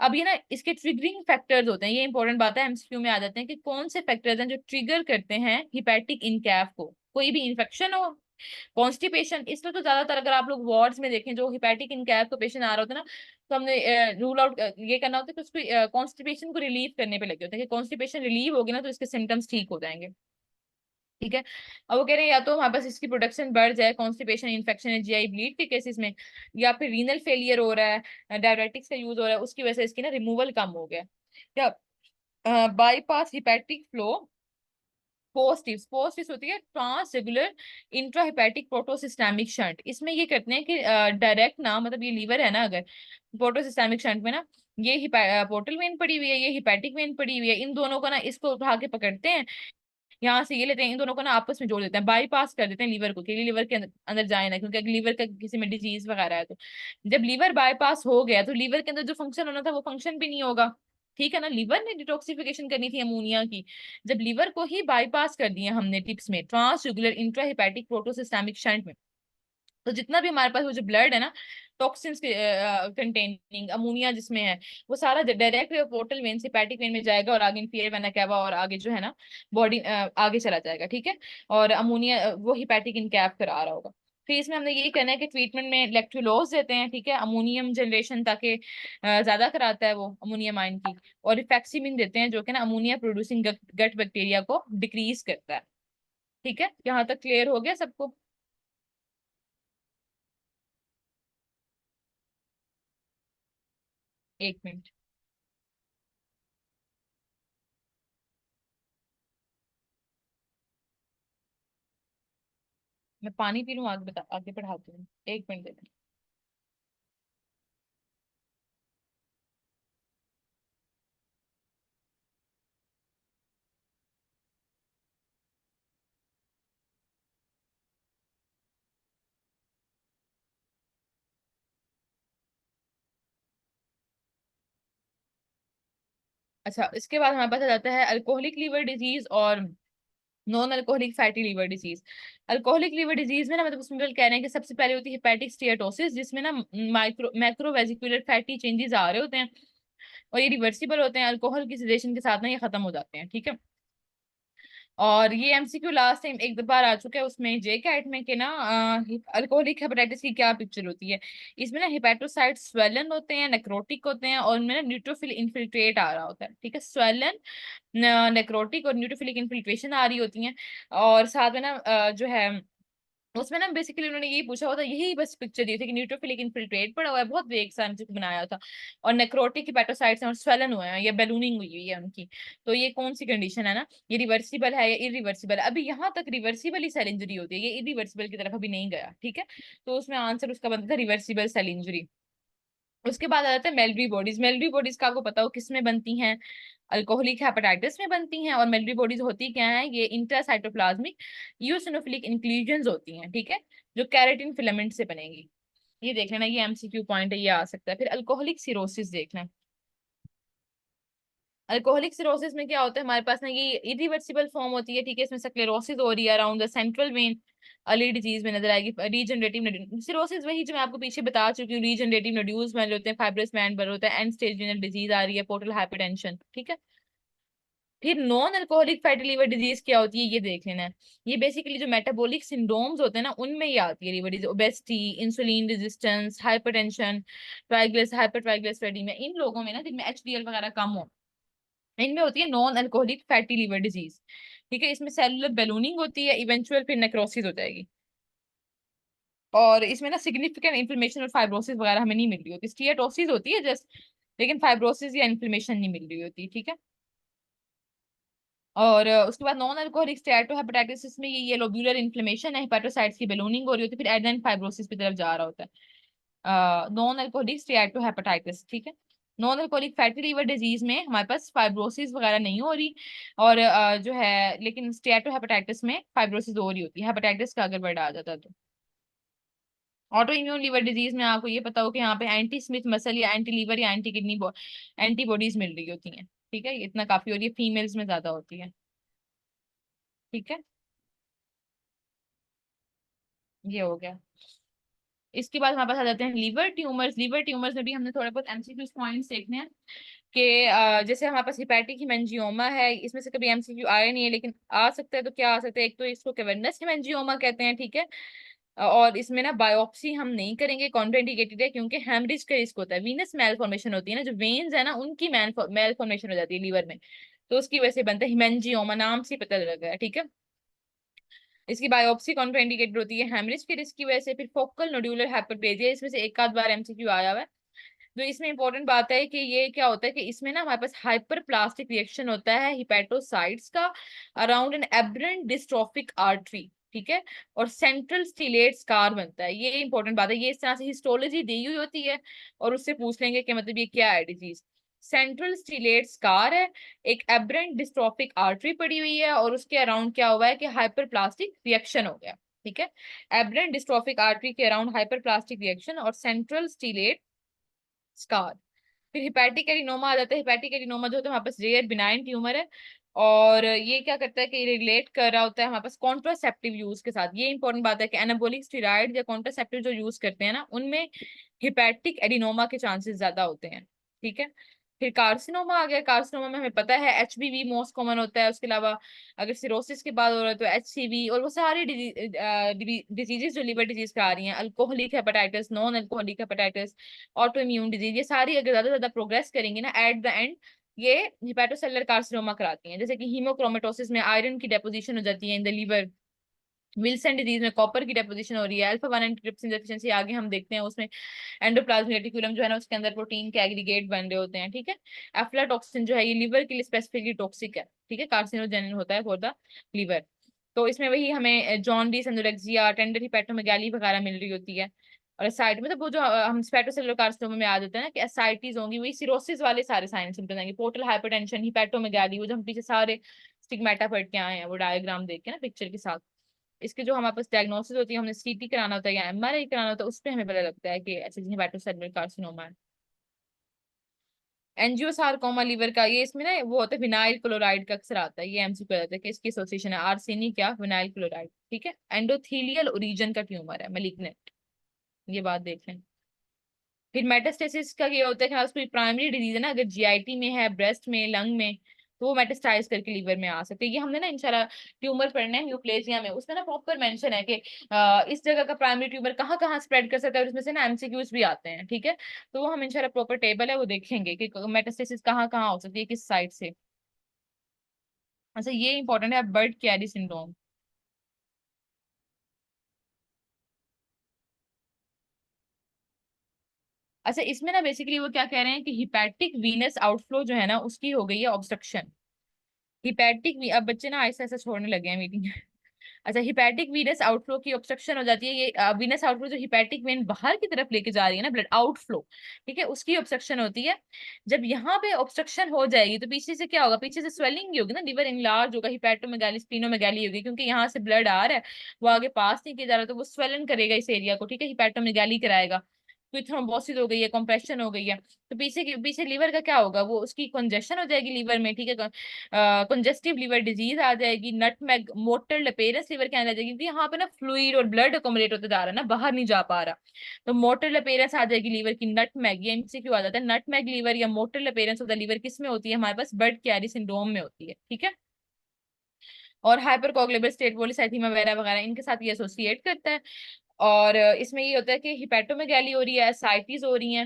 अब ये ना इसके ट्रिगरिंग फैक्टर्स होते हैं, ये इंपॉर्टेंट बात है, एमसीक्यू में आ जाते हैं कि कौन से फैक्टर्स हैं जो ट्रिगर करते हैं हिपैटिक इनकैफ को। कोई भी इन्फेक्शन हो, कॉन्स्टिपेशन, इसमें तो ज्यादातर अगर आप लोग वार्ड्स में देखें जो हिपैटिक इनकैफ को पेशेंट आ रहा होता है ना, तो हमने रूल आउट ये करना होता है कि उसको कॉन्स्टिपेशन को रिलीव करने पे लगे होते हैं कि कॉन्स्टिपेशन रिलीव होगी ना तो इसके सिम्टम्स ठीक हो जाएंगे, ठीक है। अब वो कह रहे हैं या तो हमारे पास इसकी प्रोडक्शन बढ़ जाए, कॉन्स्टिपेशन, इन्फेक्शन है, जीआई ब्लीड के केसेस में, या फिर रीनल फेलियर हो रहा है, डायरेटिक्स का यूज हो रहा है, उसकी वजह से इसकी ना रिमूवल कम हो गया। या bypass hepatic flow, positive positive होती है ट्रांसरेगुलर इंट्राहिपैटिक प्रोटोसिस्टेमिक शंट। इसमें ये करते हैं कि डायरेक्ट ना, मतलब ये लीवर है ना, अगर प्रोटोसिस्टेमिक शंट में ना, ये पोर्टल वेन पड़ी हुई है, ये हिपैटिक वेन पड़ी हुई है, इन दोनों को ना इसको उठा के पकड़ते हैं, यहाँ से ये लेते हैं, इन दोनों को ना आपस में जोड़ देते हैं, बाईपास कर देते हैं लीवर को, क्योंकि लीवर के अंदर जाए ना, क्योंकि अगर लीवर का किसी में डिजीज वगैरह है तो जब लीवर बाईपास हो गया तो लीवर के अंदर जो फंक्शन होना था वो फंक्शन भी नहीं होगा। ठीक है ना, लीवर ने डिटॉक्सिफिकेशन करनी थी अमोनिया की, जब लीवर को ही बाईपास कर दिया हमने टिप्स में, ट्रांसयूगुलर इंट्रा हेपेटिक प्रोटोसिस्टेमिक शंट में, तो जितना भी हमारे पास वो जो ब्लड है ना, टॉक्सिन्स कंटेनिंग अमोनिया जिसमें है, वो सारा डायरेक्ट पोर्टल वेन से पैटिक वेन में जाएगा और आगे इंफीरियर वेना कैवा और आगे जो है ना बॉडी आगे चला जाएगा। ठीक है, और अमोनिया वो हिपैटिक इनकैप करा रहा होगा। फिर इसमें हमने यही कहना है कि ट्रीटमेंट में इलेक्ट्रोलोज देते हैं, ठीक है, अमोनियम जनरेशन ताकि ज्यादा कराता है वो अमोनियम आयन की, और रिफैक्सिमिन देते हैं जो कि ना अमोनिया प्रोड्यूसिंग गट बैक्टीरिया को डिक्रीज करता है। ठीक है, यहाँ तक क्लियर हो गया सबको? 1 मिनट, मैं पानी पी लूँ, आगे बता, आगे पढ़ाती हूँ, 1 मिनट दे दो। अच्छा, इसके बाद हमारे पास आ जाता है अल्कोहलिक लीवर डिजीज और non alcoholic fatty liver disease. Alcoholic liver disease में ना मतलब उसमें कह रहे हैं कि सबसे पहले होती है हेपेटिक स्टीयटोसिस, जिसमें ना माइक्रो मैक्रोवेसिकुलर फैटी चेंजेस आ रहे होते हैं, और ये रिवर्सिबल होते हैं, अल्कोहल की सिडेशन के साथ ना ये खत्म हो जाते हैं। ठीक है, और ये एमसीक्यू लास्ट टाइम एक बार आ चुका है उसमें जे कैट में कि ना अल्कोहलिक हेपेटाइटिस की क्या पिक्चर होती है। इसमें ना हेपेटोसाइट स्वेलन होते हैं, नेक्रोटिक होते हैं, और उनमें ना न्यूट्रोफिल इन्फिल्ट्रेट आ रहा होता है। ठीक है, स्वेलन, नेक्रोटिक और न्यूट्रोफिलिक इन्फिल्ट्रेशन आ रही होती हैं, और साथ में ना जो है उसमें ना बेसिकली उन्होंने यही पूछा होता, यही बस पिक्चर दी थी कि न्यूट्रोफिलिक इन्फिल्ट्रेट पड़ा हुआ है, बहुत वेग सा MCQ बनाया था, और नेक्रोटिक हेपेटोसाइट्स हैं और स्वेलन हुए हैं या बैलूनिंग हुई हुई है उनकी। तो ये कौन सी कंडीशन है ना, ये रिवर्सिबल है या इरिवर्सिबल है? अभी यहाँ तक रिवर्सिबल ही सेल इंजरी होती है, ये इरिवर्सिबल की तरफ अभी नहीं गया। ठीक है, तो उसमें आंसर उसका बनता था रिवर्सिबल सेल इंजरी। उसके बाद आ जाता है मेलरी बॉडीज। मेलरी बॉडीज का आपको पता हो किस में बनती हैं? अल्कोहलिक हेपेटाइटिस में बनती हैं। और मेलरी बॉडीज होती क्या है? ये इंट्रासाइटोप्लाज्मिक यूसिनोफिलिक इंक्लूजन्स होती हैं, ठीक है, जो कैरेटिन फिलामेंट से बनेगी। ये देख लेना, ये MCQ पॉइंट है, ये आ सकता है। फिर अल्कोहलिक सिरोसिस देखना। अल्कोहलिक सिरोसिस में क्या होता है हमारे पास ना, ये इरिवर्सिबल फॉर्म होती है। ठीक है, इसमें स्क्लेरोसिस हो रही है around the central vein, early disease में नजर आएगी। रीजनरेटिव सिरोसिस वही जो मैं आपको पीछे बता चुकी हूँ, रीजनरेटिव नोड्यूल्स बन होते हैं, फाइब्रस बैंड बन होता है, एंड स्टेज रीनल डिजीज आ रही है, पोर्टल हाइपरटेंशन। ठीक है, फिर non alcoholic fatty liver disease क्या होती है ये देख लेना है। ये बेसिकली जो मेटाबॉलिक सिंड्रोम्स होते हैं ना, उनमें ये आती है liver disease, obesity, insulin resistance, hypertension, ट्राइग्लिस हाइपर ट्राइग्लिसरीडीमिया, इन लोगों में ना जिनमें HDL वगैरह कम हो, इनमें होती है non alcoholic fatty liver disease. ठीक है, इसमें सेलुलर बैलूनिंग होती है, इवेंचुअल फिर नेक्रोसिस हो जाएगी, और इसमें ना सिग्निफिकेंट इन्फ्लेमेशन और फाइब्रोसिस वगैरह हमें नहीं मिल रही होती, स्टीएटोसिस होती है जस्ट, लेकिन फाइब्रोसिस या इन्फ्लेमेशन नहीं मिल रही होती। ठीक है, और उसके बाद नॉन अल्कोहलिक स्टेटोहेपेटाइटिस में ये लोब्यूलर इन्फ्लेमेशन है, हेपेटोसाइट्स की बैलूनिंग हो रही होती है, फिर एडेन फाइब्रोसिस की तरफ जा रहा होता है। Non alcoholic steatohepatitis. ठीक है, non alcoholic fatty liver disease में हमारे पास फाइब्रोसिस वगैरह नहीं हो रही, और जो है लेकिन स्टेटोहेपेटाइटिस में फाइब्रोसिस हो रही होती है, हेपेटाइटिस का अगर वर्ड आ जाता है तो। ऑटो इम्यून लीवर डिजीज में आपको ये पता हो कि यहाँ पे एंटी स्मिथ मसल या एंटी लीवर या एंटी किडनी एंटीबॉडीज मिल रही होती हैं। ठीक है, ये इतना काफी, और ये फीमेल्स में ज्यादा होती है। ठीक है, ये हो गया। इसके बाद हमारे पास आ जाते हैं लीवर ट्यूमर्स। लीवर ट्यूमर्स में भी हमने थोड़े बहुत MCQ पॉइंट्स देखने हैं कि जैसे हमारे पास हिपैटिक हिमेंजियोमा है, इसमें से कभी MCQ आया नहीं है, लेकिन आ सकता है, तो क्या आ सकता है? एक तो इसको कैवर्नस हिमेंजियोमा कहते हैं। ठीक है, और इसमें ना बायोप्सी हम नहीं करेंगे, कॉन्ट्राइंडिकेटेड है, क्योंकि हेमरेज का रिस्क होता है, वीनस मेल फॉर्मेशन होती है ना, जो वेन्स है ना उनकी मेल फॉर्मेशन हो जाती है लीवर में, तो उसकी वजह से बनता है हिमेंजियोमा, नाम से ही पता लग रहा है। ठीक है, इसकी बायोप्सी कॉन्ट्राइंडिकेटेड होती है हेमरेज के रिस्क की वजह से। फिर फोकल नोड्यूलर हाइपरप्लेजिया, इसमें से एक आध बार MCQ आया हुआ है। जो इसमें इंपॉर्टेंट बात है कि ये क्या होता है कि इसमें ना हमारे पास हाइपर प्लास्टिक रिएक्शन होता है हिपैटोसाइट्स का अराउंड एन एब्रेंट डिस्ट्रोफिक आर्टरी। ठीक है, और सेंट्रल स्टिलेट स्कार बनता है, ये इंपॉर्टेंट बात है। ये इस तरह से हिस्टोलॉजी दी हुई होती है, और उससे पूछ लेंगे कि मतलब ये क्या है डिजीज। सेंट्रल स्टीलेट स्कार है, एक एब्रेंट डिस्ट्रोफिक आर्टरी पड़ी हुई है, और उसके अराउंड क्या हुआ है कि हाइपरप्लास्टिक रिएक्शन हो गया। ठीक है, एब्रेंट डिस्ट्रोफिक आर्टरी के अराउंड हाइपरप्लास्टिक रिएक्शन और सेंट्रल स्टीलेट स्कार। फिर हिपैटिक एडिनोमा आ जाता है। हिपैटिक एडिनोमा जो होता है हमारे पास रेयर बिनाइन ट्यूमर है, और ये क्या करता है कि रिलेट कर रहा होता है हमारे पास कॉन्ट्रासेप्टिव यूज के साथ। ये इंपॉर्टेंट बात है कि एनाबोलिक स्टेरॉइड या कॉन्ट्रासेप्टिव जो यूज करते हैं ना, उनमें हिपैटिक एडिनोमा के चांसेस ज्यादा होते हैं। ठीक है, फिर कार्सिनोमा आ गया। कार्सिनोमा में हमें पता है एचबीवी मोस्ट कॉमन होता है। उसके अलावा अगर सिरोसिस की बात हो रहा है तो एचसीवी, और वो सारी डिजीजेस जो लिवर डिजीज करा रही हैं, alcoholic hepatitis, non alcoholic hepatitis, auto immune disease, ये सारी अगर ज्यादा ज्यादा प्रोग्रेस करेंगी ना, एट द एंड ये हिपैटोसेलुलर कार्सिनोमा कराती हैं। जैसे कि हीमोक्रोमेटोसिस में आयरन की डेपोजिशन हो जाती है in the liver, Wilson disease में कॉपर की डेपोजिशन हो रही है, अल्फा 1 एंटीट्रिप्सिन डेफिशिएंसी आगे हम देखते हैं उसमें एंडोप्लाज्मिक रेटिकुलम जो है ना उसके अंदर प्रोटीन के एग्रीगेट बन रहे होते हैं। ठीक है, एफ्लाटॉक्सिन जो है ये लिवर के लिए स्पेसिफिकली टॉक्सिक है। ठीक है, कार्सिनोजेनिक होता है फॉर द लीवर। तो इसमें वही हमें जॉन्डिस, एनोरेक्सिया, टेंडर हिपैटोमेगाली वगैरह मिल रही होती है। और साइड मतलब वो जो हम स्पेटोसेलुलर कार्सिनोमा में आ जाते हैं ना कि एसाइटीज होंगी, वही सिरोसिस वाले सारे साइन सिम्टम्स आएंगे, पोर्टल हाइपरटेंशन, हिपैटोमेगाली, वो जो हम पीछे सारे स्टिग्मेटा पढ़ के आए हैं वो डायग्राम देख के ना पिक्चर के साथ। इसके जो हमारे पास डायग्नोसिस होती है, हमने सीटी कराना होता है या एमआरआई कराना होता है, उस पर हमें पता लगता है कि ऐसे हेपेटोसेलुलर कार्सिनोमा है। एंजियोसार्कोमा लीवर का, ये इसमें ना वो होता है विनाइल क्लोराइड का अक्सर आता है, ये एमसीक्यू आता है कि इसकी एसोसिएशन है आर्सेनिक या विनाइल क्लोराइड। ठीक है, एंडोथीलियल ओरिजिन का ट्यूमर है, मैलिग्नेंट, ये बात देख लें। फिर मेटास्टेसिस का ये होता है कि हाँ कोई प्राइमरी डिजीज है ना, अगर जीआईटी में है, ब्रेस्ट में, लंग में, तो वो मेटास्टाइज करके लीवर में आ सकते हैं। ये हमने ना इंशाल्लाह ट्यूमर पढ़ना है न्यूप्लेजिया में, उसमें ना प्रॉपर मेंशन है कि इस जगह का प्राइमरी ट्यूमर कहाँ कहाँ स्प्रेड कर सकता है, और इसमें से ना एमसीक्यूज भी आते हैं। ठीक है, तो वो हम इंशाल्लाह प्रॉपर टेबल है वो देखेंगे कि मेटास्टेसिस कहाँ कहाँ हो सकती है, किस साइड से। अच्छा, ये इंपॉर्टेंट है बर्ड कैरी सिंड्रोम। अच्छा, इसमें ना बेसिकली वो क्या कह रहे हैं कि हिपैटिक वीनस आउटफ्लो जो है ना उसकी हो गई है ऑब्स्ट्रक्शन। हिपैटिक, अब बच्चे ना ऐसा ऐसा छोड़ने लगे हैं मीटिंग। अच्छा, हिपैटिक वीनस आउटफ्लो की ऑब्स्ट्रक्शन हो जाती है। ये वीनस आउटफ्लो जो हिपैटिक वेन बाहर की तरफ लेके जा रही है ना, ब्लड आउटफ्लो, ठीक है, उसकी ऑब्स्ट्रक्शन होती है। जब यहाँ पे ऑब्स्ट्रक्शन हो जाएगी तो पीछे से क्या होगा, पीछे से स्वेलिंग ही होगी ना, लिवर इनलार्ज होगा, हिपैटोमेगाली, स्प्लीनोमेगाली होगी, क्योंकि यहाँ से ब्लड आ रहा है, वो आगे पास नहीं किया जा रहा, तो वो स्वेलन करेगा इस एरिया को। ठीक है, हिपैटोमेगाली कराएगा, फिर थ्रोम्बोसिस हो गई है, कंप्रेशन हो गई है, तो पीछे लीवर का क्या होगा, वो उसकी कंजेशन हो जाएगी लीवर में। ठीक है, कंजेस्टिव लीवर डिजीज आ जाएगी, नटमैग मोटर लेपेरस लीवर कहने लग जाएगी, क्योंकि यहाँ पे ना फ्लूइड और ब्लड अकोमोडेट होता जा रहा है ना, बाहर नहीं जा पा रहा, तो मोटर लेपेरस आ जाएगी लीवर की। नटमैग, ये एमसीक्यू आ जाता है, नटमैग लीवर या मोटर लेपेरस ऑफ द लीवर किस में होती है, हमारे पास बर्ड कैरी सिंड्रोम में होती है। ठीक है, और हाइपर कोगुलेबल स्टेट पॉलीसाइथीमिया वगैरह वगैरह इनके साथ ये एसोसिएट करता है। और इसमें ये होता है कि हिपैटोमेगाली हो रही है, एसाइटिस हो रही है,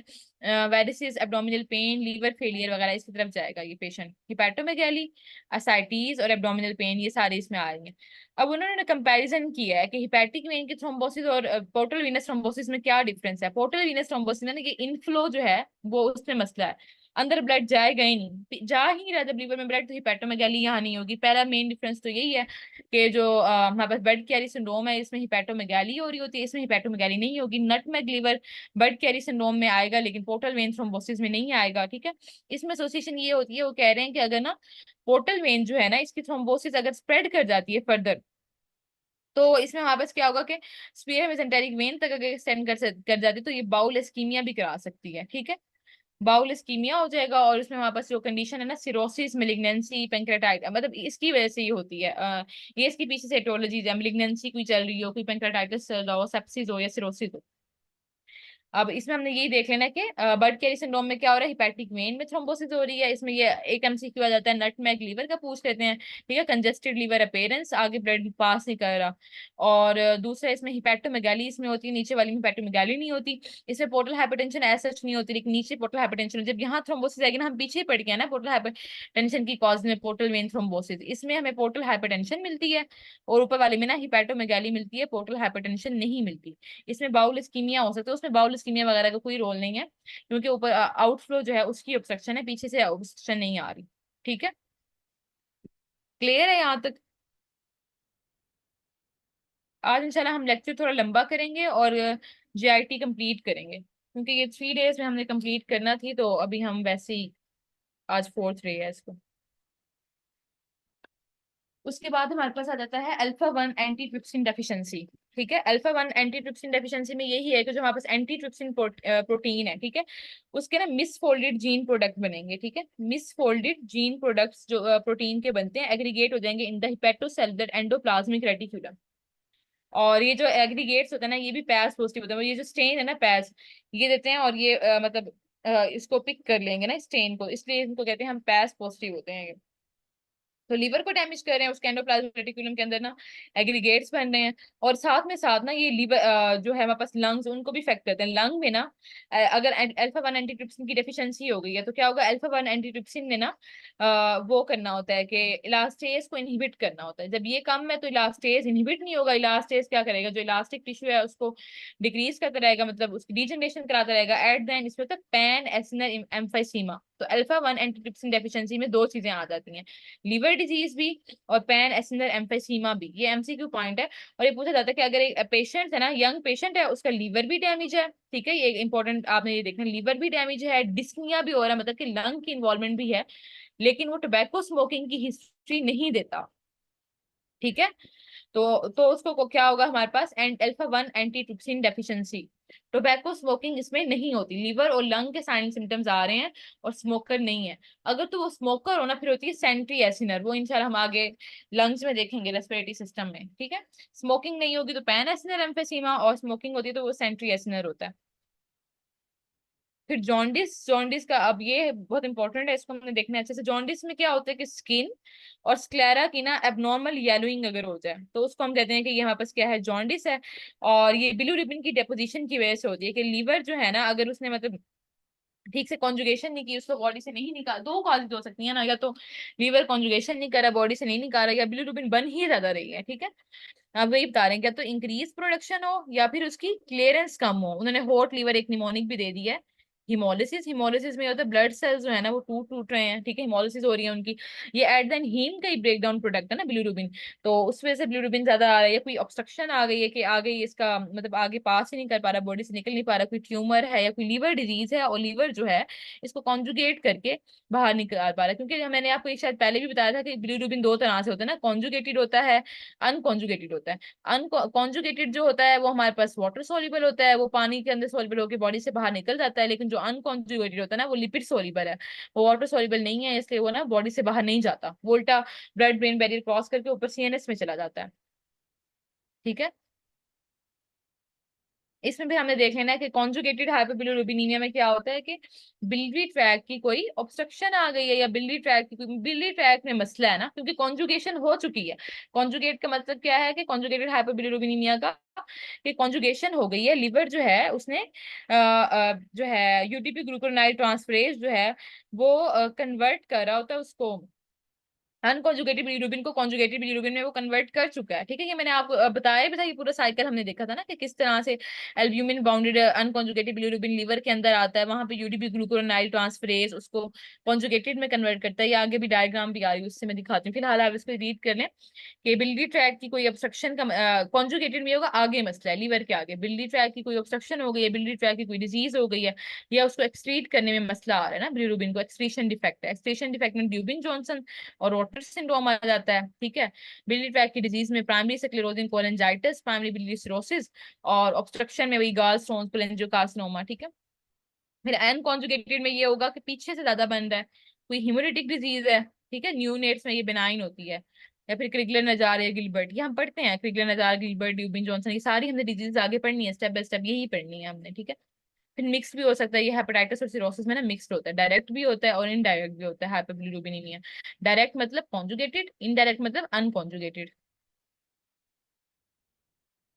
वेरिसिस, एब्डोमिनल पेन, लीवर फेलियर वगैरह इसकी तरफ जाएगा ये पेशेंट। हिपैटोमेगाली, एसाइटिस और एब्डोमिनल पेन ये सारे इसमें आ रही हैं। अब उन्होंने कंपैरिजन किया है कि हिपैटिक वेन की थ्रोम्बोसिस और पोर्टल वीनस थ्रोम्बोसिस में क्या डिफरेंस है। पोर्टल वीनस थ्रोम्बोसिस में ना कि इनफ्लो जो है वो उसमें मसला है, अंदर ब्लड जाएगा ही नहीं, जा ही नहीं रहा जब लीवर में ब्लड, तो हिपैटोमेगाली यहाँ नहीं होगी। पहला मेन डिफरेंस तो यही है कि जो हमारे पास बर्ड कैरी सिंड्रोम है इसमें हिपैटोमेगाली हो रही होती है, इसमें हिपैटोमेगाली नहीं होगी। Nutmeg liver Budd Chiari syndrome में आएगा लेकिन पोर्टल वेन थ्रोम्बोसिस में नहीं आएगा। ठीक है, इसमें एसोसिएशन ये होती है, वो कह रहे हैं कि अगर ना पोर्टल वेन जो है ना इसकी थ्रोम्बोसिस अगर स्प्रेड कर जाती है फर्दर, तो इसमें हमारे पास क्या होगा कि स्पीयर मेसेंटेरिक वेन तक अगर एक्सटेंड कर जाती है तो ये बाउल इस्कीमिया भी करा सकती है। ठीक है, बाउल इस्कीमिया हो जाएगा, और इसमें हमारे पास जो कंडीशन है ना सिरोसिस, मिलिग्नेंसी, पेंक्रेटाइट, मतलब इसकी वजह से ये होती है। ये इसकी पीछे से एटोलॉजी है, मिलिग्नेंसी कोई चल रही हो, कोई पेंक्रेटाइटिस चल रहा हो, सेप्सिस हो या सिरोसिस हो। अब इसमें हमने यही देख लेना कि बर्ड कैरी सिंड्रोम में क्या हो रहा है, हिपैटिक वेन में थ्रोम्बोसिस हो रही है। इसमें ये एक एमसीक्यू आ जाता है, नटमैग लीवर का पूछ लेते हैं। ठीक है, कंजेस्टेड लीवर अपेयरेंस, आगे ब्लड पास नहीं कर रहा। और दूसरा इसमें हिपैटोमेगाली इसमें होती है, नीचे वाली में हिपैटोमेगाली नहीं होती। इसमें पोर्टल हाइपरटेंशन ऐसा सच नहीं होती, लेकिन नीचे पोर्टल हाइपरटेंशन, जब यहाँ थ्रोम्बोसिस आएगी ना, हम पीछे पड़ गए ना पोर्टल हाइपरटेंशन की कॉज में, पोर्टल वेन थ्रोम्बोसिस, इसमें हमें पोर्टल हाइपरटेंशन मिलती है, और ऊपर वाले में ना हिपैटोमेगाली मिलती है, पोर्टल हाइपरटेंशन नहीं मिलती। इसमें बाउल इस्कीमिया हो सकता है, उसमें बाउल इस्कीमिया वगैरह का कोई रोल नहीं है, क्योंकि ऊपर आउटफ्लो जो है उसकी ऑब्स्ट्रक्शन है, पीछे से ऑब्स्ट्रक्शन नहीं आ रही। ठीक है, क्लियर है यहाँ तक। आज इंशाल्लाह हम लेक्चर थोड़ा लंबा करेंगे और जीआईटी कंप्लीट करेंगे, क्योंकि ये 3 डेज में हमने कंप्लीट करना थी, तो अभी हम वैसे ही आज फोर्थ डे है इसको। उसके बाद हमारे पास आ जाता है alpha one anti trypsin deficiency. ठीक है, alpha one anti trypsin deficiency में यही है कि जो हमारे पास एंटी ट्रिप्सिन प्रोटीन है, ठीक है, उसके ना मिसफोल्डेड जीन प्रोडक्ट बनेंगे। ठीक है, मिसफोल्डेड जीन प्रोडक्ट्स जो प्रोटीन के बनते हैं एग्रीगेट हो जाएंगे इन द हिपेटोसेलुलर एंडोप्लाज्मिक रेटिकुलम। और ये जो एग्रीगेट्स होते हैं ना, ये भी पैस पॉजिटिव होते हैं। ये जो स्टेन है ना पैस, ये देते हैं, और ये मतलब इसको पिक कर लेंगे ना स्टेन को, इसलिए इनको कहते हैं हम पैस पॉजिटिव होते हैं। तो लीवर को डैमेज कर रहे हैं, उसके एंडोप्लाज्मिक रेटिकुलम के अंदर ना एग्रीगेट्स बन रहे हैं। और साथ में ये लीवर जो है हमारे पास लंग्स, उनको भी इफेक्ट करते हैं। लंग में ना अगर अल्फा वन एंटीट्रिप्सिन की डेफिशिएंसी हो गई है तो क्या होगा, अल्फा वन एंटीट्रिप्सिन ने ना वो करना होता है कि इलास्टेज को इनहिबिट करना होता है। जब ये कम है तो इलास्टेज इनहिबिट नहीं होगा। इलास्टेज क्या करेगा, जो इलास्टिक टिश्यू है उसको डिक्रीज करता रहेगा, मतलब उसकी डिजनरेशन कराता रहेगा। एट द एंड इसमें होता है पैन एसिनल एम्फाइसीमा। तो अल्फा वन एंटीट्रिप्सिन डेफिशिएंसी में दो चीजें आ जाती हैं, लीवर डिजीज भी और पैन एसिलर एम्फीसीमा भी। ये एमसीक्यू पॉइंट है। और ये पूछा जाता है कि अगर एक पेशेंट है ना, यंग पेशेंट है, उसका लीवर भी डैमेज है, ठीक है, ये इंपॉर्टेंट आपने ये देखना, लीवर भी डैमेज है, डिस्निया भी हो रहा है, मतलब कि लंग की इन्वॉल्वमेंट भी है, लेकिन वो टोबैको स्मोकिंग की हिस्ट्री नहीं देता। ठीक है, तो उसको क्या होगा हमारे पास, and alpha one antitrypsin deficiency. Tobacco smoking इसमें नहीं होती, लीवर और लंग के साइन सिम्टम्स आ रहे हैं और स्मोकर नहीं है। अगर तो वो स्मोकर होना, फिर होती है सेंट्री एसिनर, वो इंशाल्लाह हम आगे लंग्स में देखेंगे, रेस्पिरेटरी सिस्टम में। ठीक है, स्मोकिंग नहीं होगी तो पैन एसिनर एम्फेसीमा, और स्मोकिंग होती है तो वो सेंट्री एसिनर होता है। फिर जॉन्डिस, जॉन्डिस का अब ये बहुत इंपॉर्टेंट है, इसको हमने देखना है अच्छे से। जॉन्डिस में क्या होता है कि स्किन और स्क्लेरा की ना एबनॉर्मल येलोइंग अगर हो जाए तो उसको हम कहते हैं कि ये हमारे पास क्या है, जॉन्डिस है। और ये बिलिरुबिन की डेपोजिशन की वजह से होती है कि लीवर जो है ना, अगर उसने मतलब ठीक से कॉन्जुगेशन नहीं की, उसको बॉडी से नहीं निकाल, दो कॉजेज हो सकती है ना, या तो लीवर कॉन्जुगेशन नहीं करा, बॉडी से नहीं निकाल रहा, या बिलिरुबिन बन ही ज्यादा रही है। ठीक है, अब वही बता रहे हैं, क्या तो इंक्रीज प्रोडक्शन हो या फिर उसकी क्लियरेंस कम हो। उन्होंने हॉट लीवर एक निमोनिक भी दे दी है। हिमोलिसिस, हिमोलिसिस में होता है ब्लड सेल्स जो है ना वो टूट टूट रहे हैं, ठीक है, हिमोलिसिस हो रही है उनकी। ये एट देन हीम का ही ब्रेक डाउन प्रोडक्ट है ना बिलिरुबिन, तो उस वजह से बिलिरुबिन ज्यादा आ रहा है। या कोई ऑब्स्ट्रक्शन आ गई है कि आगे इसका मतलब आगे पास ही नहीं कर पा रहा, बॉडी से निकल नहीं पा रहा, कोई ट्यूमर है या कोई लीवर डिजीज है, और लीवर जो है इसको कॉन्जुगेट करके बाहर निकाल पा रहा है। क्योंकि मैंने आपको एक शायद पहले भी बताया था कि बिलिरुबिन दो तरह से होता है ना, कॉन्जुगेटेड होता है, अनकॉन्जुगेटेड होता है। अनकॉन्जुगेटेड जो होता है वो हमारे पास वाटर सोल्यूबल होता है, वो पानी के अंदर सोल्यूबल होकर बॉडी से बाहर निकल जाता है। लेकिन जो अनकॉन्जुगेटेड होता है ना, वो लिपिड सोल्यूबल है, वो वाटर सोल्यूबल नहीं है, इसलिए वो ना बॉडी से बाहर नहीं जाता, वो उल्टा ब्लड ब्रेन बैरियर क्रॉस करके ऊपर सीएनएस में चला जाता है। ठीक है, इसमें भी हमने देख लेना है कि कॉन्जुगेटेड हाइपरबिलिरुबिनीमिया में क्या होता है कि बिलियरी ट्रैक की कोई ऑब्स्ट्रक्शन आ गई है, या बिलियरी ट्रैक की कोई, बिलियरी ट्रैक में मसला है ना, क्योंकि कॉन्जुगेशन हो चुकी है। कॉन्जुगेट का मतलब क्या है कि कॉन्जुगेटेड हाइपरबिलिरुबिनीमिया का कि कॉन्जुगेशन हो गई है, लिवर जो है उसने जो है यूटीपी ग्लूकुरोनाइड ट्रांसफरेज जो है वो कन्वर्ट कर रहा होता है उसको, अनकॉन्जुगेटेड बिलिरुबिन को कॉन्जुगेटेड बिलिरुबिन में वो कन्वर्ट कर चुका है। ठीक है, ये मैंने आपको बताया भी था, ये पूरा साइकिल हमने देखा था ना कि किस तरह से albumin bounded unconjugated bilirubin liver के अंदर आता है, वहां पे यूडीपी ग्लूकुरोनाइल ट्रांसफरेज उसको कॉन्जुगेटेड में कन्वर्ट करता है। ये आगे भी डायग्राम भी आ रही है, उससे मैं दिखाती हूँ, फिलहाल आप इसको रीड कर लें कि बिल्ली ट्रैक की कोई ऑब्स्ट्रक्शन का कॉन्जुगेटेड में होगा आगे मसला है, लीवर के आगे बिल्ली ट्रैक की कोई ऑब्स्ट्रक्शन हो गई है, बिल्ली ट्रैक की कोई डिजीज हो गई है, या उसको एक्सक्रीट करने में मसला आ रहा है ना, बिलिरुबिन को एक्सक्रीशन डिफेक्ट है, एक्सक्रीशन डिफेक्ट में ड्यूबिन जॉनसन और रोटर सिंड्रोम आ जाता है। ठीक है, बिली ट्रैक की डिजीज में primary sclerosis cholangitis, primary biliary cirrhosis, और ऑब्स्ट्रक्शन में वही गॉल स्टोन्स कोलेंजियोकार्सिनोमा। ठीक है, फिर अनकॉन्जुगेटेड में ये होगा कि पीछे से ज्यादा बन रहा है, कोई हिमोरेटिक डिजीज है। ठीक है, न्यूनेट्स में ये बिनाइन होती है, या फिर क्रिगलर नजार या गिलबर्ट, ये हम पढ़ते हैं, क्रिगलर नजार गिलबर्ट ड्यूबिन जॉनसन, ये सारी हमने डिजीज आगे पढ़नी है, स्टेप बाय स्टेप यही पढ़नी है हमने। ठीक है, फिर मिक्स भी हो सकता है, ये हेपेटाइटिस और सिरोसिस में ना मिक्स्ड होता है, डायरेक्ट भी होता है और इनडायरेक्ट भी होता है हाइपरबिलिरुबिनीमिया। डायरेक्ट मतलब कॉन्जुगेटेड, इनडायरेक्ट मतलब अनकॉन्जुगेटेड।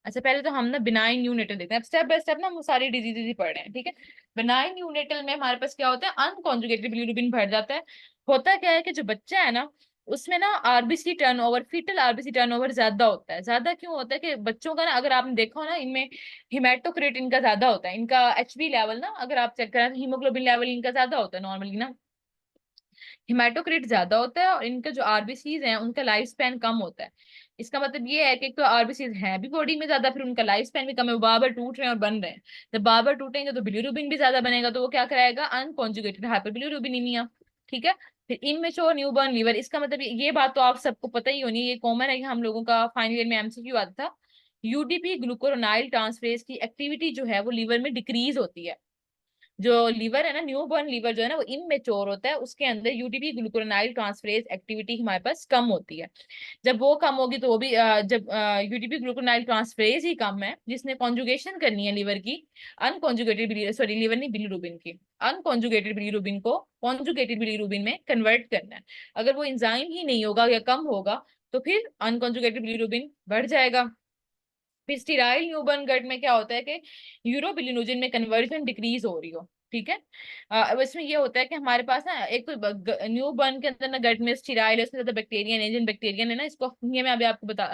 अच्छा, पहले तो हम ना बिनाइन न्यूनेटल देखते हैं, स्टेप बाय स्टेप ना हम सारी डिजीजेज ही पढ़ रहे हैं। ठीक है, बिनाइन न्यूनेटल में हमारे पास क्या होता है, अनकॉन्जुगेटेड बिलिरुबिन भर जाता है। होता क्या है कि जो बच्चा है ना, उसमें ना RBC turnover, fetal RBC turnover ज्यादा होता है। ज्यादा क्यों होता है कि बच्चों का ना, अगर आपने देखा हो ना, इनमें हिमेटोक्रिट इनका ज्यादा होता है, इनका एचबी लेवल ना अगर आप चेक करें, हीमोग्लोबिन लेवल इनका ज्यादा होता है नॉर्मली ना, हिमेटोक्रिट ज्यादा होता है, और इनके जो आरबीसीज हैं उनका लाइफ स्पैन कम होता है। इसका मतलब ये है कि एक तो आरबीसीज हैं भी बॉडी में ज्यादा, फिर उनका लाइफ स्पैन भी कम है, वो बार बार टूट रहे हैं और बन रहे हैं। जब बार बार टूटेंगे तो बिलिरुबिन भी ज्यादा बनेगा, तो वो क्या कराएगा, अनकॉन्जुगेटेड हाइपरबिलिरुबिनीमिया। ठीक है। फिर इमेच्योर न्यूबॉर्न लीवर, इसका मतलब ये बात तो आप सबको पता ही होनी है, ये कॉमन है कि हम लोगों का फाइनल ईयर में एमसीक्यू आता था। यूडीपी ग्लूकोरोनाइल ट्रांसफेरेज की एक्टिविटी जो है वो लीवर में डिक्रीज होती है। जो लीवर है ना, न्यूबॉर्न लीवर जो है ना वो इमेच्योर होता है, उसके अंदर यूडीपी ग्लूकोरोनाइल ट्रांसफेरेज एक्टिविटी हमारे पास कम होती है। जब वो कम होगी तो वो भी जब यूडीपी ग्लूकोनाइल ट्रांसफेरेज ही कम है जिसने कॉन्जुगेशन करनी है लीवर की अनकॉन्जुगेटेड, सॉरी लीवर नहीं, बिलीरुबिन की, अनकॉन्जुगेटेड बिलीरुबिन को कॉन्जुगेटेड बिलीरुबिन में कन्वर्ट करना है। अगर वो एंजाइम ही नहीं होगा या कम होगा तो फिर अनकॉन्जुगेटेड बिलीरुबिन बढ़ जाएगा। फिर स्टीराइल न्यूबॉर्न गट में क्या होता है कि यूरोबिलिनोजन में कन्वर्जन डिक्रीज हो रही हो, ठीक है। अब इसमें ये होता है कि हमारे पास ना एक तो न्यू बर्न के अंदर ना गट में स्टीराइल है, उसमें ज्यादा बैक्टीरियन है, जिन बैक्टीरियन है ना, इसको ये मैं अभी आपको बता,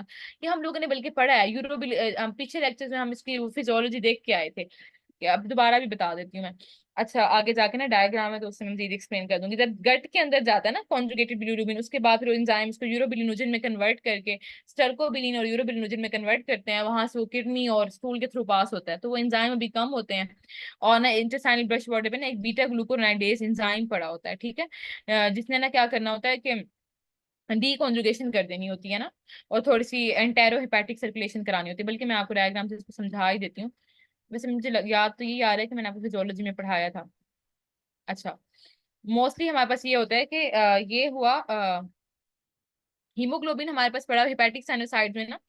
ये हम लोगों ने बल्कि पढ़ा है यूरोबिल, पिछले लेक्चर्स में हम इसकी फिजियोलॉजी देख के आए थे, कि अब दोबारा भी बता देती हूँ मैं। अच्छा, आगे जाके ना डायग्राम है तो उससे मैं मजीद एक्सप्लेन कर दूंगी। जब गट के अंदर जाता है ना कॉन्जुगेटेड बिलीरुबिन, उसके बाद फिर एंजाइम इसको यूरोबिलिनोजन में कन्वर्ट करके स्टर्कोबिलिन और यूरोबिलिनोजन में कन्वर्ट करते हैं, वहां से वो किडनी और स्टूल के थ्रू पास होता है, तो वो एंजाइम अभी कम होते हैं। और ना इंटेस्टाइनल ब्रश वाटर पे ना एक बीटा ग्लूकोनाइडेज एंजाइम पड़ा होता है, ठीक है, जिसने ना क्या करना होता है कि डी कॉन्जुगेशन कर देनी होती है ना, और थोड़ी सी एंटेरो हेपेटिक सर्कुलेशन करानी होती है। बल्कि मैं आपको डायग्राम से इसको समझा ही देती हूँ। वैसे मुझे याद तो यही आ रहा है कि मैंने आपको फिजियोलॉजी में पढ़ाया था। अच्छा, मोस्टली हमारे पास ये होता है कि ये हुआ हीमोग्लोबिन हमारे पास पड़ा हेपेटिक साइनोसाइड में ना,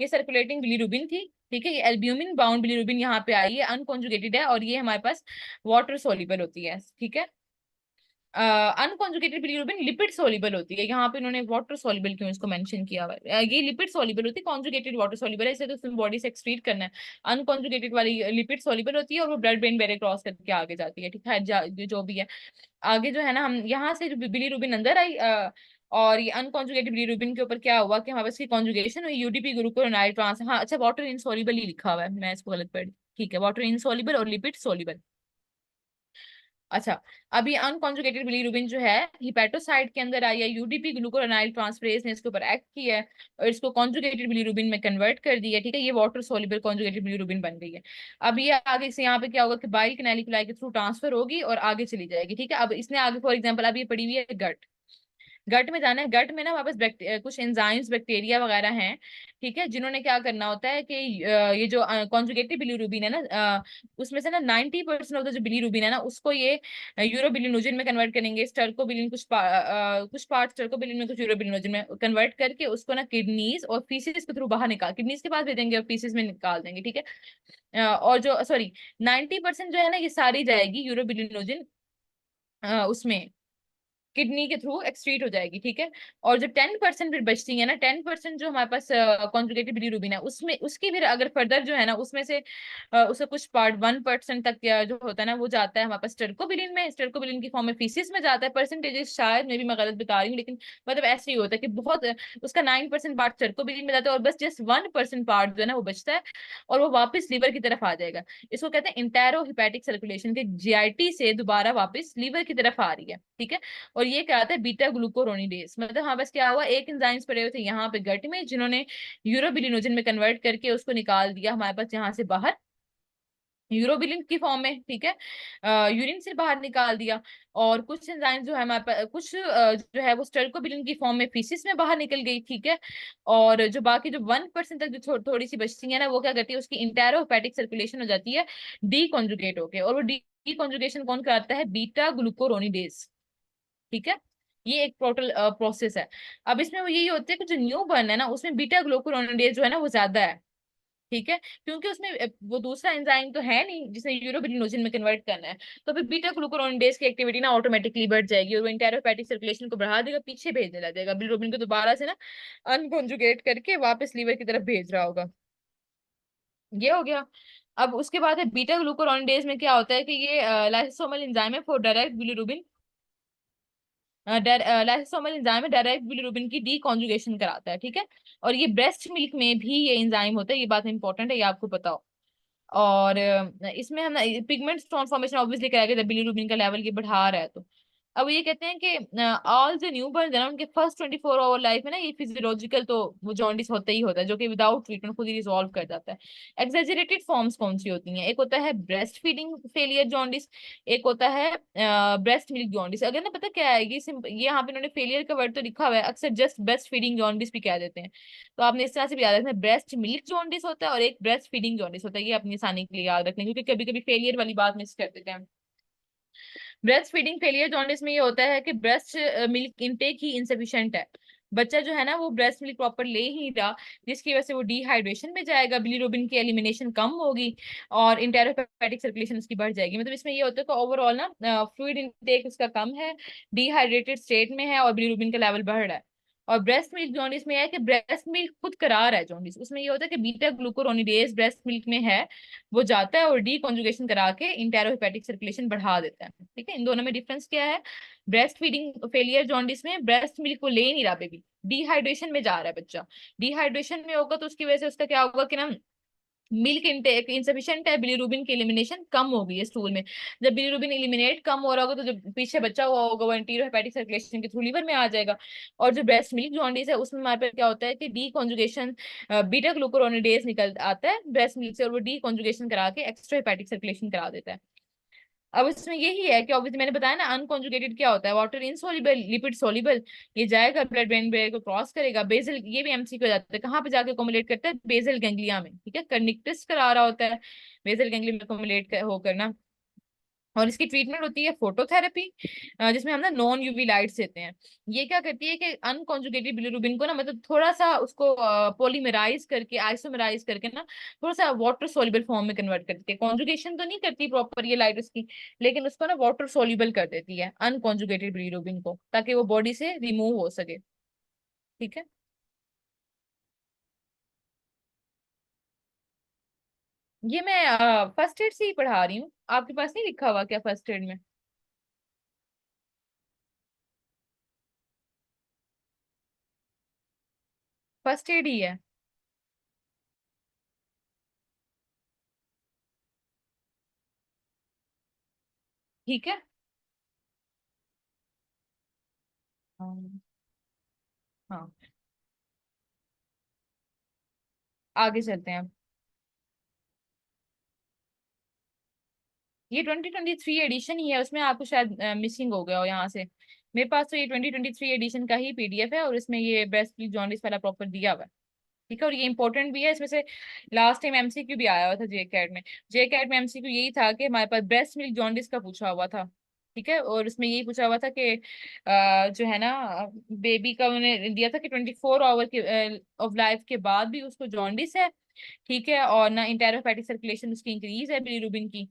ये सर्कुलेटिंग बिलीरुबिन थी, ठीक है। ये एल्ब्यूमिन बाउंड बिलीरुबिन यहाँ पे आई है, अनकॉन्जुगेटेड है, और ये हमारे पास वाटर सोल्यूबल होती है, ठीक है। अनकॉन्जुगेटेड बिलीरुबिन लिपिड सोल्यूबल होती है, यहाँ पे उन्होंने वाटर सोल्यूबल क्यों इसको मेंशन किया हुआ है, ये लिपिड सोल्यूबल होती है, कॉन्जुगेटेड वाटर सोल्यूबल है, इसे तो उसमें बॉडी से एक्सक्रीट करना है। अनकॉन्जुगेटेड वाली लिपिड सोल्यूबल होती है और वो ब्लड ब्रेन बैरियर क्रॉस करके आगे जाती है, ठीक है, जो भी है। आगे जो है ना, हम यहाँ से जो बिलीरुबिन अंदर आई, और ये अनकॉन्जुगेटेड बिलीरुबिन के ऊपर क्या हुआ कि हमारे पास की कॉन्जुगेशन हुई यूडीपी ग्लूकोनाइल ट्रांस, हाँ अच्छा, वाटर इनसॉल्युबल ही लिखा हुआ है, मैं इसको गलत पढ़ी, ठीक है, वाटर इनसॉल्युबल और लिपिड सोल्युबल। अच्छा, अब ये अनकॉन्जुगेटेड बिलीरुबिन जो है हिपेटोसाइट के अंदर आई है, यूडीपी ग्लूकोनाइल ट्रांसफरेज ने इसके ऊपर एक्ट किया है और इसको कॉन्जुगेटेड बिलीरुबिन में कन्वर्ट कर दिया, ठीक है, ये वाटर सोल्युबल कॉन्जुगेटेड बिलीरुबिन बन गई है। अब ये आगे से यहाँ पे क्या होगा कि बाइल कैनालिकुलाई के थ्रू ट्रांसफर होगी और आगे चली जाएगी, ठीक है। अब इसने आगे फॉर एग्जाम्पल अब ये पड़ी हुई है गट, गट में जाना है, गट में ना वापस कुछ एंजाइम्स बैक्टीरिया वगैरह हैं, ठीक है, जिन्होंने क्या करना होता है कि ये जो कॉन्जुगेटिव बिलीरुबिन है ना, उसमें से ना 90% ऑफ द जो बिलीरुबिन है ना उसको ये यूरोबिलिनोजन में कन्वर्ट करेंगे, स्टर्कोबिलिन कुछ पार्ट स्टर्कोबिलिन में, कुछ यूरोबिलिनोजन में कन्वर्ट करके उसको ना किडनीज और फीसिस के थ्रू बाहर निकाल, किडनीज के पास भेजेंगे और फीसिस में निकाल देंगे, ठीक है। और जो सॉरी 90% जो है ना ये सारी जाएगी यूरोबिलिनोजन उसमें किडनी के थ्रू एक्सक्रीट हो जाएगी, ठीक है। और जो 10% फिर बचती है ना, 10% जो हमारे पास कॉन्जुगेटेड बिलीरुबिन है उसमें, उसकी फिर अगर फर्दर जो है ना उसमें से उसे कुछ पार्ट 1% तक या जो होता है ना वो जाता है हमारे पास स्टर्कोबिलिन में, स्टर्कोबिलिन की फॉर्म में फीसिस में जाता है, परसेंटेजेस शायद मे भी मैं गलत बता रही हूँ, लेकिन मतलब ऐसे ही होता है कि बहुत उसका 9% पार्ट स्टर्कोबिलिन में जाता है और बस जस्ट 1% पार्ट जो है ना वो बचता है और वो वापस लीवर की तरफ आ जाएगा। इसको कहते हैं इंटेरो हिपैटिक सर्कुलेशन के जीआईटी से दोबारा वापस लीवर की तरफ आ रही है, ठीक है। और ये क्या आता है बीटा ग्लूकोरोनिडेज, मतलब हाँ बस क्या हुआ, एक एंजाइम्स पड़े हुए थे यहाँ पे गट में जिन्होंने यूरोबिलिनोजन में कन्वर्ट करके उसको निकाल दिया हमारे पास यहाँ से बाहर यूरोबिलिन की फॉर्म में, ठीक है, यूरिन से बाहर निकाल दिया। और कुछ एंजाइम जो है हमारे पास कुछ जो है वो स्टर्कोबिलिन की फॉर्म में फीसिस में बाहर निकल गई, ठीक है। और जो बाकी जो 1% तक जो थोड़ी सी बचती है ना वो क्या करती है, उसकी इंटेरोहेपेटिक सर्कुलेशन हो जाती है डी कॉन्जुगेट होके, और वो डी कॉन्जुगेशन कौन कराता है, बीटा ग्लूकोरोनिडेज, ठीक है। ये एक टोटल प्रोसेस है। अब इसमें वो यही होता है कि जो न्यू बर्न है ना उसमें बीटा ग्लूकुरोनिडेज जो है ना वो ज्यादा है, ठीक है, क्योंकि उसमें वो दूसरा एंजाइम तो है नहीं जिसे यूरोबिलिनोजन में कन्वर्ट करना है, तो फिर बीटा ग्लूकुरोनिडेज की एक्टिविटी ना ऑटोमेटिकली बढ़ जाएगी और वो इंटेरोहेपेटिक सर्कुलेशन को बढ़ा देगा, पीछे भेजने लगेगा बिलिरुबिन को दोबारा से ना अनकॉन्जुगेट करके वापस लीवर की तरफ भेज रहा होगा। ये हो गया। अब उसके बाद है बीटा ग्लूकुरोनिडेज में क्या होता है कि ये लाइसोसोमल एंजाइम है for direct bilirubin, lysosomal enzyme है डायरेक्ट बिलिरुबिन की डी कॉन्जुगेशन कराता है, ठीक है। और ये ब्रेस्ट मिल्क में भी ये एंजाइम होता है, ये बात इंपॉर्टेंट है, ये आपको पता हो। और इसमें हम पिगमेंट ट्रांसफॉर्मेशन ऑब्वियसली कराएगा जब बिलिरुबिन का लेवल ये बढ़ा रहा है तो। अब ये कहते हैं कि ऑल जो न्यू बर्न है ना, उनके फर्स्ट 24 आवर लाइफ में ना ये फिजियोलॉजिकल तो वो जॉन्डिस होता ही होता है, जो कि विदाउट ट्रीटमेंट खुद ही रिजॉल्व कर जाता है। एक्सेजरेटेड फॉर्म्स कौन सी होती हैं? एक होता है ब्रेस्ट फीडिंग फेलियर जॉन्डिस, एक होता है ब्रेस्ट मिल्क जॉन्डिस। अगर ना पता क्या है ये यहाँ पे उन्होंने फेलियर का वर्ड तो लिखा हुआ है, अक्सर जस्ट ब्रेस्ट फीडिंग जॉन्डिस भी कह देते हैं। तो आपने इस तरह से भी याद रखना, ब्रेस्ट मिल्क जॉन्डिस होता है और एक ब्रेस्ट फीडिंग जॉन्डिस होता है, ये अपनी आसानी के लिए याद रखना, क्योंकि कभी कभी फेलियर वाली बात मिस कर देते हैं। ब्रेस्ट फीडिंग फेलियर जॉन्डिस में ये होता है कि ब्रेस्ट मिल्क इनटेक ही इंसफिशिएंट है, बच्चा जो है ना वो ब्रेस्ट मिल्क प्रॉपर ले ही नहीं रहा, जिसकी वजह से वो डिहाइड्रेशन में जाएगा, बिलीरुबिन की एलिमिनेशन कम होगी और इंटेरोहेपेटिक सर्कुलेशन उसकी बढ़ जाएगी। मतलब इसमें ये होता है कि ओवरऑल ना फ्लूइड इनटेक उसका कम है, डिहाइड्रेटेड स्टेट में है और बिलीरुबिन का लेवल बढ़ रहा है। और ब्रेस्ट मिल्क जॉन्डिस में है कि ब्रेस्ट मिल्क खुद करा रहा है जॉन्डिस, उसमें ये होता है कि बीटा ग्लूकुरोनिडेज ब्रेस्ट मिल्क में है, वो जाता है और डी कॉन्जुगेशन करा के इंटेरोहेपेटिक सर्कुलेशन बढ़ा देता है। ठीक है, इन दोनों में डिफरेंस क्या है? ब्रेस्ट फीडिंग फेलियर जॉन्डिस में ब्रेस्ट मिल्क को ले नहीं रहा बेबी, डिहाइड्रेशन में जा रहा है बच्चा। डिहाइड्रेशन में होगा तो उसकी वजह से उसका क्या होगा कि ना मिल्क इनटेक इंसफिशिएंट है, बिलीरुबिन की एलिमिनेशन कम होगी है स्टूल में। जब बिलीरुबिन एलिमिनेट कम हो रहा होगा तो जो पीछे बच्चा हुआ होगा वो एंटीरियो हेपेटिक सर्कुलेशन के थ्रू लीवर में आ जाएगा। और जो ब्रेस्ट मिल्क जॉन्डिस है उसमें हमारे पास क्या होता है कि डी कॉन्जुगेशन बीटा ग्लूकुरोनिडेज निकल आता है ब्रेस्ट मिल्क से और वो डी कॉन्जुगेशन करा के एक्स्ट्रा हेपेटिक सर्कुलेशन करा देता है। अब इसमें यही है कि ऑब्वियसली मैंने बताया ना अनकॉन्जुगेटेड क्या होता है, वाटर इनसॉल्युबल लिपिड सॉल्युबल, ये जाएगा ब्लड ब्रेन बैरियर को क्रॉस करेगा, बेसल ये भी एमसीक्यू हो जाता है, कहाँ पे जाके अकोमोलेट करता है? बेसल गैंग्लिया में, ठीक है, कर्निकटिस करा रहा होता है बेसल गैंग्लिया में अकोमोलेट होकर ना। और इसकी ट्रीटमेंट होती है फोटोथेरेपी, जिसमें हम ना नॉन यूवी लाइट्स देते हैं। ये क्या करती है कि अनकॉन्जुगेटेड बिलिरुबिन को ना मतलब थोड़ा सा उसको पॉलीमराइज करके आइसोमराइज करके ना थोड़ा सा वाटर सोल्यूबल फॉर्म में कन्वर्ट कर देती है। कॉन्जुगेशन तो नहीं करती प्रॉपर ये लाइट उसकी, लेकिन उसको ना वाटर सोल्यूबल कर देती है अनकॉन्जुगेटेड बिलिरुबिन को, ताकि वो बॉडी से रिमूव हो सके। ठीक है, ये मैं फर्स्ट एड से ही पढ़ा रही हूँ, आपके पास नहीं लिखा हुआ क्या फर्स्ट एड में? फर्स्ट एड ही है। ठीक है, हाँ हाँ, आगे चलते हैं। ये 2023 एडिशन ही है, उसमें आपको शायद मिसिंग हो गया हो यहाँ से। मेरे पास तो ये 2023 एडिशन का ही पीडीएफ है और इसमें ये ब्रेस्ट फीड जॉन्डिस वाला प्रॉपर दिया हुआ है। ठीक है, और ये इंपॉर्टेंट भी है, इसमें से लास्ट टाइम एमसीक्यू भी आया हुआ था जे कैट में। जे कैट में एमसीक्यू यही था कि हमारे पास ब्रेस्ट मिल्क जॉन्डिस का पूछा हुआ था। ठीक है, और इसमें यही पूछा हुआ था कि जो है ना बेबी का उन्होंने दिया था कि 24 आवर के ऑफ लाइफ के बाद भी उसको जॉन्डिस है। ठीक है, और ना इंटेरोहेपेटिक सर्कुलेशन उसकी इंक्रीज है बिलीरुबिन की।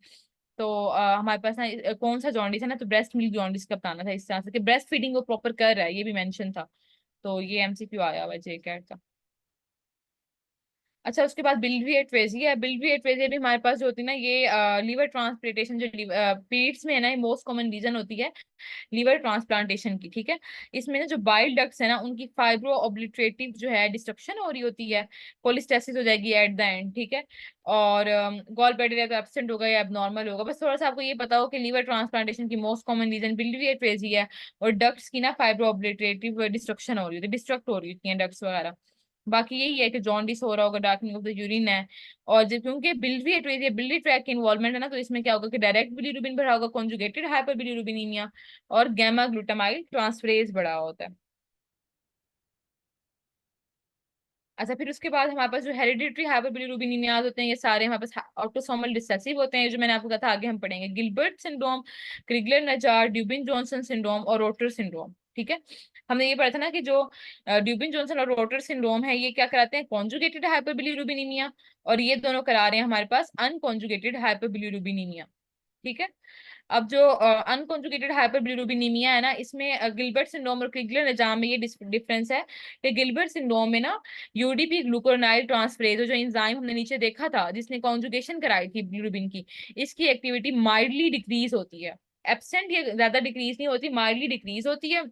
तो हमारे पास ना कौन सा जॉन्डिस है ना, तो ब्रेस्ट मिल्क जॉन्डिस का बताना था, इस तरह से कि ब्रेस्ट फीडिंग वो प्रॉपर कर रहा है, ये भी मेंशन था। तो ये एमसीक्यू आया हुआ है जे कैट का। अच्छा, उसके बाद बिल्वी एट्रेजिया है। बिल्वी एट्रेजिया भी हमारे पास जो होती है ना, ये लीवर ट्रांसप्लांटेशन जो पीरियड्स में है ना, ये मोस्ट कॉमन रीजन होती है लीवर ट्रांसप्लांटेशन की। ठीक है, इसमें ना जो बाइल डक्ट्स है ना उनकी फाइब्रो ऑब्लिटरेटिव जो है डिस्ट्रक्शन हो रही होती है, कोलिस्टेसिस हो जाएगी एट द एंड। ठीक है, और गॉल ब्लैडर या तो एब्सेंट होगा या एबनॉर्मल होगा। बस थोड़ा सा आपको ये पता हो कि लीवर ट्रांसप्लांटेशन की most common reason biliary atresia है और डक्ट्स की ना फाइब्रो ऑब्लिटरेटिव डिस्ट्रक्शन हो रही होती है, डिस्ट्रक्ट हो रही होती है डक्ट्स वगैरह। बाकी यही है कि जॉन्डिस हो रहा होगा, डार्कनिंग ऑफ द यूरिन है। और जब क्योंकि बिलियरी एट्रेजिया बिलियरी ट्रैक की इन्वॉल्वमेंट है ना, तो इसमें क्या होगा कि डायरेक्ट बिलिरुबिन बढ़ा होगा, कॉन्जुगेटेड हाइपर बिलिरुबिनीमिया, और गैमा ग्लूटामाइल ट्रांसफरेज बढ़ा होता है। अच्छा, फिर उसके बाद हमारे पास जो हेरिडिटरी हाइपरबिलिरुबिनियाज होते हैं, ये सारे हमारे पास ऑटोसोमल रिसेसिव होते हैं, जो मैंने आपको कहा था आगे हम पढ़ेंगे। गिलबर्ट सिंड्रोम, क्रिगलर नजार, ड्यूबिन जॉनसन सिंड्रोम और रोटर सिंड्रोम। ठीक है, हमने ये पढ़ा था ना कि जो ड्यूबिन जॉनसन और रोटर सिंड्रोम है ये क्या कराते हैं? कॉन्जुगेटेड हाइपरबिलिरुबिनीमिया, और ये दोनों करा रहे हैं हमारे पास अनकॉन्जुगेटेड हाइपरबिलिरुबिनीमिया। ठीक है, अब जो अनकॉन्जुगेटेड हाइपरबिलिरुबिनीमिया है ना, इसमें गिलबर्ट सिंड्रोम और क्रिगलर निजाम में ये डिफरेंस है कि गिलबर्ट सिंड्रोम में ना यूडीपी ग्लूकोनाइल ट्रांसफरेज जो एंजाइम हमने नीचे देखा था जिसने कॉन्जुगेशन कराई थी बिलिरुबिन की, इसकी एक्टिविटी माइल्डली डिक्रीज होती है। एब्सेंट ये ज्यादा डिक्रीज नहीं होती, माइल्डली डिक्रीज होती है।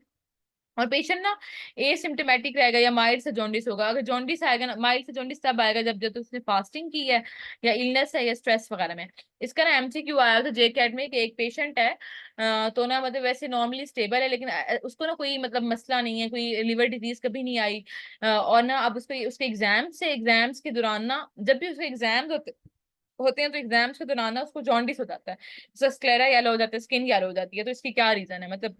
और पेशेंट ना एसिम्टोमेटिक रहेगा या माइल्ड से जॉन्डिस होगा। अगर जॉन्डिस आएगा ना, माइल्ड से जॉन्डिस तब आएगा जब जब उसने फास्टिंग की है या इलनेस है या स्ट्रेस वगैरह में। इसका ना एमसीक्यू आया था जे कैट में कि एक पेशेंट है, तो ना मतलब वैसे नॉर्मली स्टेबल है, लेकिन उसको ना कोई मतलब मसला नहीं है, कोई लिवर डिजीज कभी नहीं आई। और ना अब उसको उसके एग्जाम्स के दौरान ना, जब भी उसके एग्जाम्स होते होते हैं तो एग्जाम्स के दौरान ना उसको जॉन्डिस हो जाता है, जैसे स्क्लेरा येलो हो जाता है, स्किन येलो हो जाती है। तो इसकी क्या रीजन है, मतलब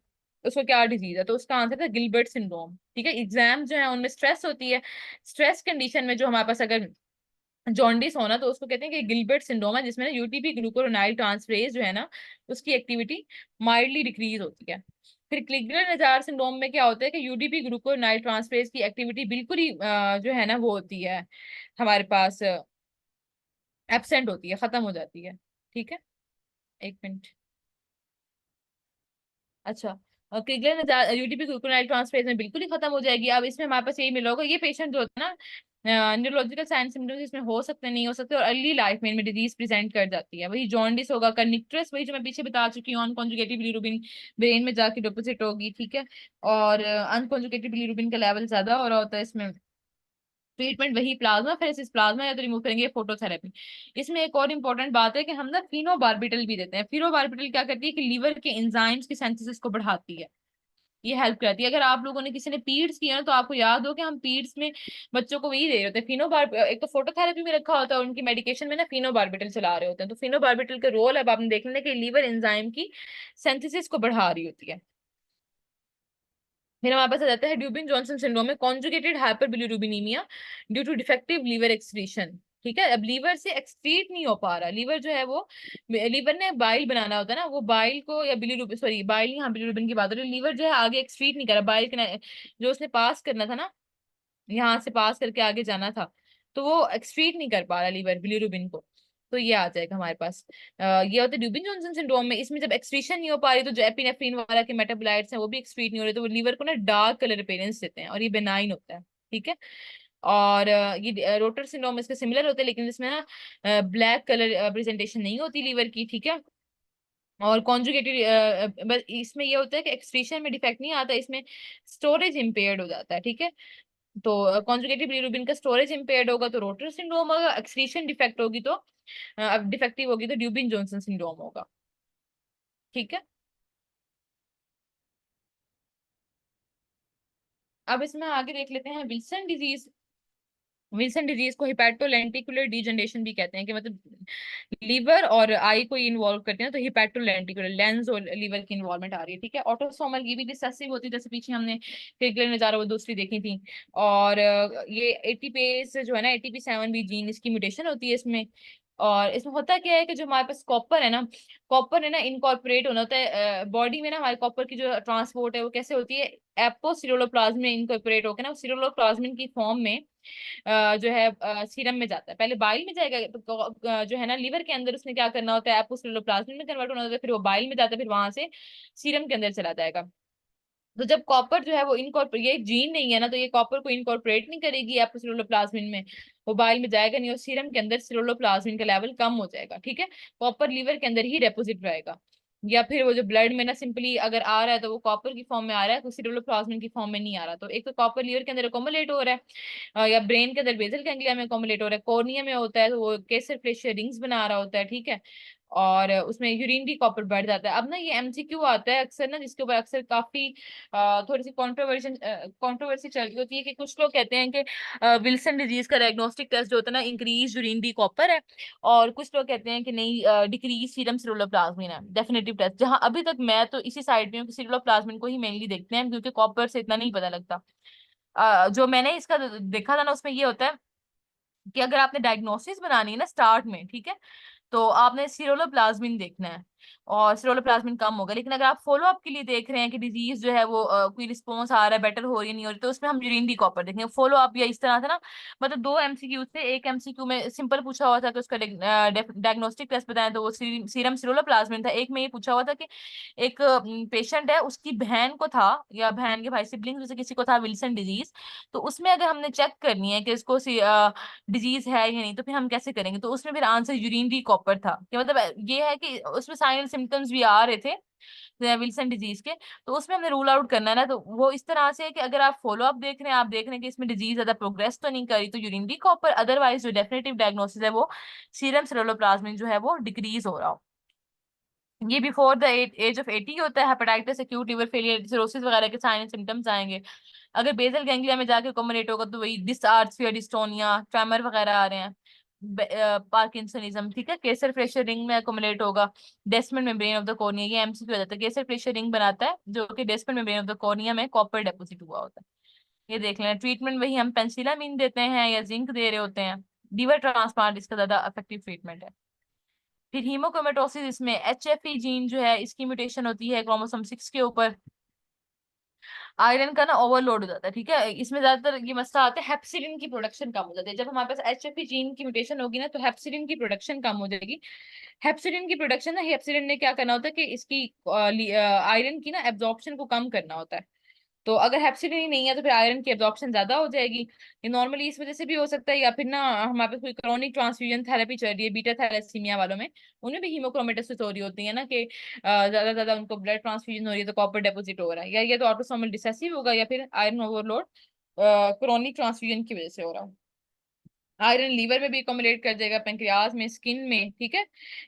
उसको क्या डिजीज है? तो उसका आंसर था गिलबर्ट सिंड्रोम। ठीक है, एग्जाम जो है उनमें स्ट्रेस होती है, स्ट्रेस कंडीशन में जो हमारे पास अगर जॉन्डिस होना, तो उसको कहते हैं कि गिलबर्ट सिंड्रोम है, जिसमें ना यूटीपी ग्लूकोरोनाइल ट्रांसफरेज जो है ना उसकी एक्टिविटी माइल्डली डिक्रीज होती है। फिर क्लिगलर नजार सिंड्रोम में क्या होता है कि यूडीपी ग्लूकोरोनाइल ट्रांसफरेज की एक्टिविटी बिल्कुल ही जो है ना वो होती है हमारे पास एब्सेंट होती है, खत्म हो जाती है। ठीक है, एक मिनट। अच्छा, क्रिगलर यूटीपी ग्लूकोनाइल ट्रांसफेज में बिल्कुल ही खत्म हो जाएगी। अब इसमें हमारे पास यही मिला होगा, ये पेशेंट जो होता है ना न्यूरोलॉजिकल साइन सिम्टम्स इसमें हो सकते हैं, नहीं हो सकते, और अर्ली लाइफ में इनमें डिजीज प्रेजेंट कर जाती है। वही जॉन्डिस होगा, कर्निक्टरस वही जो मैं पीछे बता चुकी हूँ, अनकॉन्जुगेटिव बिलीरुबिन ब्रेन में जाके डिपोजिट होगी। ठीक है, और अनकॉन्जुगेटिव बिलीरुबिन का लेवल ज्यादा हो रहा होता है इसमें। ट्रीटमेंट वही प्लाज्मा फेरेसिस, प्लाज्मा या तो रिमूव करेंगे, फोटोथेरेपी। इसमें एक और इम्पोर्टेंट बात है कि हम ना फिनोबार्बिटल भी देते हैं। फिनोबार्बिटल क्या करती है कि लीवर के एंजाइम्स की सिंथेसिस को बढ़ाती है, ये हेल्प करती है। अगर आप लोगों ने किसी ने पीड्स किया ना, तो आपको याद हो कि हम पीड्स में बच्चों को वही दे रहे होते हैं, एक तो फोटोथेरेपी में रखा होता है, उनकी मेडिकेशन में ना फिनोबार्बिटल चला रहे होते हैं। तो फिनोबार्बिटल का रोल अब आपने देख लेना कि लीवर एंजाइम की सिंथेसिस को बढ़ा रही होती है। फिर हमारे पास आ जाता है ड्यूबिन जॉनसन सिंड्रोम में conjugated hyperbilirubinaemia due to defective liver excretion. ठीक है, अब लीवर से एक्सक्रीट नहीं हो पा रहा, लीवर जो है वो, लीवर ने बाइल बनाना होता है ना, वो बाइल को या बिलीरुबिन, सॉरी बाइल नहीं, हाँ बिलीरुबिन की बात हो रही है, लीवर जो है आगे एक्सक्रीट नहीं कर रहा बाइल के जो उसने पास करना था ना, यहाँ से पास करके आगे जाना था, तो वो एक्सक्रीट नहीं कर पा रहा लीवर बिलीरुबिन को। तो ये आ जाएगा हमारे पास। ये होता है ड्यूबिन जॉनसन सिंड्रोम में। इसमें जब एक्सक्रीशन नहीं हो पा रही, तो जो एपिनेफ्रिन वाला के मेटाबोलाइट्स हैं वो भी एक्सक्रीट नहीं हो रहे, तो वो लीवर को ना डार्क कलर अपीयरेंस देते हैं, और ये बेनाइन होता है। ठीक है, और ये रोटर सिंड्रोम इसके सिमिलर होते हैं, लेकिन इसमें ना ब्लैक कलर प्रेजेंटेशन नहीं होती लीवर की। ठीक है, और कॉन्जुगेटेड बस इसमें ये होता है कि एक्सक्रीशन में डिफेक्ट नहीं आता, इसमें स्टोरेज इम्पेयर्ड हो जाता है। ठीक है, तो कॉन्जुगेटिव बिलिरुबिन का स्टोरेज इम्पेयर्ड होगा तो रोटर सिंड्रोम होगा, एक्सक्रीशन डिफेक्ट होगी तो अब डिफेक्टिव होगी तो ड्यूबिन जॉनसन सिंड्रोम होगा। ठीक है, अब इसमें आगे देख लेते हैं विल्सन डिजीज। विल्सन डिजीज को हिपैटोलेंटिकुलर डीजनरेशन भी कहते हैं, कि मतलब लीवर और आई को इन्वॉल्व करते हैं, तो हिपैटोलेंटिकुलर लेंस और लीवर की इन्वॉल्वमेंट आ रही है। ठीक है, ऑटोसोमल ये भी रिसेसिव होती है, जैसे पीछे हमने क्लियर नजारा वो दूसरी देखी थी। और ये एटीपेस जो है ना, ATP7B जीन, इसकी म्यूटेशन होती है इसमें। और इसमें होता क्या है कि जो हमारे पास कॉपर है ना, कॉपर है ना इनकॉर्पोरेट होना होता है बॉडी में ना, हमारे कॉपर की जो ट्रांसपोर्ट है वो कैसे होती है, एपोसिरोलोप्लाज्म में इनकॉर्पोरेट होकर ना सिरोलोप्लाज्मिन की फॉर्म में जो है सीरम में जाता है। पहले बाइल में जाएगा, तो जो है ना लीवर के अंदर उसने क्या करना होता है, एपोसिलोप्लाज्मिन में कन्वर्ट होना होता है, फिर वो बाइल में जाता है, फिर वहां से सीरम के अंदर चला जाएगा। तो जब कॉपर जो है वो इनकॉर्पोरेट, ये जीन नहीं है ना, तो ये कॉपर को इनकॉर्पोरेट नहीं करेगी एपोसिलोप्लाज्मिन में, वो बाइल में जाएगा नहीं, और सीरम के अंदर सिरोलोप्लाज्मिन का लेवल कम हो जाएगा। ठीक है, कॉपर लीवर के अंदर ही डेपोजिट रहेगा। या फिर वो जो ब्लड में ना सिंपली अगर आ रहा है तो वो कॉपर की फॉर्म में आ रहा है, तो सिरोलोप्लाज्मिन की फॉर्म में नहीं आ रहा। तो एक तो कॉपर लीवर के अंदर अकोमोलेट हो रहा है, या ब्रेन के अंदर बेसल गैंग्लिया में अकोमोलेट हो रहा है, कॉर्निया में होता है तो वो केसर फ्लेशियर रिंग्स बना रहा होता है। ठीक है, और उसमें यूरिन भी कॉपर बढ़ जाता है। अब ना ये एमसीक्यू आता है अक्सर ना, जिसके ऊपर अक्सर काफी थोड़ी सी कंट्रोवर्सी चल रही होती है, कि कुछ लोग कहते हैं कि विल्सन डिजीज का डायग्नोस्टिक टेस्ट जो होता है ना इंक्रीज यूरिन डी कॉपर है, और कुछ लोग कहते हैं कि नहीं डिक्रीज सीरम सिरोलोप्लाज्मिन है। डेफिनेटिव टेस्ट जहां अभी तक मैं तो इसी साइड में हूँ कि सिरोलोप्लाज्मिन को ही मेनली देखते हैं, क्योंकि कॉपर से इतना नहीं पता लगता। जो मैंने इसका देखा था ना, उसमें ये होता है कि अगर आपने डायग्नोसिस बनानी है ना स्टार्ट में, ठीक है, तो आपने सिरोलोप्लाज्मिन देखना है, और सिरोलोप्लाज्मिन कम होगा। लेकिन अगर आप फॉलो अप के लिए देख रहे हैं कि डिजीज जो है वो कोई रिस्पॉन्स आ रहा है, बेटर हो रही है नहीं हो रही, तो उसमें हम यूरिन डी कॉपर देखेंगे। फॉलो अप या इस तरह से ना, मतलब दो एमसीक्यू थे, एक एमसीक्यू में सिंपल पूछा हुआ था कि उसका डायग्नोस्टिक टेस्ट बताएं, तो वो सीरम सिरोलोप्लाज्मिन था। एक में ये पूछा हुआ था कि एक पेशेंट है, उसकी बहन को था या बहन के भाई सिबलिंग जैसे किसी को था विल्सन डिजीज, तो उसमें अगर हमने चेक करनी है कि इसको डिजीज है या नहीं, तो फिर हम कैसे करेंगे? तो उसमें फिर आंसर यूरिन डी कॉपर था, कि मतलब ये है कि उसमें साइन सिम्टम्स भी आ रहे थे विल्सन डिजीज के, तो उसमें हमने रूल आउट करना है ना, तो वो इस तरह से है कि अगर आप फॉलो अप देख रहे हैं, आप देख रहे हैं कि इसमें डिजीज ज्यादा प्रोग्रेस तो नहीं करी, तो यूरिनरी कॉपर, अदरवाइज जो डेफिनेटिव डायग्नोसिस है वो सीरम सेरोप्लाज्मिन जो है वो डिक्रीज हो रहा हो। ये बिफोर द एज ऑफ 80 होता है। Hepatitis, acute liver failure, cirrhosis वगैरह के साइन सिम्टम्स आएंगे। अगर बेसल गैंग्लिया में जाके कम्युनेट होगा तो वही डिसआर्थ्रिया, डिस्टोनिया, ट्रेमर वगैरह आ रहे हैं। पार्किंसनिज्म, ठीक है। केसर फ्लेशर रिंग में अकोमोडेट होगा। Desmond membrane of the cornea, ये एमसीक्यू आ जाता है। केसर फ्लेशर रिंग बनाता है जो कि Desmond membrane of the cornea में कॉपर डेपोजिट हुआ होता है। ये देख लेना। ट्रीटमेंट वही हम पेंसिलामिन देते हैं या जिंक दे रहे होते हैं। लीवर ट्रांसप्लांट इसका ज्यादा इफेक्टिव ट्रीटमेंट है। फिर हीमोक्रोमेटोसिस, इसमें एचएफई जीन जो है इसकी म्यूटेशन होती है क्रोमोसोम 6 के ऊपर। आयरन का ना ओवरलोड हो जाता है, ठीक है। इसमें ज्यादातर ये मसला आता है, हेप्सिलिन की प्रोडक्शन कम हो जाती है। जब हमारे पास एचएफई जीन की म्यूटेशन होगी ना, तो हेप्सिलिन की प्रोडक्शन कम हो जाएगी। हेप्सिलिन की प्रोडक्शन ना, हेप्सिलिन ने क्या करना होता है कि इसकी आयरन की ना एब्जॉर्प्शन को कम करना होता है। तो अगर हेप्सिलिन ही नहीं है तो फिर आयरन की एब्जॉर्प्शन ज्यादा हो जाएगी। ये नॉर्मली इस वजह से भी हो सकता है, या फिर ना हमारे पास कोई क्रोनिक ट्रांसफ्यूजन थेरेपी चल रही है बीटा थैलेसीमिया वालों में, उन्हें भी हीमोक्रोमेटोसिस हो रही होती है ना, कि ज्यादा ज्यादा उनको ब्लड ट्रांसफ्यूजन हो रही है तो कॉपर डेपोजिट हो रहा है, या ये तो ऑटोसोमल रिसेसिव होगा, या फिर आयरन ओवरलोड क्रोनिक ट्रांसफ्यूजन की वजह से हो रहा है। आयरन लीवर में भी अकोमोडेट कर जाएगा, पेंक्रियाज में, स्किन में, ठीक है।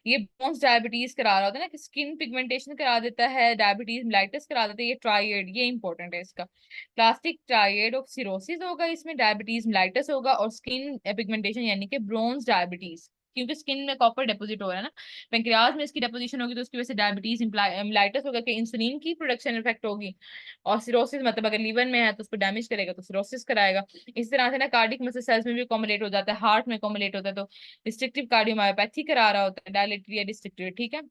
ये बोन्स डायबिटीज करा रहा होता है ना, कि स्किन पिगमेंटेशन करा देता है, डायबिटीज मेलाइटिस करा देता है। ये ट्राइएड, ये इंपॉर्टेंट है इसका। क्लासिक ट्राइएड ऑफ सिरोसिस होगा, इसमें डायबिटीज मेलाइटिस होगा और स्किन पिगमेंटेशन यानी कि ब्रोन्स डायबिटीज, क्योंकि स्किन में कॉपर डिपॉजिट हो रहा है ना। पेंक्रियाज में इसकी डिपोजिशन होगी तो उसकी वजह से डायबिटीज मेलाइटिस होगा, कि इंसुलिन की प्रोडक्शन इफेक्ट होगी। और सिरोसिस मतलब अगर लीवर में है तो उसको डैमेज करेगा, तो सिरोसिस कराएगा। इस तरह से ना कार्डिक मसल सेल्स में भी कॉमुलेट हो जाता है, हार्ट में कॉमुलेट होता है, तो रिस्ट्रिक्टिव कार्डियोमायोपैथी करा रहा होता है, डायलेटरी या रिस्ट्रिक्टिव, ठीक है।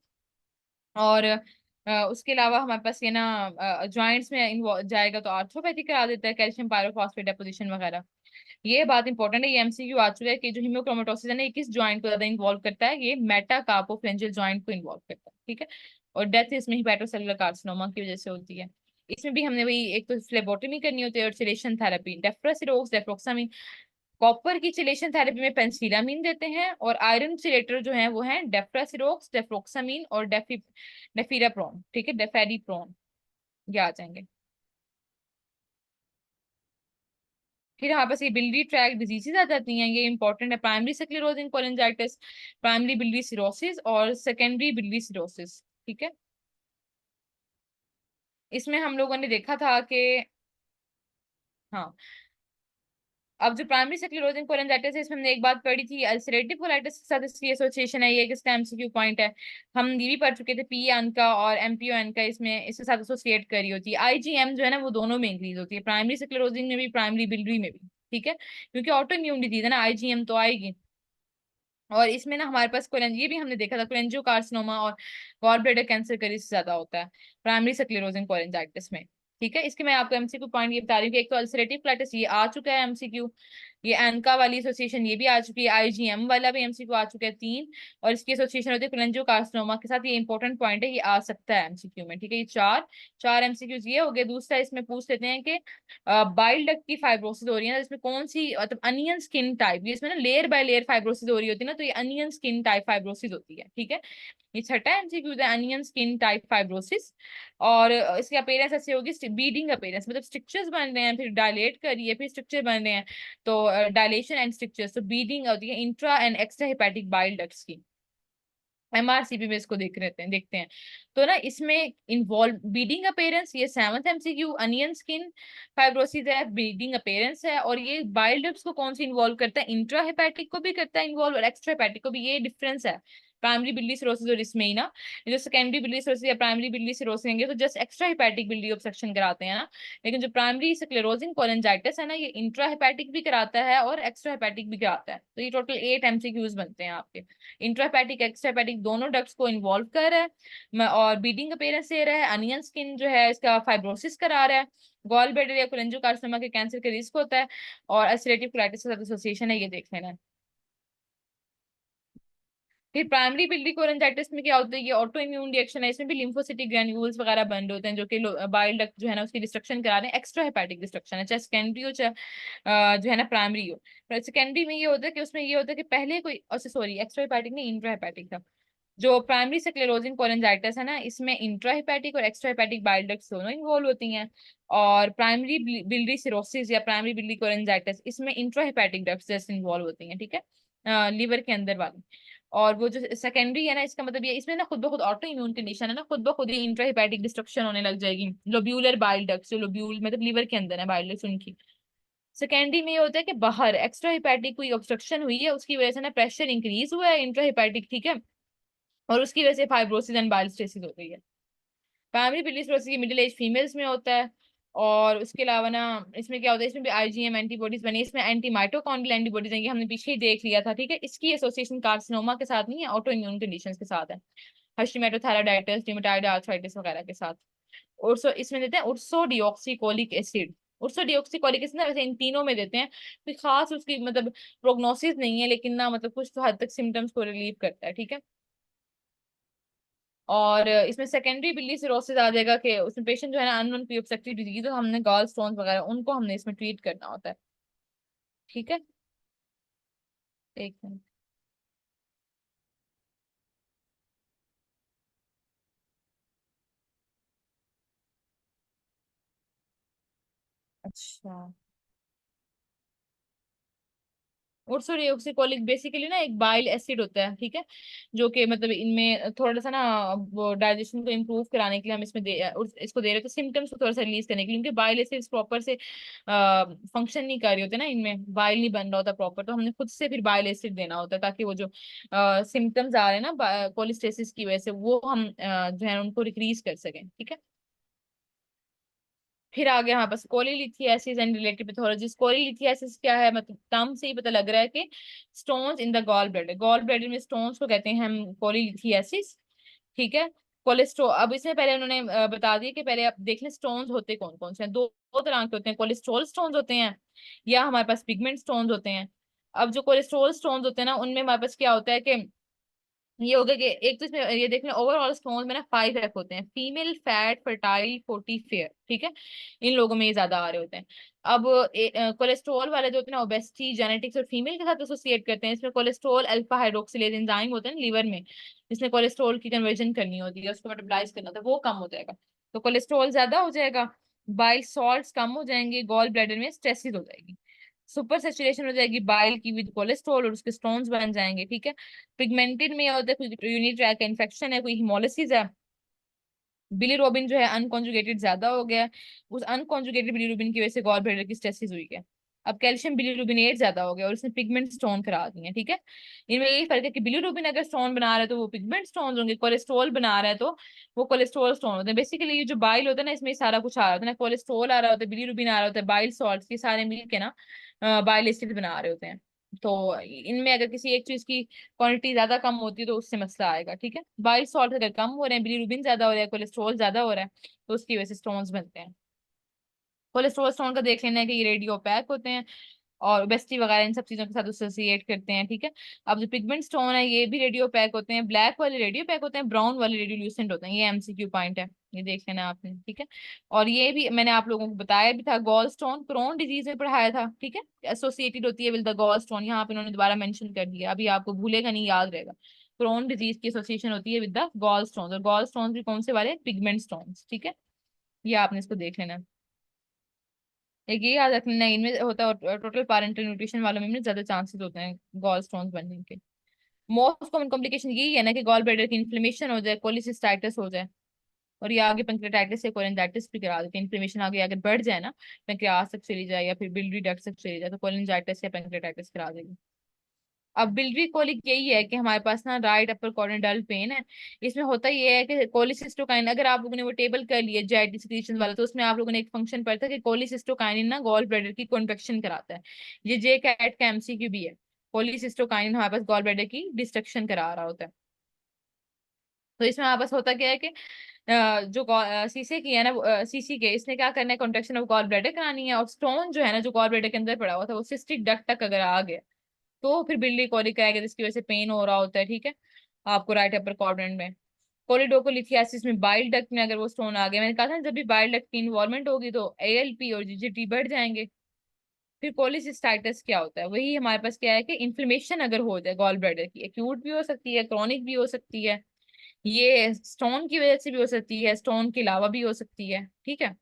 और उसके अलावा हमारे पास ये ना जॉइंट्स में इन्वॉल्व जाएगा तो आर्थ्रोपैथी करा देता है, कैल्शियम पायरोफॉस्फेट डेपोजिशन वगैरह। ये बात इंपॉर्टेंट है, ये एमसीक्यू आ चुका है कि जो हीमोक्रोमेटोसिस है ना, ये किस जॉइंट को ज्यादा इन्वॉल्व करता है, ये मेटाकार्पोफ्रेंजियल जॉइंट को इन्वॉल्व करता है, ठीक है। और डेथ इसमें हिपैटोसेलुलर कार्सिनोमा की वजह से होती है। इसमें भी हमने वही, एक तो फ्लेबोटमी करनी होती है और चिलेशन थेरेपी, डेफ्रासिरोक्स, डेफ्रोक्सामिन। कॉपर की चिलेशन थेरेपी में पेंसिलामिन देते हैं, और आयरन चिलेटर जो है वो है डेफ्रासिरोक्स, डेफ्रोक्सामिन और डेफिराप्रोन, ठीक है, डेफेरिप्रोन, ये आ जाएंगे। फिर हमारे पास ये बिलियरी ट्रैक्ट डिजीजेज आ जाती हैं, ये इंपॉर्टेंट है। Primary sclerosis cholangitis, primary biliary cirrhosis और सेकेंडरी बिलियरी सिरोसिस, ठीक है। इसमें हम लोगों ने देखा था कि, हाँ, अब जो प्राइमरी स्क्लेरोसिस कोलिंजाइटिस है, इसमें हमने एक बात पढ़ी थी, अल्सरेटिव कोलाइटिस के साथ इसकी एसोसिएशन है, ये किसका एमसीक्यू पॉइंट है। हम ये भी पढ़ चुके थे, पीएन का और एमपीओएन का इसमें इसके साथ एसोसिएट करी होती है। आईजीएम जो है ना वो दोनों में इंक्रीज होती है, प्राइमरी स्क्लेरोसिस में भी, प्राइमरी बिलियरी में भी, ठीक है, क्योंकि ऑटो इम्यून डिजीज है ना, आईजीएम तो आएगी। और इसमें ना हमारे पास ये भी हमने देखा था, कोलेंजियो कार्सिनोमा और गॉल ब्लैडर कैंसर का रिस्क ज्यादा होता है प्राइमरी स्क्लेरोसिस कोलिंजाइटिस में, ठीक है। इसके मैं आपको एमसीक्यू पॉइंट ये बता रही हूँ कि एक तो अल्सरेटिव कोलाइटिस ये आ चुका है एमसीक्यू, ये एनका वाली एसोसिएशन ये भी आ चुकी है, आईजीएम वाला भी एमसीक्यू आ चुका है 3, और इसकी एसोसिएशन होती है कोलेंजियो कार्सिनोमा के साथ, ये इंपॉर्टेंट पॉइंट है, ये आ सकता है एमसीक्यू में, ठीक है। ये चार चार एमसीक्यूज ये हो गए। दूसरा इसमें पूछ लेते हैं कि बाइल डक्ट की फाइब्रोसिस हो रही है ना, इसमें कौन सी, मतलब अनियन स्किन टाइप, इसमें ना लेयर बाय लेयर फाइब्रोसिस हो रही होती है ना, तो ये अनियन स्किन टाइप फाइब्रोसिस होती है, ठीक है। ये छठा एमसीक्यू है, अनियन स्किन टाइप फाइब्रोसिस। और इसकी अपीयरेंस ऐसी होगी, बीडिंग अपीयरेंस, मतलब स्ट्रक्चर्स बन रहे हैं फिर डायलेट करिए फिर स्ट्रक्चर बन रहे हैं, तो डायलेशन एंड स्ट्रक्चर्स, तो बीडिंग होती है intra and extra hepatic bile ducts की। एमआरसीपी में इसको देखते हैं। तो ना इसमें इन्वॉल्व बीडिंग अपेयरेंस, ये seventh MCQ, onion skin fibrosis है, बीडिंग अपेयरेंस है, और ये बाइल डक्ट्स को कौन सी इन्वॉल्व करता है, इंट्रा हेपेटिक को भी करता है इन्वॉल्व और एक्स्ट्रा हेपेटिक को भी, ये डिफरेंस है प्राइमरी बिलियरी सिरोसिस और इसमें ही ना। ये जो सेकेंडरी बिलियरी सिरोसिस या प्राइमरी बिलियरी सिरोसिस होंगे तो just extra hepatic biliary obstruction कराते हैं ना, लेकिन जो प्राइमरी स्क्लेरोसिस कोलिंजाइटिस है ना, ये इंट्रा हेपेटिक भी कराता है और एक्स्ट्रा हेपेटिक भी कराता है। तो ये टोटल 8 एमसीक्यूज बनते हैं आपके। इंट्राहेपेटिक एक्स्ट्राहेपेटिक दोनों डक्ट्स को इन्वॉल्व कर रहा है, और बीडिंग अपीयरेंस दे रहा है, अनियन स्किन जो है इसका फाइब्रोसिस करा रहा है, गॉल ब्लैडर या कोलेंजियोकार्सिनोमा के कैंसर के रिस्क होता है, और अल्सरेटिव कोलाइटिस के साथ एसोसिएशन है, ये देख लेना है। फिर प्राइमरी बिलियरी कोलिंजाइटिस में क्या होता है, ये ऑटो इम्यून रिएक्शन है, इसमें भी लिम्फोसिटिक ग्रैन्यूल्स वगैरह बन रहे होते हैं जो कि बाइल डक्ट जो है ना उसकी डिस्ट्रक्शन करा रहे हैं, एक्स्ट्रा हेपेटिक डिस्ट्रक्शन है, चाहे सेकेंडरी हो चाहे जो है ना प्राइमरी हो। सेकेंडरी में ये होता है कि उसमें ये होता है कि पहले कोई, अच्छा सॉरी एक्स्ट्रा हेपेटिक नहीं, इंट्रा हेपेटिक था। जो प्राइमरी स्क्लेरोसिंग कोलिनजाइटिस है ना, इसमें इंट्राहेपेटिक और एक्स्ट्राहेपेटिक बाइल डक्ट्स दोनों इन्वॉल्व होती हैं। और प्राइमरी बिलियरी सिरोसिस या प्राइमरी बिलियरी कोलिनजाइटिस, इसमें इंट्राहेपेटिक डक्ट्स जैसे इन्वॉल्व होती हैं, ठीक है, लीवर के अंदर वाली। और वो जो सेकेंडरी है ना, इसका मतलब ये इसमें ना खुद ब खुद ऑटो इम्यून कंडीशन है ना, खुद ब खुद ही इंट्राहेपेटिक डिस्ट्रक्शन होने लग जाएगी। लोब्यूलर बाइल डक्ट्स, जो लोब्यूल मतलब लीवर के अंदर है बाइल डक्ट्स उनकी। सेकेंडरी में ये होता है कि बाहर एक्स्ट्रा हेपेटिक कोई ऑब्स्ट्रक्शन हुई है, उसकी वजह से ना प्रेशर इंक्रीज हुआ है इंट्रा हेपेटिक, ठीक है, और उसकी वजह से फाइब्रोसिस एंड बाइलोस्टेसिस हो गई है। प्राइमरी बिलियरी सिरोसिस की मिडिल एज फीमेल्स में होता है। और उसके अलावा ना, इसमें क्या होता है, इसमें भी आईजीएम एंटीबॉडीज बनी, इसमें एंटी माइटोकॉन्ड्रियल एंटीबॉडीज हैं, ये हमने पीछे ही देख लिया था, ठीक है। इसकी एसोसिएशन कार्सिनोमा के साथ नहीं है, ऑटो इम्यून कंडीशंस के साथ है, हर्शिमेटोथायरॉइडाइटिस, ड्यूमेटाइड आर्थराइटिस वगैरह के साथ। उर्सो इसमें देते हैं उर्सो डिऑक्सीकोलिक एसिड। उर्सो डिऑक्सीकोलिक एसिड ना वैसे इन तीनों में देते हैं, कोई खास उसकी मतलब प्रोग्नोसिस नहीं है, लेकिन ना मतलब कुछ तो हद तक सिम्टम्स को रिलीव करता है, ठीक है। और इसमें सेकेंडरी बिली सिरोसिस आ जाएगा कि उसमें पेशेंट जो है ना अननोन प्री ऑब्स्ट्रक्टिव डिजीज, तो हमने गॉल स्टोन वगैरह उनको हमने इसमें ट्रीट करना होता है, ठीक है। एक मिनट। अच्छा, उर्सोडियोक्सिकोलिक बेसिकली ना एक बाइल एसिड होता है, ठीक है, जो कि मतलब इनमें थोड़ा सा ना वो डाइजेशन को इम्प्रूव कराने के लिए हम इसमें इसको दे रहे हैं, तो सिम्टम्स को थोड़ा सा रिलीज करने के लिए, क्योंकि बाइल एसिड्स प्रॉपर से फंक्शन नहीं कर रही होते ना, इनमें बाइल नहीं बन रहा होता प्रॉपर, तो हमने खुद से फिर बाइल एसिड देना होता है, ताकि वो जो सिम्टम्स आ रहे हैं ना कोलिस्टेसिस की वजह से, वो हम जो है उनको डिक्रीज कर सकें, ठीक है। फिर आगे हमारे पास cholelithiasis and related pathologies. Cholelithiasis क्या है, मतलब नाम से ही पता लग रहा है कि stones in the gall bladder में स्टोन्स को कहते हैं हम कोलीलिथियासिस, ठीक है। कोलेस्ट्रॉल, अब इसमें पहले उन्होंने बता दिया कि पहले आप देख लें स्टोन्स होते कौन कौन से हैं। दो तरह के होते हैं, कोलेस्ट्रॉल स्टोन्स होते हैं, या हमारे पास पिगमेंट स्टोन्स होते हैं। अब जो कोलेस्ट्रॉल स्टोन्स होते हैं ना, उनमें हमारे पास क्या होता है कि ये हो गया कि एक तो इसमें ये देख लें ओवरऑल स्टोन में ना 5F होते हैं, female, fat, fertile, forty, fair, ठीक है। इन लोगों में ये ज्यादा आ रहे होते हैं। अब कोलेस्ट्रॉल वाले जो होते हैं ना, ओबेसिटी, जेनेटिक्स और फीमेल के साथ एसोसिएट करते हैं। इसमें कोलेस्ट्रॉल अल्फा हाइड्रोक्सिलेज एंजाइम होता है ना लीवर में, जिसने कोलेस्ट्रॉल की कन्वर्जन करनी होती है, उसको मेटाबोलाइज करना होता है, वो कम हो जाएगा, तो कोलेस्ट्रॉल ज्यादा हो जाएगा। बाइल सॉल्ट्स कम हो जाएंगे, गॉल ब्लैडर में स्ट्रेसिस हो जाएगी, सुपर सेचुरेशन हो जाएगी बाइल की विद कोलेस्ट्रॉल, और उसके स्टोन्स बन जाएंगे, ठीक है। पिगमेंटेड में होता है कोई यूनिट ट्रैक इन्फेक्शन है, कोई हिमोलिसिस है, बिलीरोबिन जो है अनकॉन्जुगेटेड ज्यादा हो गया है, उस अनकॉन्जुगेटेड बिलीरुबिन की वजह से गॉल ब्लैडर की स्टेसिस हुई है। अब कैल्शियम बिलीरुबिनेट ज्यादा हो गया और इसने पिगमेंट स्टोन करा दिए हैं, ठीक है। इनमें यही फर्क है कि बिलीरुबिन अगर स्टोन बना रहा है तो वो पिगमेंट स्टोन होंगे, कोलेस्ट्रॉल बना रहा है तो वो कोलेस्ट्रॉल स्टोन होते हैं। बेसिकली ये जो बाइल होता है ना, इसमें सारा कुछ आ रहा होता है ना, कोलेस्ट्रॉल आ रहा होता है, बिलीरुबिन आ रहा होता है, बाइल सॉल्ट, ये सारे मिलके ना बाइल एसिड बना रहे होते हैं। तो इनमें अगर किसी एक चीज की क्वांटिटी ज्यादा कम होती है तो उससे मसला आएगा, ठीक है। बाइल सॉल्ट अगर कम हो रहे हैं, बिलीरुबिन ज्यादा हो रहा है, कोलेस्ट्रॉल ज्यादा हो रहा है, तो उसकी वजह से स्टोन्स बनते हैं। कोलेस्ट्रॉल स्टोन का देख लेना है कि ये रेडियो पैक होते हैं, और ओबेसिटी वगैरह इन सब चीजों के साथ एसोसिएट करते हैं, ठीक है। अब जो पिगमेंट स्टोन है ये भी रेडियो पैक होते हैं, ब्लैक वाले रेडियो पैक होते हैं, ब्राउन वाले रेडियोल्यूसेंट होते हैं, ये एमसीक्यू पॉइंट है, ये देख लेना आपने, ठीक है। और ये भी मैंने आप लोगों को बताया भी था, गॉल स्टोन क्रोन डिजीज में पढ़ाया था, ठीक है, एसोसिएटेड होती है विद द गॉल स्टोन, यहाँ पे इन्होंने दोबारा मेंशन कर दिया, अभी आपको भूलेगा नहीं, याद रहेगा। क्रोन डिजीज की एसोसिएशन होती है विद द गॉल स्टोन, और गॉल स्टोन भी कौन से वाले, पिगमेंट स्टोन, ठीक है। ये आपने इसको देख लेना। एक ये याद रखना है, इनमें होता है टोटल पैरेंटल न्यूट्रिशन वालों में ज्यादा चांसेस होते हैं गॉल स्टोन्स बनने के। मोस्ट कॉमन कॉम्प्लिकेशन यही है ना कि गॉल ब्लैडर की इन्फ्लेमेशन हो जाए, कोलिसिस्टाइटिस हो जाए, और ये आगे पेंक्रेटाइटिस से कोलिनजाइटिस भी करा देते हैं, इन्फ्लेमेशन आगे आगे बढ़ जाए ना, पेंक्रियास तक चली जाए या फिर बिलियरी डक्ट तक चली जाए, तो कोलिनजाइटिस या पेंक्रेटाइटिस करा देगी। अब बिलियरी कोलिक यही है कि हमारे पास ना right upper corner dull pain है। इसमें होता ये है कि कोलिसिस्टोकाइन, अगर आप लोगों ने वो टेबल कर लिया जेआईटी सिक्रीशन वाला, तो उसमें आप लोगों ने एक फंक्शन पढ़ा था कि कोलिसिस्टोकाइनिन ना गॉल ब्लैडर की कॉन्ट्रैक्शन कराता है। ये जे कैट का एमसीक्यू भी है, कोलिसिस्टोकाइनिन हमारे पास गॉल ब्लैडर की डिस्ट्रक्शन करा रहा होता है। तो इसमें हमारे पास होता क्या है कि जो सीसे की है ना, सीसी के इसने क्या करना है, कॉन्ट्रैक्शन ऑफ गॉल ब्लैडर करानी है, और स्टोन जो है ना जो गॉल ब्लैडर के अंदर पड़ा हुआ था वो सिस्टिक डक्ट तक अगर आ गया तो फिर बिल्ली कोलिक आएगा, जिसकी वजह से पेन हो रहा होता है, ठीक है, आपको राइट अपर क्वाड्रेंट में। कोलिडोकोलिथियासिस में बाइल डक्ट में अगर वो स्टोन आ गया, मैंने कहा था ना, जब भी बाइल डक्ट की इन्वॉल्वमेंट होगी तो एएलपी और जीजीटी बढ़ जाएंगे। फिर कोलिसिस्टाइटिस क्या होता है, वही हमारे पास क्या है कि इन्फ्लेमेशन अगर हो जाए गॉल ब्लैडर की, एक्यूट भी हो सकती है, क्रॉनिक भी हो सकती है, ये स्टोन की वजह से भी हो सकती है, स्टोन के अलावा भी हो सकती है, ठीक है।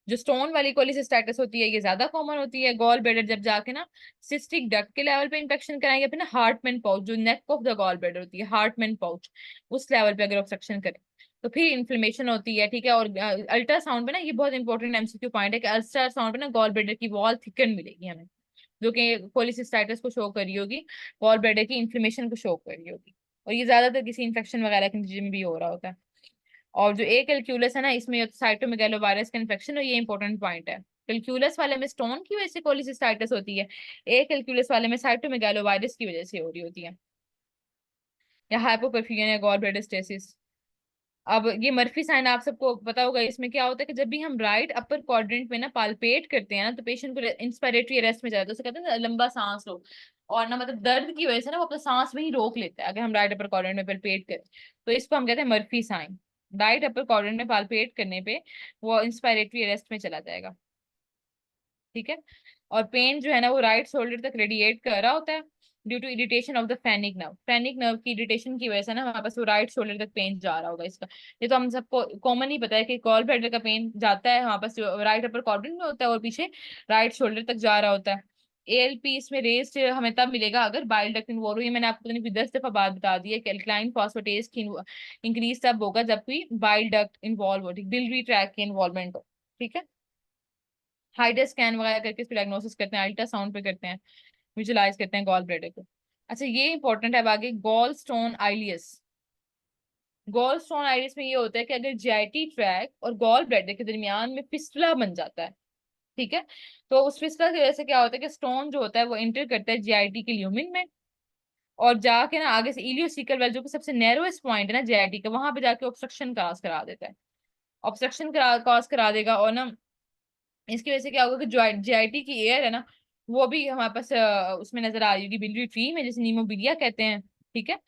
जो स्टोन वाली कोलिसिस्टाइटिस होती है ये ज्यादा कॉमन होती है। गॉल ब्लैडर जब जाके ना सिस्टिक डक्ट के लेवल पे इंफेक्शन कराएंगे, फिर ना हार्टमैन पाउच जो neck of the gall bladder होती है, हार्टमैन पाउच, उस लेवल पे अगर ऑब्स्ट्रक्शन करें तो फिर इन्फ्लेमेशन होती है, ठीक है। और अल्ट्रासाउंड पे ना, ये बहुत इंपॉर्टेंट एमसीक्यू पॉइंट है कि अल्ट्रासाउंड पे ना गॉल ब्लैडर की वॉल थिकन मिलेगी हमें, जो कि कोलिसिस्टाइटिस को शो कर रही होगी, गॉल ब्लैडर की इन्फ्लेमेशन को शो कर रही होगी। और ये ज्यादातर किसी इन्फेक्शन वगैरह के नतीजे में भी हो रहा होता है। और जो ए कैलक्यूलस है ना, इसमें साइटोमेगालोवायरस का इन्फेक्शन, और ये इंपॉर्टेंट पॉइंट है। कैलक्यूलस वाले में स्टोन की वजह से कोलिसिस्टाइटिस होती है, ए कैलक्यूलस वाले में साइटोमेगालोवायरस की वजह से हो रही होती है, या हाइपोपरफ्यूजन या गॉल ब्लैडर स्टेसिस। अब ये मर्फी साइन आप सबको पता होगा, इसमें क्या होता है कि जब भी हम राइट अपर क्वाड्रेंट में ना पाल्पेट करते हैं ना, तो पेशेंट को इंस्पिरेटरी अरेस्ट में जाता है, तो उसे कहते हैं ना लंबा सांस लो। और ना मतलब दर्द की वजह से ना वो अपना सांस वही रोक लेता है अगर हम राइट अपर क्वाड्रेंट में पाल्पेट करें, तो इसको हम कहते हैं Murphy sign. Right upper quadrant में पाल्पेट करने पे वो इंस्पिरेटरी अरेस्ट में चला जाएगा, ठीक है। और पेन जो है ना वो राइट शोल्डर तक रेडिएट कर रहा होता है due to irritation of the phrenic nerve की इरिटेशन की वजह से ना हमारे पास वो राइट शोल्डर तक पेन जा रहा होगा इसका। ये तो हम सबको कॉमन ही पता है कि गॉल ब्लैडर का पेन जाता है हमारे पास जो राइट अपर क्वाड्रेंट में होता है और पीछे राइट शोल्डर तक जा रहा होता है। एएलपी इसमें रेस्ट हमें तब मिलेगा अगर बाइल डक्ट इन्वॉल्व हो। ये मैंने आपको पता नहीं 10 दफा बात बता दी है कि एल्कलाइन फॉस्फेटेस की इंक्रीज तब होगा जब भी बाइल डक्ट इन्वॉल्व हो, बिलियरी ट्रैक की इन्वॉल्वमेंट हो, ठीक है। हाइडर स्कैन वगैरह करके इसको डायग्नोसिस करते हैं, अल्ट्रासाउंड पे करते हैं, विजुलाइज करते हैं गॉल ब्लैडर को। अच्छा ये इंपॉर्टेंट है अब आगे, गॉल स्टोन आइलियस। गॉल स्टोन आइलियस में ये होता है कि अगर जीआईटी ट्रैक और गॉल ब्लैडर के दरमियान में फिस्टुला बन जाता है, ठीक है, तो उस फिस्टुला की वजह से क्या होता है कि स्टोन जो होता है वो एंटर करता है जीआईटी के ल्यूमिन में, और जाके ना आगे से इलियोसिकल वेल जो कि सबसे नैरोएस्ट पॉइंट है ना जीआईटी का, वहां पे जाके ऑब्स्ट्रक्शन काज करा देता है, ऑब्स्ट्रक्शन कॉज करा देगा। और ना इसकी वजह से क्या होगा कि जो जीआईटी की एयर है ना वो भी हमारे पास उसमें नजर आ रही होगी बिलियरी ट्री में, जैसे नीमोबिलिया कहते हैं, ठीक है।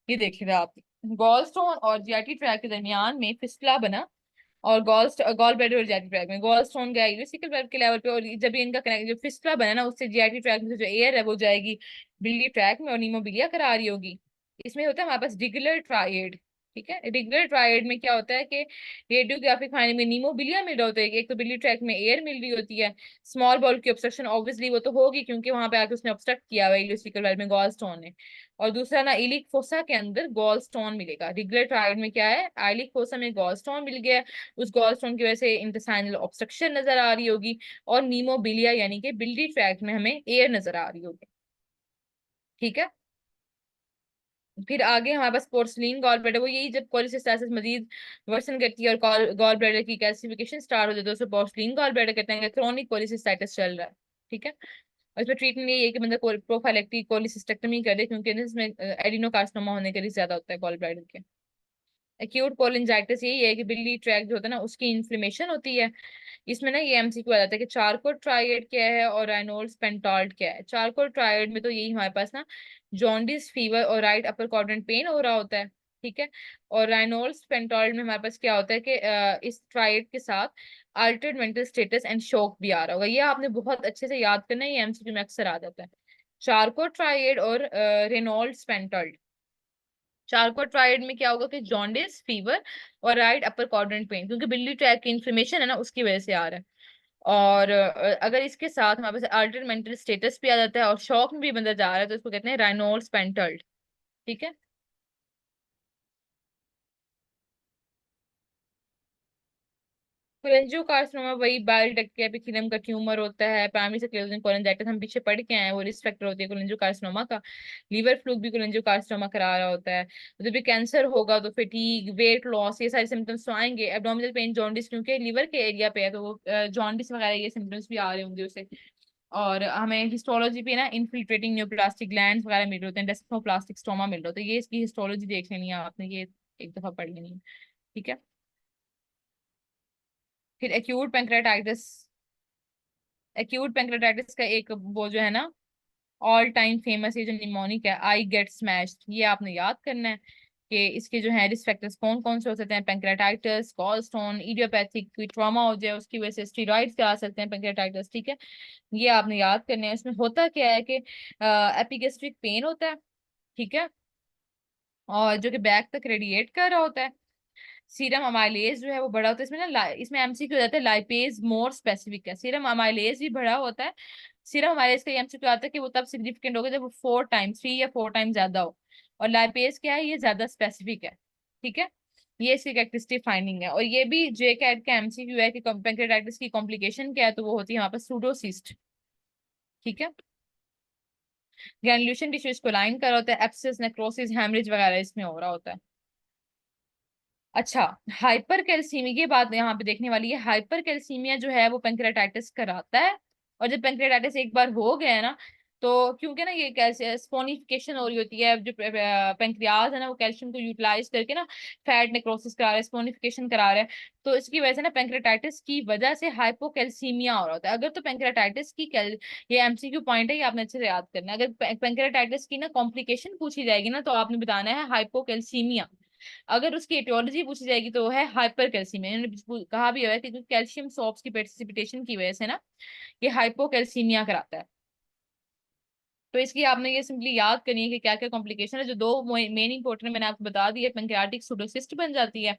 ये देखिएगा आप, गॉल स्टोन और जीआईटी ट्रैक के दरमियान में फिस्टुला बना, और गॉल ब्लैडर और जीआईटी ट्रैक में गॉल स्टोन गया यूरिसिकल वेल्व के लेवल पे, और जब ये इनका कनेक्ट जो फिस्टुला बना ना उससे जीआईटी ट्रैक में से जो एयर है वो जाएगी बिलियरी ट्रैक में और नीमोबिलिया करा रही होगी। इसमें होता है हमारे पास डिगुलर ट्राइड, ठीक है। रेगुलर ट्राइड में क्या होता है कि रेडियोग्राफिक फाइंडिंग में नीमोबिलिया मिल रहा होता है, एक तो बिली ट्रैक में एयर मिल रही होती है, स्मॉल बॉल की ऑब्स्ट्रक्शन ऑब्वियसली वो तो होगी क्योंकि वहां पे आके उसने ऑब्स्ट्रक्ट किया हुआ है इलियोसिकल वेल में गॉल स्टोन ने। और दूसरा ना इलिक फोसा के अंदर गॉल स्टोन मिलेगा। रेगुलर ट्राइड में क्या है, आइलिक फोसा में गॉल स्टोन मिल गया, उस गॉल स्टोन की वजह से इंटेस्टाइनल ऑब्स्ट्रक्शन नजर आ रही होगी, और नीमोबिलिया यानी कि बिली ट्रैक में हमें एयर नजर आ रही होगी, ठीक है। फिर आगे हमारे पास पोर्सलिन गॉल ब्लैडर, वो यही जब कोलिसिस्टासिस मजीद वर्सन करती है और गॉल ब्लैडर की कैल्सिफिकेशन स्टार्ट हो जाती है तो उसे पोर्सलिन गॉल ब्लैडर कहते हैं, क्रोनिक कोलिसिस्टाइटिस चल रहा है, ठीक है। और इसमें ट्रीटमेंट यही है कि बंदा प्रोफाइलेक्टिक कोलिसिस्टेक्टमी कर दे क्योंकि इसमें एडिनोकार्सिनोमा होने का रिस्क ज्यादा होता है गॉल ब्लैडर के। एक्यूट कोलिंजाइटिस यही है कि बिली ट्रैक जो होता है ना उसकी इन्फ्लेमेशन होती है। इसमें ना ये एमसीक्यू आ जाता है कि चारकोल ट्राइड क्या है और राइनोल्ड्स पेंटोल्ड क्या है। चारकोल ट्राइड में तो यही हमारे पास ना जॉन्डिस फीवर और राइट अपर क्वाड्रेंट पेन हो रहा होता है, ठीक है। और राइनोल्ड्स पेंटोल्ड में हमारे पास क्या होता है कि इस ट्राइड के साथ Altered mental status and shock भी आ रहा होगा। ये आपने बहुत अच्छे से याद करना है, ये एमसीक्यू में अक्सर आ जाता है। चारकोल ट्राइड और रेनॉल्ड्स पेंटोल्ड। चारकोल ट्राइड में क्या होगा कि जॉन्डिस फीवर और राइट अपर क्वाड्रेंट पेन, क्योंकि बिल्ली ट्रैक की इन्फ्लेमेशन है ना उसकी वजह से आ रहा है। और अगर इसके साथ हमारे पास अल्टर्ड मेंटल स्टेटस भी आ जाता है और शॉक में भी बंदा जा रहा है तो इसको कहते हैं राइनोल्ड्स पेंटल्ड, ठीक है। कोलेंजियोकार्सिनोमा वही बाइल डक्ट के एपिथेलियम का ट्यूमर होता है। प्राइमरी स्क्लेरोसिस कोलेंजाइटिस हम पीछे पढ़ के आए हैं, वो रिस्क फैक्टर होती है कोलेंजियोकार्सिनोमा का। लीवर फ्लूक भी कोलेंजियोकार्सिनोमा करा रहा होता है। तो जब भी कैंसर होगा तो फटीग, वेट लॉस, ये सारे सिम्टम्स तो आएंगे। एब्डोमिनल पेन, जॉन्डिस क्योंकि लीवर के एरिया पे है तो वो जॉन्डिस वगैरह ये सिम्टम्स भी आ रहे होंगे उसे। और हमें हिस्टोलॉजी पे ना इनफिल्ट्रेटिंग न्यूप्लास्टिक ग्लैंड्स वगैरह मिल रहे होते हैं, डेस्मोप्लास्टिक स्टोमा मिल रहा होता है, ये इसकी हिस्टोलॉजी देख लेनी है आपने, ये एक दफा पढ़ लेनी है, ठीक है। फिर एक्यूट पेंक्रेटाइटिस का एक वो जो है ना ऑल टाइम फेमस ये जो निमोनिक है, आई गेट स्मैश्ड, ये आपने याद करना है कि इसके जो है रिस्क फैक्टर्स कौन कौन से हो सकते हैं। पेंक्रेटाइटिस, गॉलस्टोन, इडियोपैथिक कोई ट्रॉमा हो जाए उसकी वजह से स्टीरॉइड्स करा सकते हैं पेंक्रेटाइटिस, ठीक है। ये आपने याद करने हैं। इसमें होता क्या है कि एपिगेस्ट्रिक पेन होता है, ठीक है। और जो कि बैक तक रेडिएट कर रहा होता है। सीरम अमाइलेज जो है वो बड़ा होता है, इसमें ना इसमें एमसीक्यू हो जाता है, लाइपेज मोर स्पेसिफिक है, सीरम अमाइलेज भी बड़ा होता है। सीरम अमाइलेज का एमसीक्यू आता है कि वो तब सिग्निफिकेंट होगा जब वो 4 टाइम्स, 3 या 4 टाइम्स ज्यादा हो। और लाइपेज क्या है, ये ज्यादा स्पेसिफिक है। ठीक है, ये इसकी कैरेक्टरिस्टिक फाइंडिंग है। और ये भी जे कैट का एमसीक्यू है कि पेंक्रेटाइटिस की कॉम्प्लिकेशन क्या है, तो वो होती है वहां पर सूडोसिस्ट। ठीक है, ग्रैन्युलेशन टिश्यू इसको लाइन कर होता है, एप्सिस, नेक्रोसिस, हेमरेज वगैरह इसमें हो रहा होता है। अच्छा, हाइपर कैल्सीमिया की बात यहाँ पे देखने वाली है। हाइपर कैल्सीमिया जो है वो पेंक्रेटाइटिस कराता है। और जब पेंक्रेटाइटिस एक बार हो गया है ना, तो क्योंकि ना ये कैल्शियम स्पोनिफिकेशन हो रही होती है, जो पेंक्रियाज है ना वो कैल्शियम को यूटिलाइज करके ना फैट नेक्रोसिस करा रहा है, स्पोनिफिकेशन करा रहा है। तो इसकी वजह से ना पेंक्रेटाइटिस की वजह से हाइपोकैल्सीमिया हो रहा होता है। अगर तो पेंक्रेटाइटिस की ये एमसीक्यू पॉइंट है, ये आपने अच्छे से याद करना है। अगर पेंक्रेटाइटिस की ना कॉम्प्लिकेशन पूछी जाएगी ना, तो आपने बताना है हाइपोकैल्सीमिया। अगर उसकी एटियोलॉजी पूछी जाएगी तो वो है हाइपर कैल्सीमिया। इन्होंने कहा भी है कि कैल्शियम सॉल्ट्स की प्रेसिपिटेशन की वजह से ना ये हाइपोकैल्सीमिया कराता है। तो इसकी आपने ये सिंपली याद करनी है कि क्या क्या कॉम्प्लिकेशन है। जो दो मेन इंपॉर्टेंट मैंने आपको बता दी है, पेंक्रियाटिक सूडोसिस्ट बन जाती है।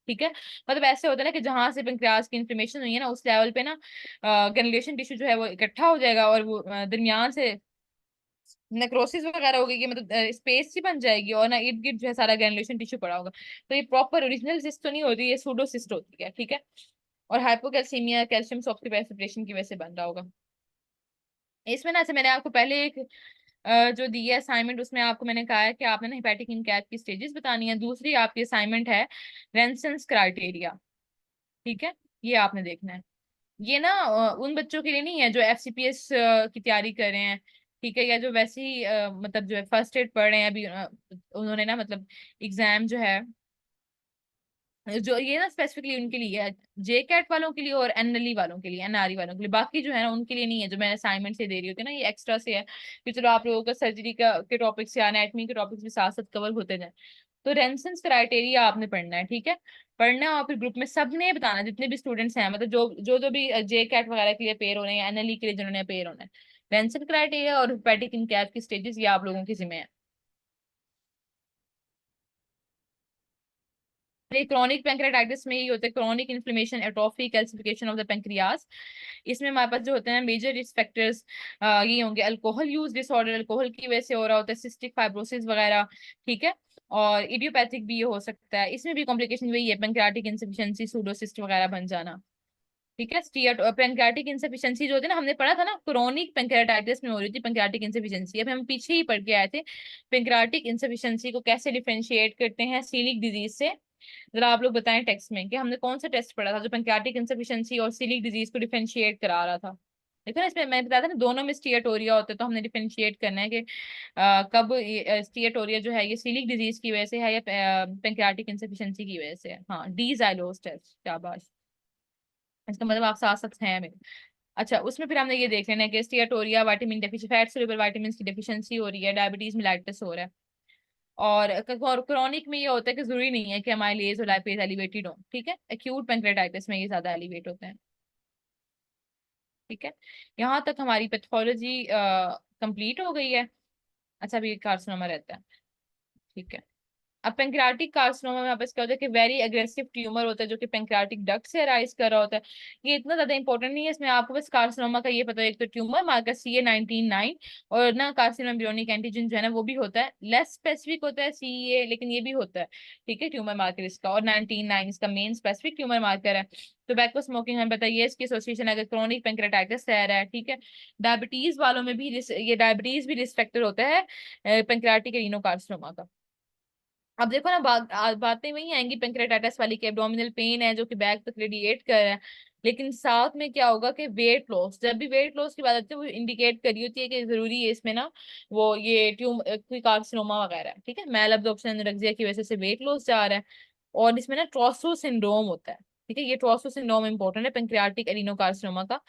ठीक है, मतलब ऐसे होता है ना कि जहां से पेंक्रियाज की इन्फ्लेमेशन हुई है ना, उस लेवल पे ना ग्रेनुलेशन टिश्यू जो है वो इकट्ठा हो जाएगा, और वो दरमियान से नेक्रोसिस वगैरह हो गई कि मतलब स्पेस ही बन जाएगी, और ना इर्द गिर्द जो है सारा ग्रेनुलेशन टिश्यू पड़ा होगा। तो ये प्रॉपर ओरिजिनल सिस्ट तो नहीं होती, ये सूडोसिस्ट होती है। ठीक है, और हाइपोकैल्सीमिया कैल्शियम सॉल्ट की वजह से बन रहा होगा। इसमें ना, ऐसे मैंने आपको पहले एक जो दी है असाइनमेंट, उसमें आपको मैंने कहा है कि आपने ना हेपेटिक इनकैथ की स्टेजेस बतानी है। दूसरी आपकी असाइनमेंट है रेंसन्स क्राइटेरिया। ठीक है, ये आपने देखना है। ये ना उन बच्चों के लिए नहीं है जो एफसीपीएस की तैयारी कर रहे हैं। ठीक है, या जो वैसे ही मतलब जो है फर्स्ट एड पढ़ रहे हैं अभी, उन्होंने ना मतलब एग्जाम जो है, जो ये ना स्पेसिफिकली उनके लिए है, जे कैट वालों के लिए और एनएलई वालों के लिए, एनआरई वालों के लिए। बाकी जो है ना उनके लिए नहीं है, जो मैं असाइनमेंट से दे रही होती है ना, ये एक्स्ट्रा से है कि चलो आप लोगों का सर्जरी का के टॉपिक्स या एनाटॉमी के टॉपिक्स भी साथ साथ कवर होते जाए। तो रेंसन्स क्राइटेरिया आपने पढ़ना है। ठीक है, पढ़ना है, और फिर ग्रुप में सबने बताना, जितने भी स्टूडेंट्स हैं, मतलब जो भी जे कैट वगैरह के लिए पेयर हो रहे हैं, एनएलई के लिए जिन्होंने पेयर होना है, रेंसन क्राइटेरिया और हेपेटिक इनकैथ की स्टेजेस, ये आप लोगों की जिम्मे है। क्रोनिक पेंक्रेटाइटिस में ये होता है chronic inflammation, atrophy, calcification of the pancreas. इसमें हमारे पास जो होते हैं मेजर रिस्क फैक्टर्स ये होंगे, अल्कोहल यूज डिसऑर्डर, अल्कोहल की वजह से हो रहा होता है, सिस्टिक फाइब्रोसिस वगैरह। ठीक है, और इडियोपैथिक भी ये हो सकता है। इसमें भी कॉम्प्लिकेशन वही है, पेंक्रियाटिक इंसफिशियंसी, सूडोसिस्ट वगैरह बन जाना। ठीक है, स्टीयट पेंक्रियाटिक इंसफिशियंसी जो होती है ना, हमने पढ़ा था ना, क्रोनिक पेंक्रियाटाइटिस में हो रही थी पेंक्रियाटिक इंसफिशियंसी। अभी हम पीछे ही पढ़ के आए थे पेंक्रियाटिक इंसफिशियंसी को कैसे डिफरेंशिएट करते हैं सीलिक डिजीज से। जरा आप लोग बताएं टेक्स्ट में कि हमने कौन सा टेस्ट पढ़ा था जो पेंक्रियाटिक इंसफिशियंसी और सीलिक डिजीज को डिफरेंशिएट करा रहा था। देखो ना, इसमें मैं बताया था ना, दोनों में स्टीयटोरिया होता है, तो हमने डिफरेंशिएट करना है कि कब स्टीयटोरिया जो है ये सीलिक डिजीज की वजह से है या पेंक्रियाटिक इंसफिशियंसी की वजह से है। हाँ, डी जाइलोस टेस्ट, शाबाश। इसका मतलब आप साथ साथ हैं मेरे। अच्छा, उसमें फिर हमने ये देख लेना है कि steatorrhoea, vitamin deficiency, fat soluble vitamin की डेफिशिएंसी हो रही है, डायबिटीज मिलाइटिस हो रहा है। और क्रोनिक में ये होता है कि जरूरी नहीं है कि अमाइलेज और लाइपेज एलिवेटेड हो। ठीक है, एक्यूट पेंक्रेटाइटिस में ये ज्यादा एलिवेट होते हैं। ठीक है, यहाँ तक हमारी पैथोलॉजी कंप्लीट हो गई है। अच्छा, अभी कार्सिनोमा रहता है। ठीक है, अब पेंक्रियाटिक कार्सिनोमा में वापस क्या होता है कि वेरी एग्रेसिव ट्यूमर होता है जो कि पेंक्रियाटिक डक्ट से अराइज कर रहा होता है। ये इतना ज्यादा इंपॉर्टेंट नहीं है, इसमें आपको बस कार्सिनोमा का ये पता है, एक तो ट्यूमर मार्कर CA 19-9, और ना कार्सिनोमा एम्ब्रियोनिक एंटीजन जो है ना वो भी होता है, लेस स्पेसिफिक होता है CA, लेकिन ये भी होता है। ठीक है, ट्यूमर मार्कर इसका, और 19-9 इसका मेन स्पेसिफिक ट्यूमर मार्कर है। टोबैको स्मोकिंग हमें बताइए इसकी एसोसिएशन अगर क्रोनिक पेंक्रेटाइटिस से आ रहा है। ठीक है, डायबिटीज वालों में भी ये डायबिटीज भी रिस्क फैक्टर होता है पेंक्रियाटिक एडिनोकार्सिनोमा का। अब देखो ना, बातें वही आएंगी पेंक्रेटाइटिस वाली की, एब्डोमिनल पेन है जो कि बैक तक रेडिएट कर रहा है। लेकिन साथ में क्या होगा कि वेट लॉस, जब भी वेट लॉस की बात आती है वो इंडिकेट करी होती है कि जरूरी है इसमें ना वो ये कोई कार्सिनोमा वगैरह है। ठीक है, मैल अब्जॉर्प्शन एनोरेक्सिया की वजह से वेट लॉस जा रहा है। और इसमें ना ट्रोसो सिंड्रोम होता है। ठीक है, ये ट्रोसो सिंड्रोम इंपॉर्टेंट है पेंक्रियाटिक एडिनोकार्सिनोमा का।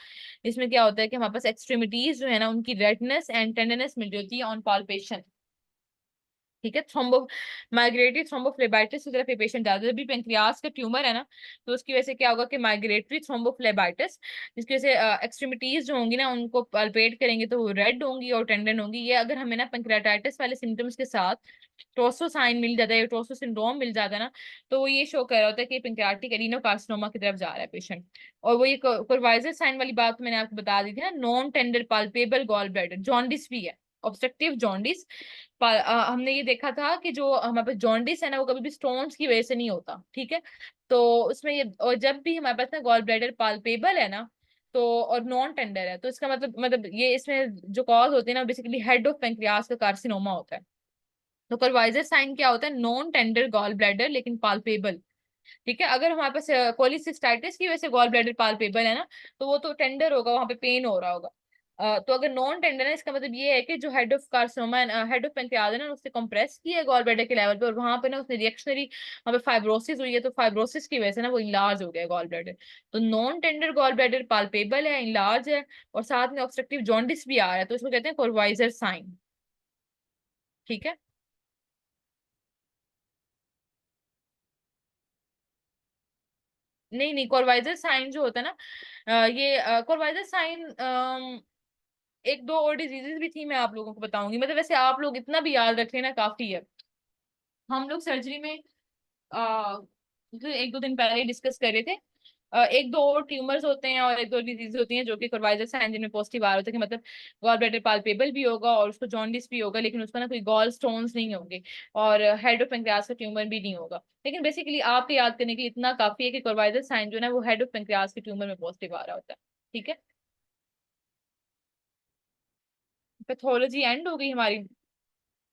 इसमें क्या होता है कि हमारे पास एक्सट्रीमिटीज जो है ना उनकी रेडनेस एंड टेंडरनेस मिल रही होती है ऑन पाल्पेशन। ठीक है। थ्रोम्बो माइग्रेटरी थ्रोम्बोफ्लेबाइटिस की तरफ ये पेशेंट जाता है। जब भी पेंक्रियास का ट्यूमर है ना, तो उसकी वजह से क्या होगा कि माइग्रेटरी थ्रोम्बोफ्लेबाइटिस, जिसकी वजह से एक्सट्रीमिटीज जो होंगी ना उनको पल्पेट करेंगे तो वो रेड होंगी और टेंडन होंगी। ये अगर हमें ना पेंक्रियाटाइटिस वाले सिम्टम्स के साथ टोर्सो साइन मिल जाता है, टोर्सो सिंड्रोम मिल जाता है ना, तो वो ये शो कर रहा होता है कि पेंक्रियाटिक एडिनोकार्सिनोमा की तरफ जा रहा है पेशेंट। और वो ये कोरवाइजर साइन वाली बात तो मैंने आपको बता दी थी ना, non tender palpable gall bladder, jaundice भी है, ऑब्स्ट्रक्टिव जॉन्डिस। हमने ये देखा था कि जो हमारे पास जॉन्डिस है ना वो कभी भी स्टोन्स की वजह से नहीं होता, ठीक है। तो उसमें ये, और जब भी हमारे पास ना गॉल ब्लैडर पाल्पेबल है ना, तो और नॉन टेंडर है, तो इसका मतलब ये इसमें जो कॉज होती है ना बेसिकली हेड ऑफ पेंक्रियास का कार्सिनोमा होता है। तो करवाइजर साइन क्या होता है, नॉन टेंडर गॉल ब्लैडर लेकिन पाल्पेबल। ठीक है। अगर हमारे पास कोलिसिस्टाइटिस की वजह से गॉल ब्लैडर पाल्पेबल है ना, तो वो तो टेंडर होगा, वहां पे पेन हो रहा होगा। तो अगर नॉन टेंडर है, इसका मतलब ये है कि जो head of carcinoma, head of pancreas है ना, उससे कंप्रेस किया है गॉल ब्लैडर के लेवल पे, और वहां पे ना उसने रिएक्शनरी वहां पे फाइब्रोसिस हुई है, तो फाइब्रोसिस की वजह से ना वो इलार्ज हो गया गॉल ब्लैडर। तो non tender gall bladder palpable है, इलार्ज है, और साथ में ऑब्स्ट्रक्टिव जॉन्डिस भी आ रहा है, तो इसको कहते हैं कोरवाइजर साइन। ठीक है। नहीं नहीं, कोरवाइजर साइन जो होता है ना, ये कोरवाइजर साइन एक दो और डिजीजेस भी थी, मैं आप लोगों को बताऊंगी। मतलब वैसे आप लोग इतना भी याद रख लेना काफी है। हम लोग सर्जरी में जो एक दो दिन पहले डिस्कस कर रहे थे, एक दो और ट्यूमर्स होते हैं और एक दो डिजीज होती हैं जो कि कोरवाइजर साइन जिनमें पॉजिटिव आ रहा होता है, कि मतलब गॉल ब्लैडर पाल्पेबल भी होगा और उसको जॉन्डिस भी होगा, लेकिन उसका ना कोई गॉल स्टोन्स नहीं होंगे, और हेड ऑफ पेंक्रियास का ट्यूमर भी नहीं होगा। लेकिन बेसिकली आपके याद करने के लिए इतना काफी है कि कोरवाइजर साइन जो है ना वो हेड ऑफ पेंक्रियास के ट्यूमर में पॉजिटिव आ रहा होता है। ठीक है। पैथोलॉजी एंड हो गई हमारी।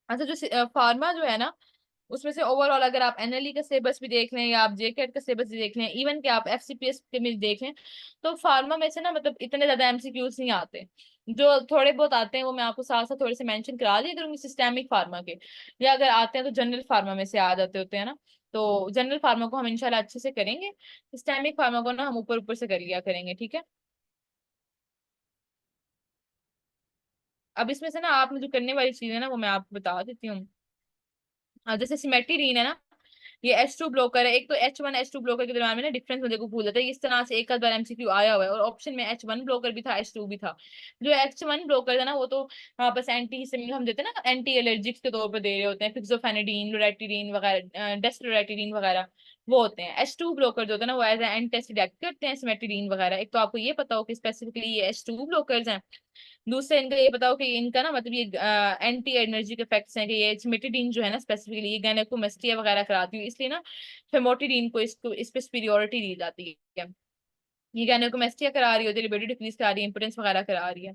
अच्छा, जो फार्मा जो है ना, उसमें से ओवरऑल अगर आप एनएलई का सिलेबस भी देख लें या आप जेकेट का सिलेबस भी देख लें, इवन कि आप एफसीपीएस के भी देख लें, तो फार्मा में से ना मतलब इतने ज्यादा एमसीक्यूज नहीं आते। जो थोड़े बहुत आते हैं वो मैं आपको साथ साथ थोड़े से मेंशन करा दिया करूंगी सिस्टेमिक फार्मा के, या अगर आते हैं तो जनरल फार्मा में से आ जाते होते हैं ना। तो जनरल फार्मा को हम इंशाल्लाह अच्छे से करेंगे, सिस्टेमिक फार्मा को ना हम ऊपर ऊपर से कर लिया करेंगे। ठीक है। अब इसमें से ना आपने जो करने वाली चीज है ना वो मैं आपको बता देती हूँ। जैसे सिमेट्रीन है ना, ये H2 ब्लॉकर है। एक तो H1 H2 ब्लॉकर के दरम्यान में ना डिफरेंस मुझे को भूल जाता है, इस तरह से एक आध बार एमसीक्यू आया हुआ है, और ऑप्शन में H1 ब्लॉकर भी था, H2 भी था। जो H1 ब्लॉकर था ना वो तो बस एंटी हिस्टामिन हम देते हैं ना, एंटी एलर्जिक्स के तौर पर दे रहे होते हैं, फिक्सोफेनेडिन, लोरेटिडिन वगैरह, डेस्लोरेटिडिन वगैरह, वो होते हैं। H2 ब्लॉकर जो होता है ना वो एज एंटी एक्ट करते हैं, सिमेट्रीन वगैरह। एक तो आपको ये पता हो कि स्पेसिफिकली ये H2 ब्लॉकर्स हैं। दूसरा इनका ये बताओ कि इनका ना मतलब ये एंटी एनर्जिक इफेक्ट्स हैं, कि ये सिमेटिडीन जो है ना स्पेसिफिकली ये गायनेकोमेस्टिया वगैरह कराती है, इसलिए ना फेमोटिडीन को इसको इस पे सुपीरियोरिटी दी जाती है। ये गायनेकोमेस्टिया करा रही होती है, लिबिडो डिक्रीज करा रही है, इंपोर्टेंस वगैरह करा रही है।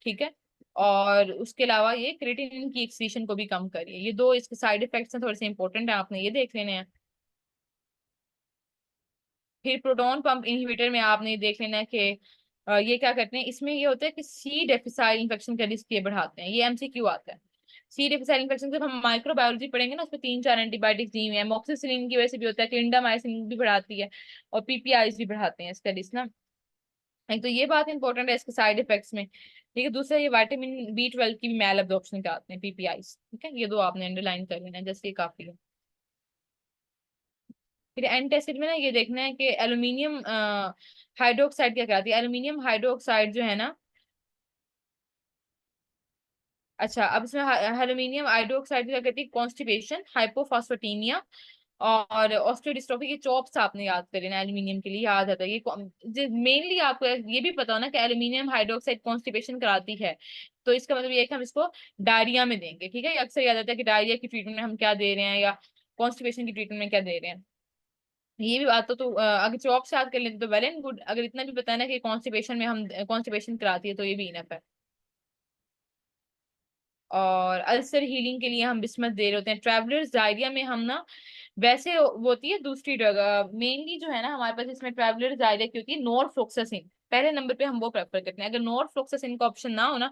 ठीक है। और उसके अलावा ये क्रिएटिनिन की एक्सक्रीशन को भी कम कर रही है। ये दो इसके साइड इफेक्ट्स हैं, थोड़े से इंपॉर्टेंट है, आपने ये देख लेने हैं। फिर प्रोटॉन पंप इनहिबिटर में आपने ये देख लेना है कि ये क्या करते हैं, इसमें ये होता है कि सी डेफिसाइल इन्फेक्शन का रिस्क ये बढ़ाते हैं। ये एमसीक्यू आता है। सी डेफिसाइल इन्फेक्शन जब हम माइक्रोबायोलॉजी पढ़ेंगे ना, उसमें तीन चार एंटीबायोटिक्स दी हुई है, मोक्सिसिलिन की वजह से भी होता है, क्लिंडामाइसिन भी बढ़ाती है, और पीपीआईज भी बढ़ाते हैं इसका रिस्क ना। एक तो ये बात इंपॉर्टेंट है इसके साइड इफेक्ट्स में। ठीक है। दूसरा ये विटामिन बी 12 की भी मैल एब्जॉर्प्शन कराते हैं पीपीआईज। ठीक है। ये दो आपने अंडरलाइन कर लेना है, जैसे ये काफी है। फिर एंटासिड में ना ये देखना है कि एल्यूमिनियम हाइड्रोक्साइड क्या कहलाती है। एल्यूमिनियम हाइड्रोक्साइड जो है ना, अच्छा अब इसमें एल्यूमिनियम हाइड्रोक्साइड क्या कहती है, कॉन्स्टिपेशन, हाइपोफॉस्फेटीनिया और ऑस्टियोडिस्ट्रोफी। ये चॉप्स आपने याद कर लेना, एल्यूमिनियम के लिए याद आता है ये मेनली। आपको ये भी पता हो ना कि एल्यूमिनियम हाइड्रोक्साइड कॉन्स्टिपेशन कराती है, तो इसका मतलब ये है कि हम इसको डायरिया में देंगे। ठीक है। ये अक्सर याद आता है कि डायरिया की ट्रीटमेंट में हम क्या दे रहे हैं, या कॉन्स्टिपेशन की ट्रीटमेंट में क्या दे रहे हैं। ये भी बात तो अगर जॉब से याद कर लेते तो वेल एंड गुड, अगर इतना भी बताना कि कॉन्स्टिपेशन में हम कॉन्स्टिपेशन कराती है तो ये भी इनफ है। और अल्सर हीलिंग के लिए हम बिस्मथ दे रहे होते हैं। ट्रैवलर्स डायरिया में हम ना वैसे वो होती है दूसरी ड्रग, मेनली जो है ना हमारे पास इसमें ट्रैवलर्स डायरिया की होती है नॉरफ्लोक्सासिन, पहले नंबर पे हम वो प्रेफर करते हैं। अगर नॉरफ्लोक्सासिन का ऑप्शन ना हो ना,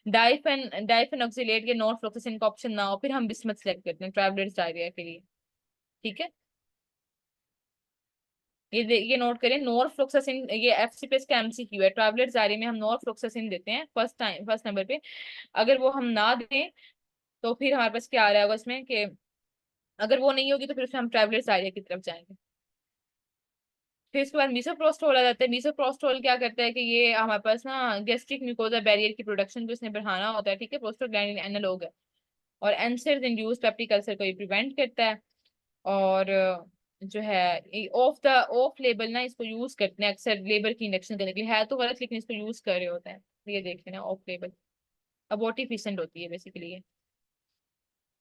डाइफेनॉक्सिलेट या नॉरफ्लोक्सासिन का ऑप्शन ना हो, फिर हम बिस्मथ सेलेक्ट करते हैं ट्रैवलर्स डायरिया के लिए। ठीक है। ये नोट करें, नॉरफ्लोक्सासिन ये एफसीपीएस का एमसीक्यू है। ट्रैवलर्स डायरी में हम नॉरफ्लोक्सासिन देते हैं फर्स्ट टाइम, फर्स्ट नंबर पे। अगर वो हम ना दें तो फिर हमारे पास क्या आ रहा होगा इसमें कि अगर वो नहीं होगी तो फिर उसमें हम ट्रैवलर्स डायरिया की तरफ जाएंगे। फिर इसके बाद मीसोप्रोस्टोल आ जाता है। मीसोप्रोस्टोल क्या करता है कि ये हमारे पास ना गैस्ट्रिक म्यूकोजा बैरियर की प्रोडक्शन को इसने बढ़ाना होता है, ठीक है, प्रोस्टोग्लैंडिन एनालॉग है। और एनसेड इंड्यूस पेप्टिक अल्सर को ये प्रिवेंट करता है। और जो है ऑफ द ऑफ लेबल ना इसको यूज करते हैं अक्सर लेबर की इंजेक्शन करने के लिए, है तो गलत लेकिन इसको यूज कर रहे होते हैं। ये देख लेना ऑफ लेबल। अबॉर्टिफिशेंट होती है बेसिकली ये।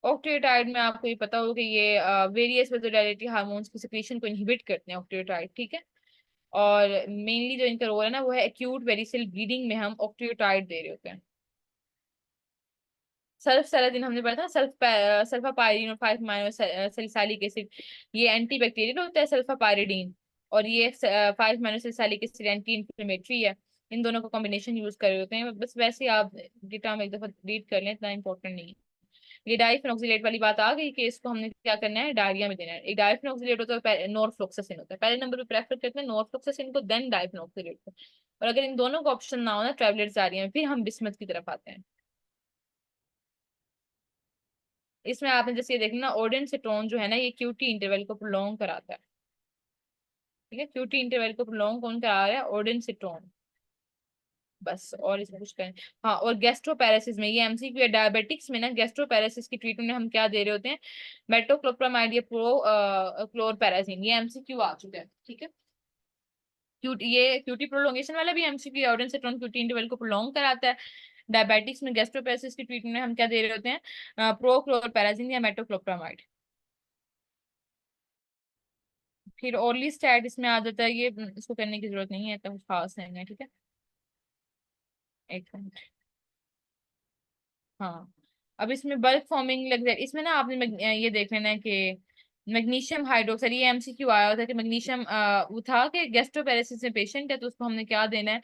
ऑक्ट्रियोटाइड में आपको ये पता होगा कि ये वेरियस वेसोडाइलेटरी हार्मोन्स की सिक्रीशन को इनहिबिट करते हैं ऑक्ट्रियोटाइड, ठीक है। और मेनली जो इनका रोल है ना वो है एक्यूट वेरिसेल ब्लीडिंग में हम ऑक्ट्रियोटाइड दे रहे होते हैं। सल्फ सेराजिन हमने पढ़ा था, सल्फापायरिन और 5 माइनो सैलिसाइलिक एसिड, ये एंटी बैक्टीरियल होता है सल्फापायरिडीन। और ये 5 माइनो सैलिसाइलिक एसिड एंटी इंफ्लेमेटरी है। इन दोनों का कॉम्बिनेशन यूज कर रहे होते हैं। बस वैसे ही आप डेटा में एक दफा रीड कर लें, इतना इंपॉर्टेंट नहीं है। ये डाइफेनॉक्सिलेट वाली बात आ गई कि इसको हमने क्या करना है, डायरिया में देना है। एक डाइफेनॉक्सिलेट होता है, नॉरफ्लोक्सासिन होता है, पहले नंबर पे प्रेफर करते हैं नॉरफ्लोक्सासिन को, देन डाइफेनॉक्सिलेट को। और अगर इन दोनों का ऑप्शन ना हो ना ट्रैवलर्स डायरिया में, फिर हम बिस्मथ की तरफ आते हैं। इसमें आपने जैसे ये देखना ओडेन सिट्रोन जो है ना ये क्यूटी इंटरवल को प्रोलॉन्ग कराता है, ठीक है। क्यूटी इंटरवल को प्रोलॉन्ग कौन करा रहा है, ओडेन सिट्रोन। बस और इसमें कुछ करें। हाँ, और गैस्ट्रोपैरेसिस में ये एमसीक्यू है, डायबिटिक्स में ना गैस्ट्रोपैरेसिस की ट्रीटमेंट में हम क्या दे रहे होते हैं, मेटोक्लोप्रामाइड या क्लोरपैराजिन, ये एमसीक्यू आ चुका है, ठीक है। ये क्यूटी प्रोलोंगेशन वाला भी MCQ, ondansetron QT interval को प्रोलॉन्ग कराता है। डायबिटिक्स में गैस्ट्रोपैरेसिस की ट्रीटमेंट में हम क्या दे रहे होते हैं, प्रोक्लोरपैराजिन या मेटोक्लोप्रामाइड। फिर ओरलीस्टैट इसमें आ जाता है, ये इसको करने की जरूरत नहीं है, तो खास नहीं है, ठीक है। एक मिनट। हाँ, अब इसमें बल्क फॉर्मिंग लग जाए, इसमें ना आपने ये देख लेना है कि मैग्नीशियम हाइड्रोक्साइड, ये एमसीक्यू आया होता है कि मैग्नीशियम वो था कि गैस्ट्रोपेरेसिस में पेशेंट है तो उसको हमने क्या देना है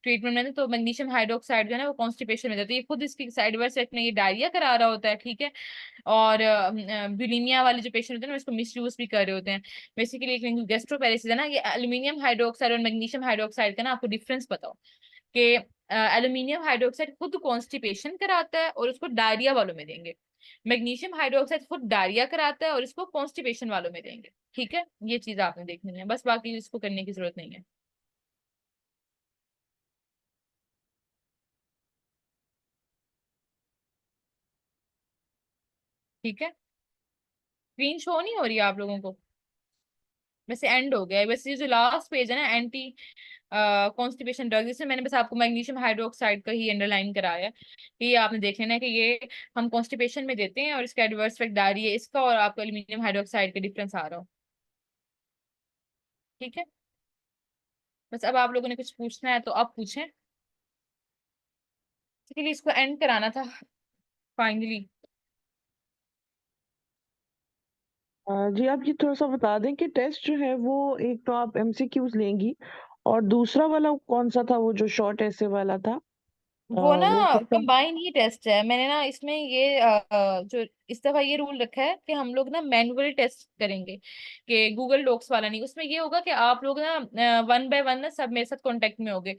ट्रीटमेंट में, तो मैग्नीशियम हाइड्रोक्साइड जो है ना वो कॉन्स्टिपेशन में जाता है, ये खुद इसकी साइड बाय साइड में ये डायरिया करा रहा होता है, ठीक है। और बुलिमिया वाले जो पेशेंट होते हैं ना इसको मिस यूज भी कर रहे होते हैं। बेसिकली गैस्ट्रोपेरेसिस है ना, ये एल्यूमिनियम हाइड्रोक्साइड और मैग्नीशियम हाइड्रोक्साइड का ना आपको डिफरेंस बताओ कि एल्यूमिनियम हाइड्रोक्साइड खुद कॉन्स्टिपेशन कराता है और उसको डायरिया वालों में देंगे। मैग्नीशियम हाइड्रोक्साइड खुद डायरिया कराता है और इसको कॉन्स्टिपेशन वालों में देंगे, ठीक है। ये चीज आपने देखनी है बस, बाकी इसको करने की जरूरत नहीं है, ठीक है। स्क्रीन शो नहीं हो रही है आप लोगों को? वैसे एंड हो गया है, वैसे ये जो लास्ट पेज है ना एंटी कॉन्स्टिपेशन ड्रग, इसमें मैंने बस आपको मैग्नीशियम हाइड्रोक्साइड का ही अंडरलाइन कराया है कि ये आपने देख लेना है कि ये हम कॉन्स्टिपेशन में देते हैं और इसका एडवर्स इफेक्ट डायरिया इसका और आपको एल्यूमिनियम हाइड्रोक्साइड का डिफरेंस आ रहा हो, ठीक है। बस अब आप लोगों ने कुछ पूछना है तो आप पूछें, इसलिए इसको एंड कराना था फाइनली। जी आप ये थोड़ा सा बता दें कि टेस्ट जो है वो एक तो आप एमसीक्यूज लेंगी और दूसरा वाला कौन सा था वो जो शॉर्ट ऐसे वाला था, वो ना वो कैसा? कंबाइन ही टेस्ट है, मैंने ना इसमें ये जो इस दफा ये रूल रखा है कि हम लोग ना मैनुअल टेस्ट करेंगे कि गूगल डॉक्स वाला नहीं। उसमें ये होगा कि आप लोग ना वन बाय वन ना सब मेरे साथ कांटेक्ट में होगे।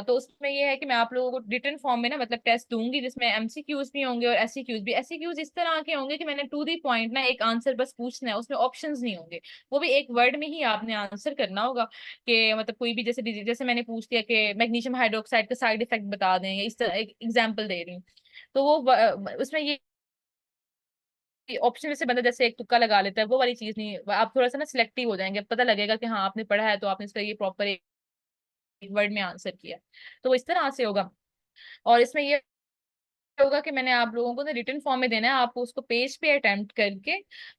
तो उसमें ये है कि मैं आप लोगों को रिटन फॉर्म में ना मतलब टेस्ट दूंगी जिसमें एमसीक्यूज भी होंगे और एससीक्यूज भी। एससीक्यूज इस तरह के होंगे कि मैंने टू दी पॉइंट ना एक आंसर बस पूछना है, उसमें ऑप्शंस नहीं होंगे, वो भी एक वर्ड में ही आपने आंसर करना होगा। कि मतलब कोई भी जैसे जैसे मैंने पूछ लिया कि मैग्नीशियम हाइड्रोक्साइड का साइड इफेक्ट बता दें, या इस तरह एक एग्जांपल दे रही हूँ। तो वो उसमें ये ऑप्शन में से बंदा जैसे एक तुक्का लगा लेता है, वो वाली चीज नहीं। आप थोड़ा सा ना सिलेक्टिव हो जाएंगे, पता लगेगा कि हाँ आपने पढ़ा है तो आपने इसका ये प्रॉपर एक वर्ड में आंसर किया। तो वो इस तरह से होगा। और इसमें ये होगा कि मैंने आप लोगों को ना रिटन फॉर्म में देना है, आप उसको पेज पे अटेम्प्ट करके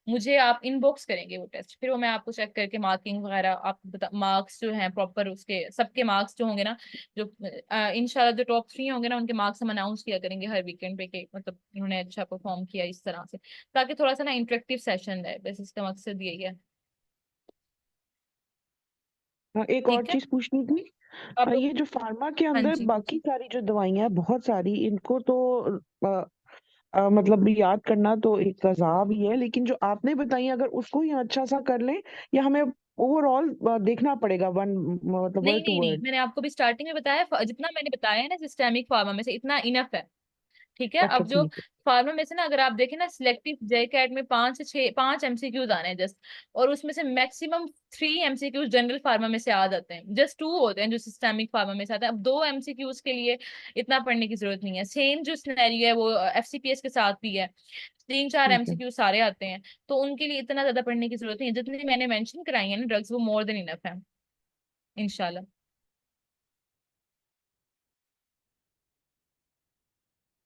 मुझे आप इनबॉक्स करेंगे वो टेस्ट, फिर वो मैं आपको चेक करके मार्किंग वगैरह आप बता, मार्क्स जो हैं प्रॉपर उसके सबके मार्क्स जो होंगे ना, जो इंशाल्लाह जो टॉप 3 होंगे ना उनके मार्क्स हम अनाउंस किया करेंगे हर वीकेंड पे कि मतलब उन्होंने अच्छा परफॉर्म किया इस तरह से, ताकि थोड़ा सा ना इंटरेक्टिव सेशन रहे, बस इसका मकसद यही है, एक और ठीक है। चीज पूछनी थी। अब ये जो फार्मा के हाँ अंदर जी बाकी पूछिए। सारी जो दवाइयां हैं बहुत सारी इनको तो मतलब याद करना तो एक अजाब ही है, लेकिन जो आपने बताई अगर उसको ही अच्छा सा कर लें या हमें ओवरऑल देखना पड़ेगा वन मतलब नहीं वर्ड टू नहीं नहीं, वर्ड? मैंने आपको भी स्टार्टिंग में बताया, जितना मैंने बताया है ना सिस्टेमिक फार्मा में से इतना इनफ है। ठीक है। अच्छा अब जो ठीक है। फार्मा में से ना अगर आप देखें ना, सिलेक्टिव जे कैट में 5 से 6 5 एमसीक्यूज आने हैं जस्ट, और उसमें से मैक्सिमम 3 एमसीक्यूज जनरल फार्मा में से आ जाते हैं, जस्ट 2 होते हैं जो सिस्टेमिक फार्मा में से आते हैं। अब 2 एमसीक्यूज के लिए इतना पढ़ने की जरूरत नहीं है। सेम जो सिनेरियो है वो एफसीपीएस के साथ भी है, 3 4 ठीक है। एमसीक्यू सारे आते हैं। तो उनके लिए इतना ज्यादा पढ़ने की जरूरत नहीं है, जितनी मैंने मेंशन कराई है ना ड्रग्स, वो मोर देन इनफ है इंशाल्लाह।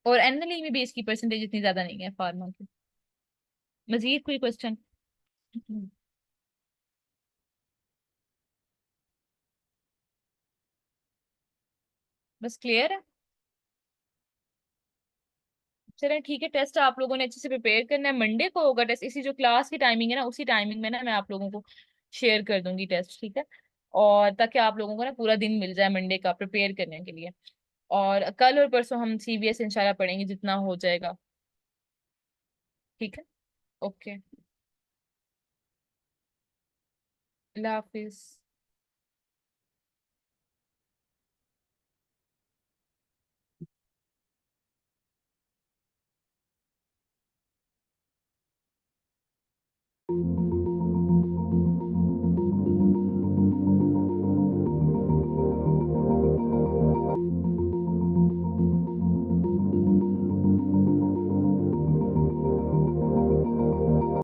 और एनएलई में भी इसकी परसेंटेज इतनी ज्यादा नहीं है फार्मा की। मजीद कोई क्वेश्चन? बस क्लियर है। चलें ठीक है, टेस्ट आप लोगों ने अच्छे से प्रिपेयर करना है। मंडे को होगा टेस्ट, इसी जो क्लास की टाइमिंग है ना उसी टाइमिंग में ना मैं आप लोगों को शेयर कर दूंगी टेस्ट, ठीक है। और ताकि आप लोगों को ना पूरा दिन मिल जाए मंडे का प्रिपेयर करने के लिए। और कल और परसों हम सीबीएस इंशाल्लाह पढ़ेंगे जितना हो जाएगा। ठीक है। ओके। अल्लाह हाफिज।